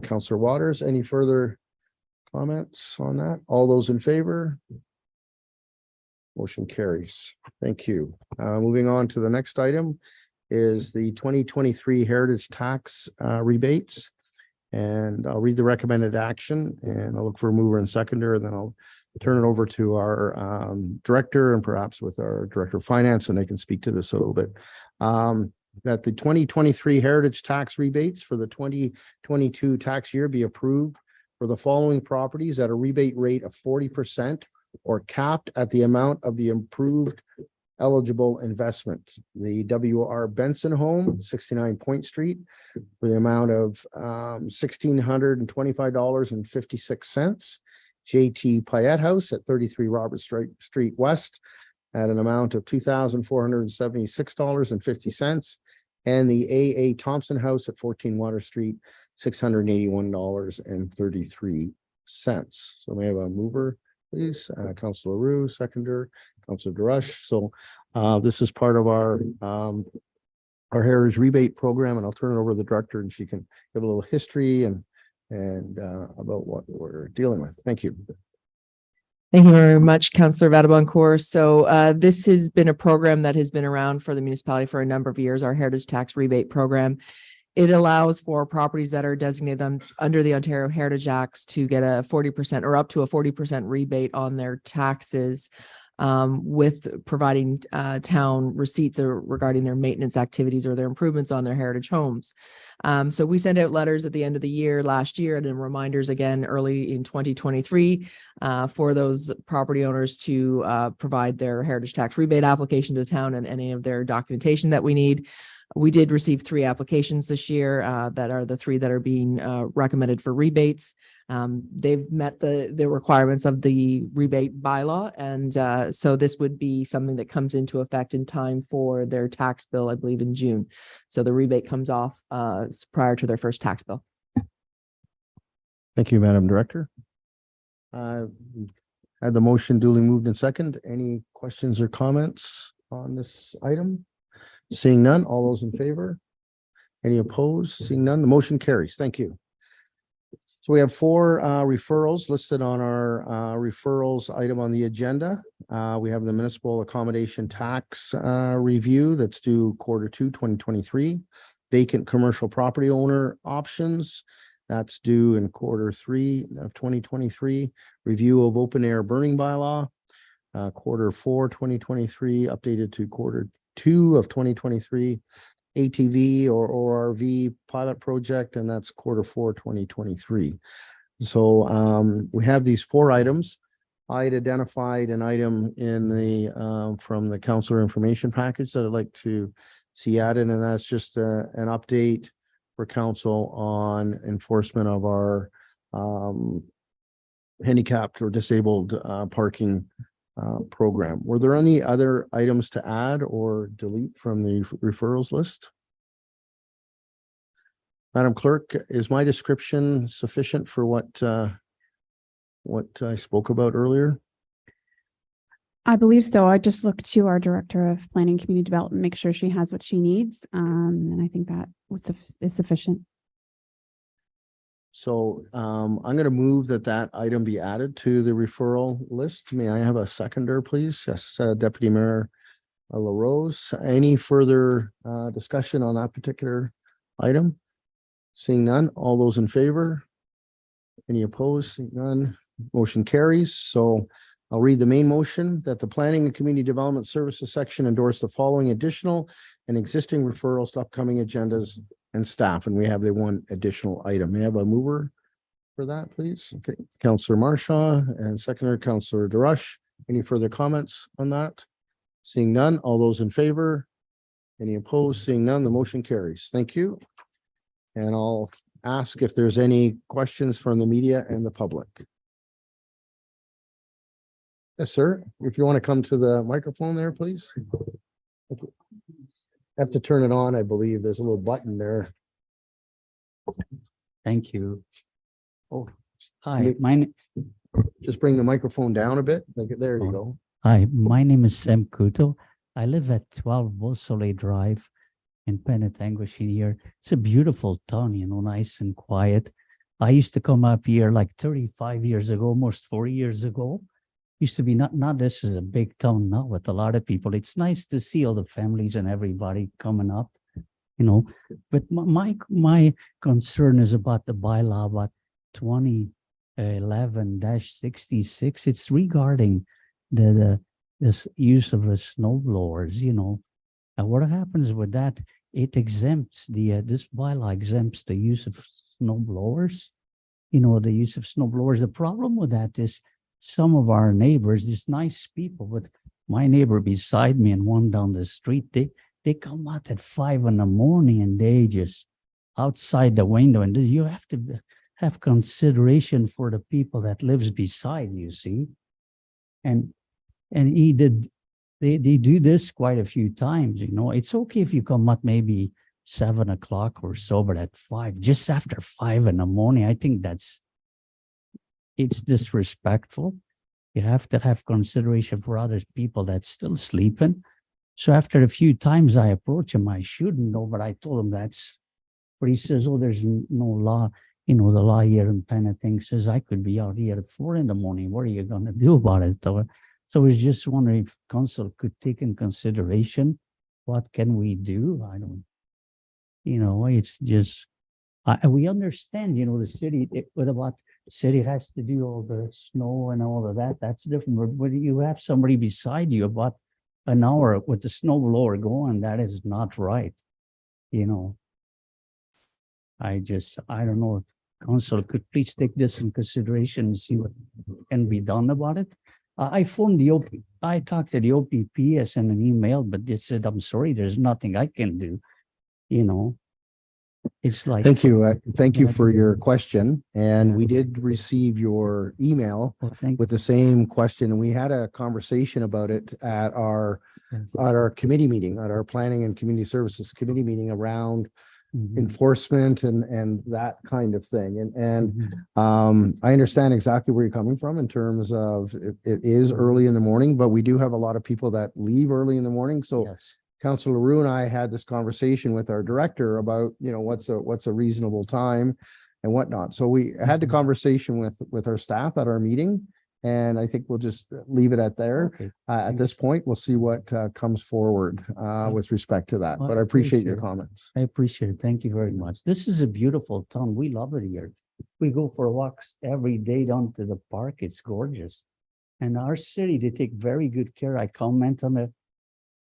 Counselor Waters. Any further comments on that? All those in favor? Motion carries. Thank you. Moving on to the next item is the 2023 Heritage Tax rebates. And I'll read the recommended action and I'll look for a mover and seconder, and then I'll turn it over to our director and perhaps with our director of finance, and they can speak to this a little bit. That the 2023 Heritage Tax rebates for the 2022 tax year be approved for the following properties at a rebate rate of 40% or capped at the amount of the improved eligible investment. The W.R. Benson Home, 69 Point Street, for the amount of $1,625.56. J.T. Payette House at 33 Robert Street West at an amount of $2,476.50. And the A.A. Thompson House at 14 Water Street, $681.33. So may I have a mover, please? Councilor Roux, seconder, Councilor DeRush. So this is part of our heritage rebate program, and I'll turn it over to the director and she can give a little history and about what we're dealing with. Thank you. Thank you very much, Councillor Vadaboncourt. So this has been a program that has been around for the municipality for a number of years, our Heritage Tax Rebate Program. It allows for properties that are designated under the Ontario Heritage Acts to get a 40% or up to a 40% rebate on their taxes, with providing town receipts regarding their maintenance activities or their improvements on their heritage homes. So we sent out letters at the end of the year last year and then reminders again early in 2023 for those property owners to provide their heritage tax rebate application to the town and any of their documentation that we need. We did receive 3 applications this year that are the 3 that are being recommended for rebates. They've met the requirements of the rebate bylaw. And so this would be something that comes into effect in time for their tax bill, I believe in June. So the rebate comes off prior to their first tax bill. Thank you, Madam Director. Had the motion duly moved and second. Any questions or comments on this item? Seeing none, all those in favor? Any opposed? Seeing none, the motion carries. Thank you. So we have 4 referrals listed on our referrals item on the agenda. We have the municipal accommodation tax review that's due Q2 2023. Vacant commercial property owner options, that's due in Q3 of 2023. Review of open air burning bylaw, Q4 2023, updated to Q2 of 2023. ATV or ORV pilot project, and that's Q4 2023. So we have these 4 items. I had identified an item in the from the councilor information package that I'd like to see added, and that's just an update for council on enforcement of our handicapped or disabled parking program. Were there any other items to add or delete from the referrals list? Madam Clerk, is my description sufficient for what I spoke about earlier? I believe so. I just looked to our Director of Planning and Community Development, make sure she has what she needs. And I think that is sufficient. So I'm going to move that item be added to the referral list. May I have a seconder, please? Yes, Deputy Mayor LaRose. Any further discussion on that particular item? Seeing none, all those in favor? Any opposed? Seeing none, motion carries. So I'll read the main motion that the Planning and Community Development Services section endorse the following additional and existing referrals to upcoming agendas and staff. And we have the one additional item. May I have a mover for that, please? Okay, Councillor Marshaw and seconder Councillor DeRush. Any further comments on that? Seeing none, all those in favor? Any opposed? Seeing none, the motion carries. Thank you. And I'll ask if there's any questions from the media and the public. Yes, sir. If you want to come to the microphone there, please. Have to turn it on, I believe. There's a little button there. Thank you. Oh, hi, Maybe- Just bring the microphone down a bit. There you go. hi, my name is Sam Kuto. I live at 12 Beausoleil Drive in Penetanguishene here. It's a beautiful town, you know, nice and quiet. I used to come up here like 35 years ago, almost 40 years ago. Used to be not this is a big town now with a lot of people. It's nice to see all the families and everybody coming up, you know. But my concern is about the bylaw about 2011-66. It's regarding this use of the snow blowers, you know. And what happens with that? It exempts this bylaw exempts the use of snow blowers. You know, the use of snow blowers. The problem with that is some of our neighbors, these nice people, but my neighbor beside me and one down the street, they come out at 5 in the morning and they just outside the window, and you have to have consideration for the people that lives beside you, see? And they do this quite a few times, you know. It's okay if you come out maybe 7 o'clock or so, but at 5, just after 5 in the morning, I think it's disrespectful. You have to have consideration for other people that's still sleeping. So after a few times I approach him, I shouldn't know, but I told him that's, but he says, oh, there's no law. You know, the law here in Penetang says I could be out here at 4 in the morning. What are you going to do about it? So I was just wondering if council could take in consideration, what can we do? I don't, you know, it's just, we understand, you know, the city, city has to do all the snow and all of that. That's different. But when you have somebody beside you about an hour with the snow blower going, that is not right. You know, I don't know if council could please take this in consideration and see what can be done about it. I phoned I talked to the OPP, I sent an email, but they said, I'm sorry, there's nothing I can do. You know, it's like. Thank you. Thank you for your question. And we did receive your email with the same question. And we had a conversation about it at our committee meeting, at our Planning and Community Services Committee meeting around enforcement and that kind of thing. I understand exactly where you're coming from in terms of it is early in the morning, but we do have a lot of people that leave early in the morning. So Yes. Councillor Leroux and I had this conversation with our director about, you know, what's a reasonable time and whatnot. So we had the conversation with our staff at our meeting, and I think we'll just leave it at there. Okay. At this point, we'll see what comes forward with respect to that. But I appreciate your comments. I appreciate it. Thank you very much. This is a beautiful town. We love it here. We go for walks every day down to the park. It's gorgeous. And our city, they take very good care. I comment on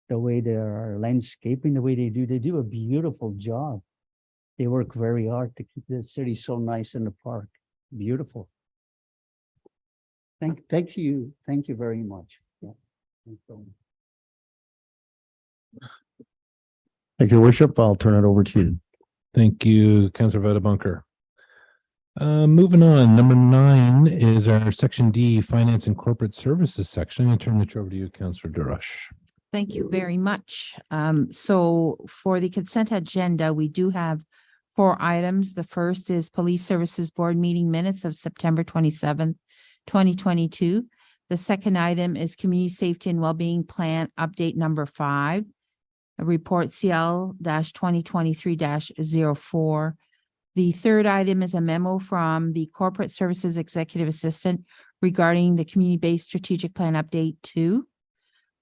the way they are landscaping, the way they do a beautiful job. They work very hard to keep the city so nice in the park. Beautiful. Thank you. Thank you very much. Yeah. Thank you, Worship. I'll turn it over to you. Thank you, Councillor Veta Bunker. Moving on, number 9 is our section D, Finance and Corporate Services section. I turn it over to you, Councillor DeRush. Thank you very much. So for the consent agenda, we do have 4 items. The first is Police Services Board meeting minutes of September 27th, 2022. The second item is Community Safety and Wellbeing Plan Update Number 5, a report CL-2023-04. The third item is a memo from the Corporate Services Executive Assistant regarding the Community-Based Strategic Plan Update 2.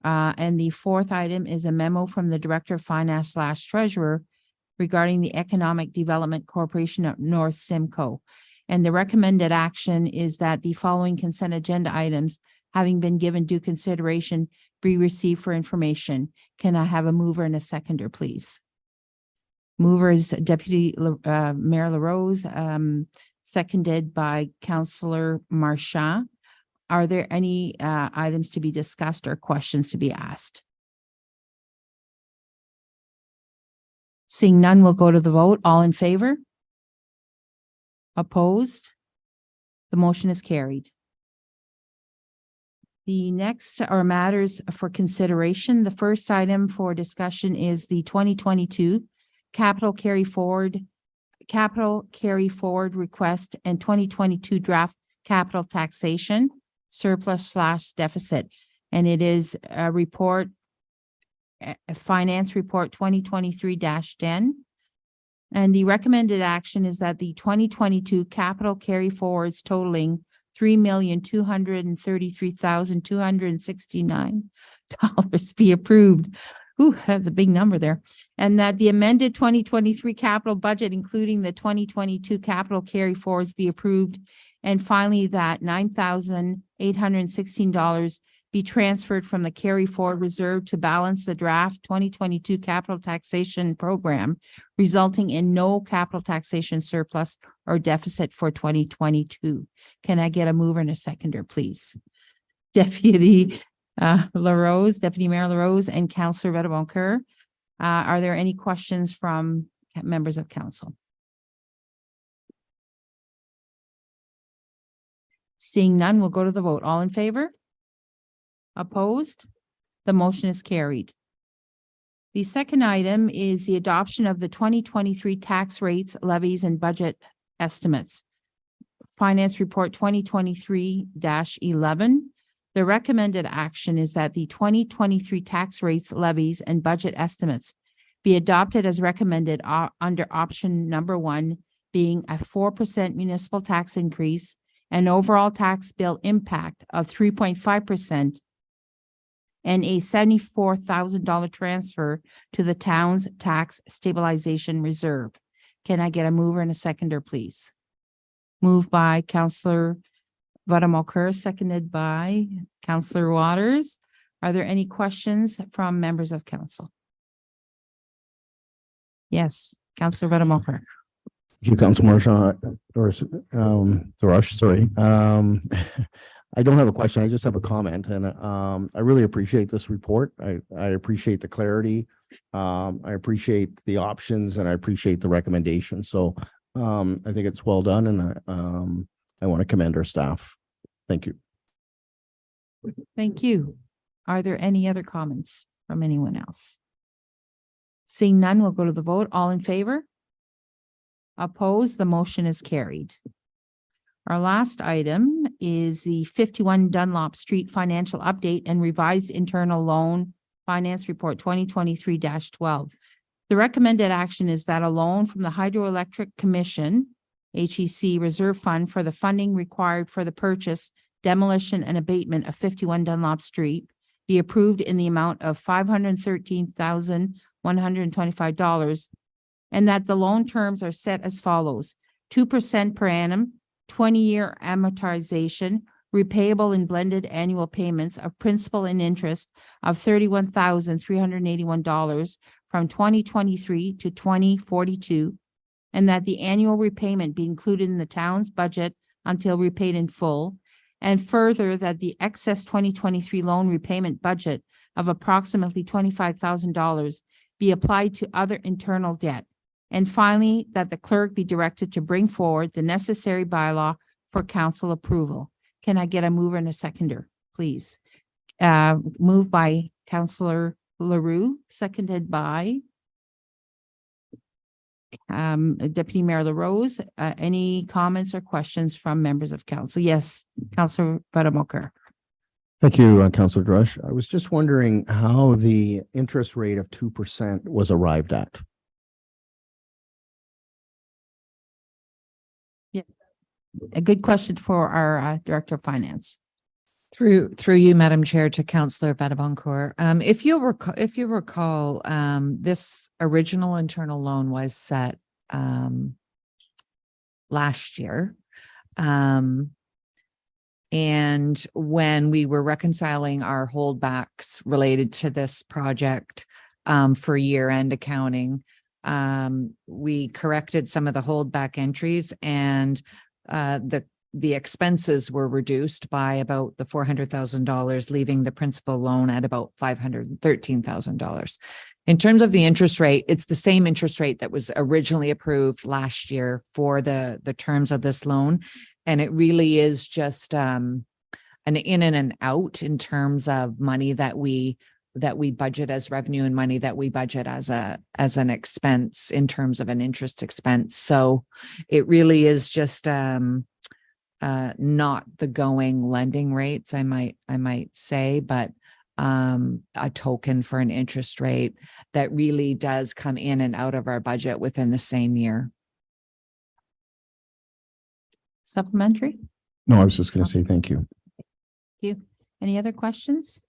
And the fourth item is a memo from the Director of Finance / Treasurer regarding the Economic Development Corporation of North Simcoe. And the recommended action is that the following consent agenda items, having been given due consideration, be received for information. Can I have a mover and a seconder, please? Mover is Deputy Mayor LaRose, seconded by Councillor Marchand. Are there any items to be discussed or questions to be asked? Seeing none, we'll go to the vote. All in favor? Opposed? The motion is carried. The next are matters for consideration. The first item for discussion is the 2022 capital carry forward request and 2022 draft capital taxation surplus / deficit. And it is a report, a finance report 2023-10. And the recommended action is that the 2022 capital carry forwards totaling $3,233,269 be approved. Ooh, that's a big number there. And that the amended 2023 capital budget, including the 2022 capital carry forwards, be approved. And finally, that $9,816 be transferred from the carry forward reserve to balance the draft 2022 capital taxation program, resulting in no capital taxation surplus or deficit for 2022. Can I get a mover and a seconder, please? Deputy LaRose, Deputy Mayor LaRose, and Councillor Vedaboncoeur. Are there any questions from members of council? Seeing none, we'll go to the vote. All in favor? Opposed? The motion is carried. The second item is the adoption of the 2023 tax rates, levies, and budget estimates. Finance Report 2023-11. The recommended action is that the 2023 tax rates, levies, and budget estimates be adopted as recommended under option number 1, being a 4% municipal tax increase, an overall tax bill impact of 3.5%, and a $74,000 transfer to the town's tax stabilization reserve. Can I get a mover and a seconder, please? Moved by Councillor Vedaboncoeur, seconded by Councillor Waters. Are there any questions from members of council? Yes, Councillor Vedaboncoeur. Thank you, Council Marchand, or Thrush, sorry. I don't have a question. I just have a comment, and I really appreciate this report. I appreciate the clarity. I appreciate the options, and I appreciate the recommendations. So I think it's well done, and I want to commend our staff. Thank you. Thank you. Are there any other comments from anyone else? Seeing none, we'll go to the vote. All in favor? Opposed? The motion is carried. Our last item is the 51 Dunlop Street Financial Update and Revised Internal Loan Finance Report 2023-12. The recommended action is that a loan from the Hydroelectric Commission, HEC Reserve Fund, for the funding required for the purchase, demolition, and abatement of 51 Dunlop Street be approved in the amount of $513,125, and that the loan terms are set as follows: 2% per annum, 20-year amortization, repayable in blended annual payments of principal and interest of $31,381 from 2023 to 2042, and that the annual repayment be included in the town's budget until repaid in full, and further that the excess 2023 loan repayment budget of approximately $25,000 be applied to other internal debt. And finally, that the clerk be directed to bring forward the necessary bylaw for council approval. Can I get a mover and a seconder, please? Moved by Councillor Leroux, seconded by Deputy Mayor LaRose, any comments or questions from members of council? Yes, Councillor Buttermilker. Thank you, Councillor Drush. I was just wondering how the interest rate of 2% was arrived at. A good question for our Director of Finance. Through you, Madam Chair, to Councillor Badabancourt. If you recall, this original internal loan was set last year. And when we were reconciling our holdbacks related to this project for year-end accounting, we corrected some of the holdback entries, and the expenses were reduced by about the $400,000, leaving the principal loan at about $513,000. In terms of the interest rate, it's the same interest rate that was originally approved last year for the terms of this loan. And it really is just an in and an out in terms of money that we budget as revenue and money that we budget as an expense in terms of an interest expense. So it really is just not the going lending rates, I might say, but a token for an interest rate that really does come in and out of our budget within the same year. Supplementary? No, I was just going to say thank you. Thank you. Any other questions?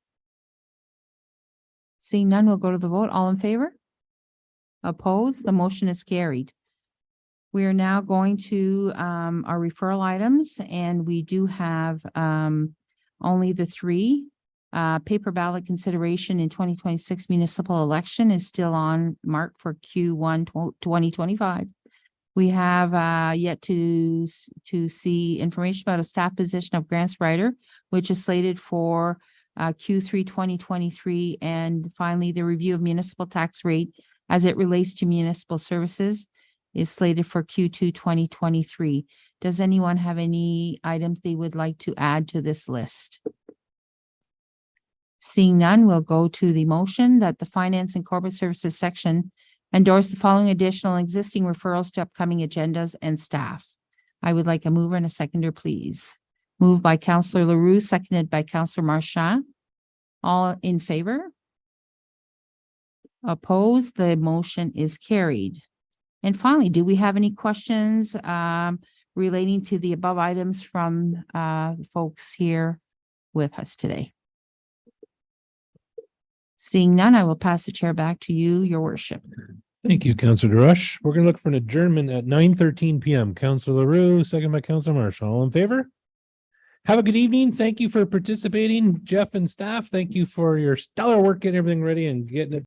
Seeing none, we'll go to the vote. All in favor? Opposed? The motion is carried. We are now going to our referral items, and we do have only the three. Paper ballot consideration in 2026 municipal election is still on mark for Q1 2025. We have yet to see information about a staff position of grants writer, which is slated for Q3 2023. And finally, the review of municipal tax rate as it relates to municipal services is slated for Q2 2023. Does anyone have any items they would like to add to this list? Seeing none, we'll go to the motion that the Finance and Corporate Services section endorse the following additional and existing referrals to upcoming agendas and staff. I would like a mover and a seconder, please. Moved by Councillor Leroux, seconded by Councillor Marchand. All in favor? Opposed? The motion is carried. And finally, do we have any questions relating to the above items from folks here with us today? Seeing none, I will pass the chair back to you, Your Worship. Thank you, Councillor DeRush. We're going to look for an adjournment at 9:13 p.m. Councillor Leroux, second by Councillor Marshall. All in favor? Have a good evening. Thank you for participating. Jeff and staff, thank you for your stellar work getting everything ready and getting it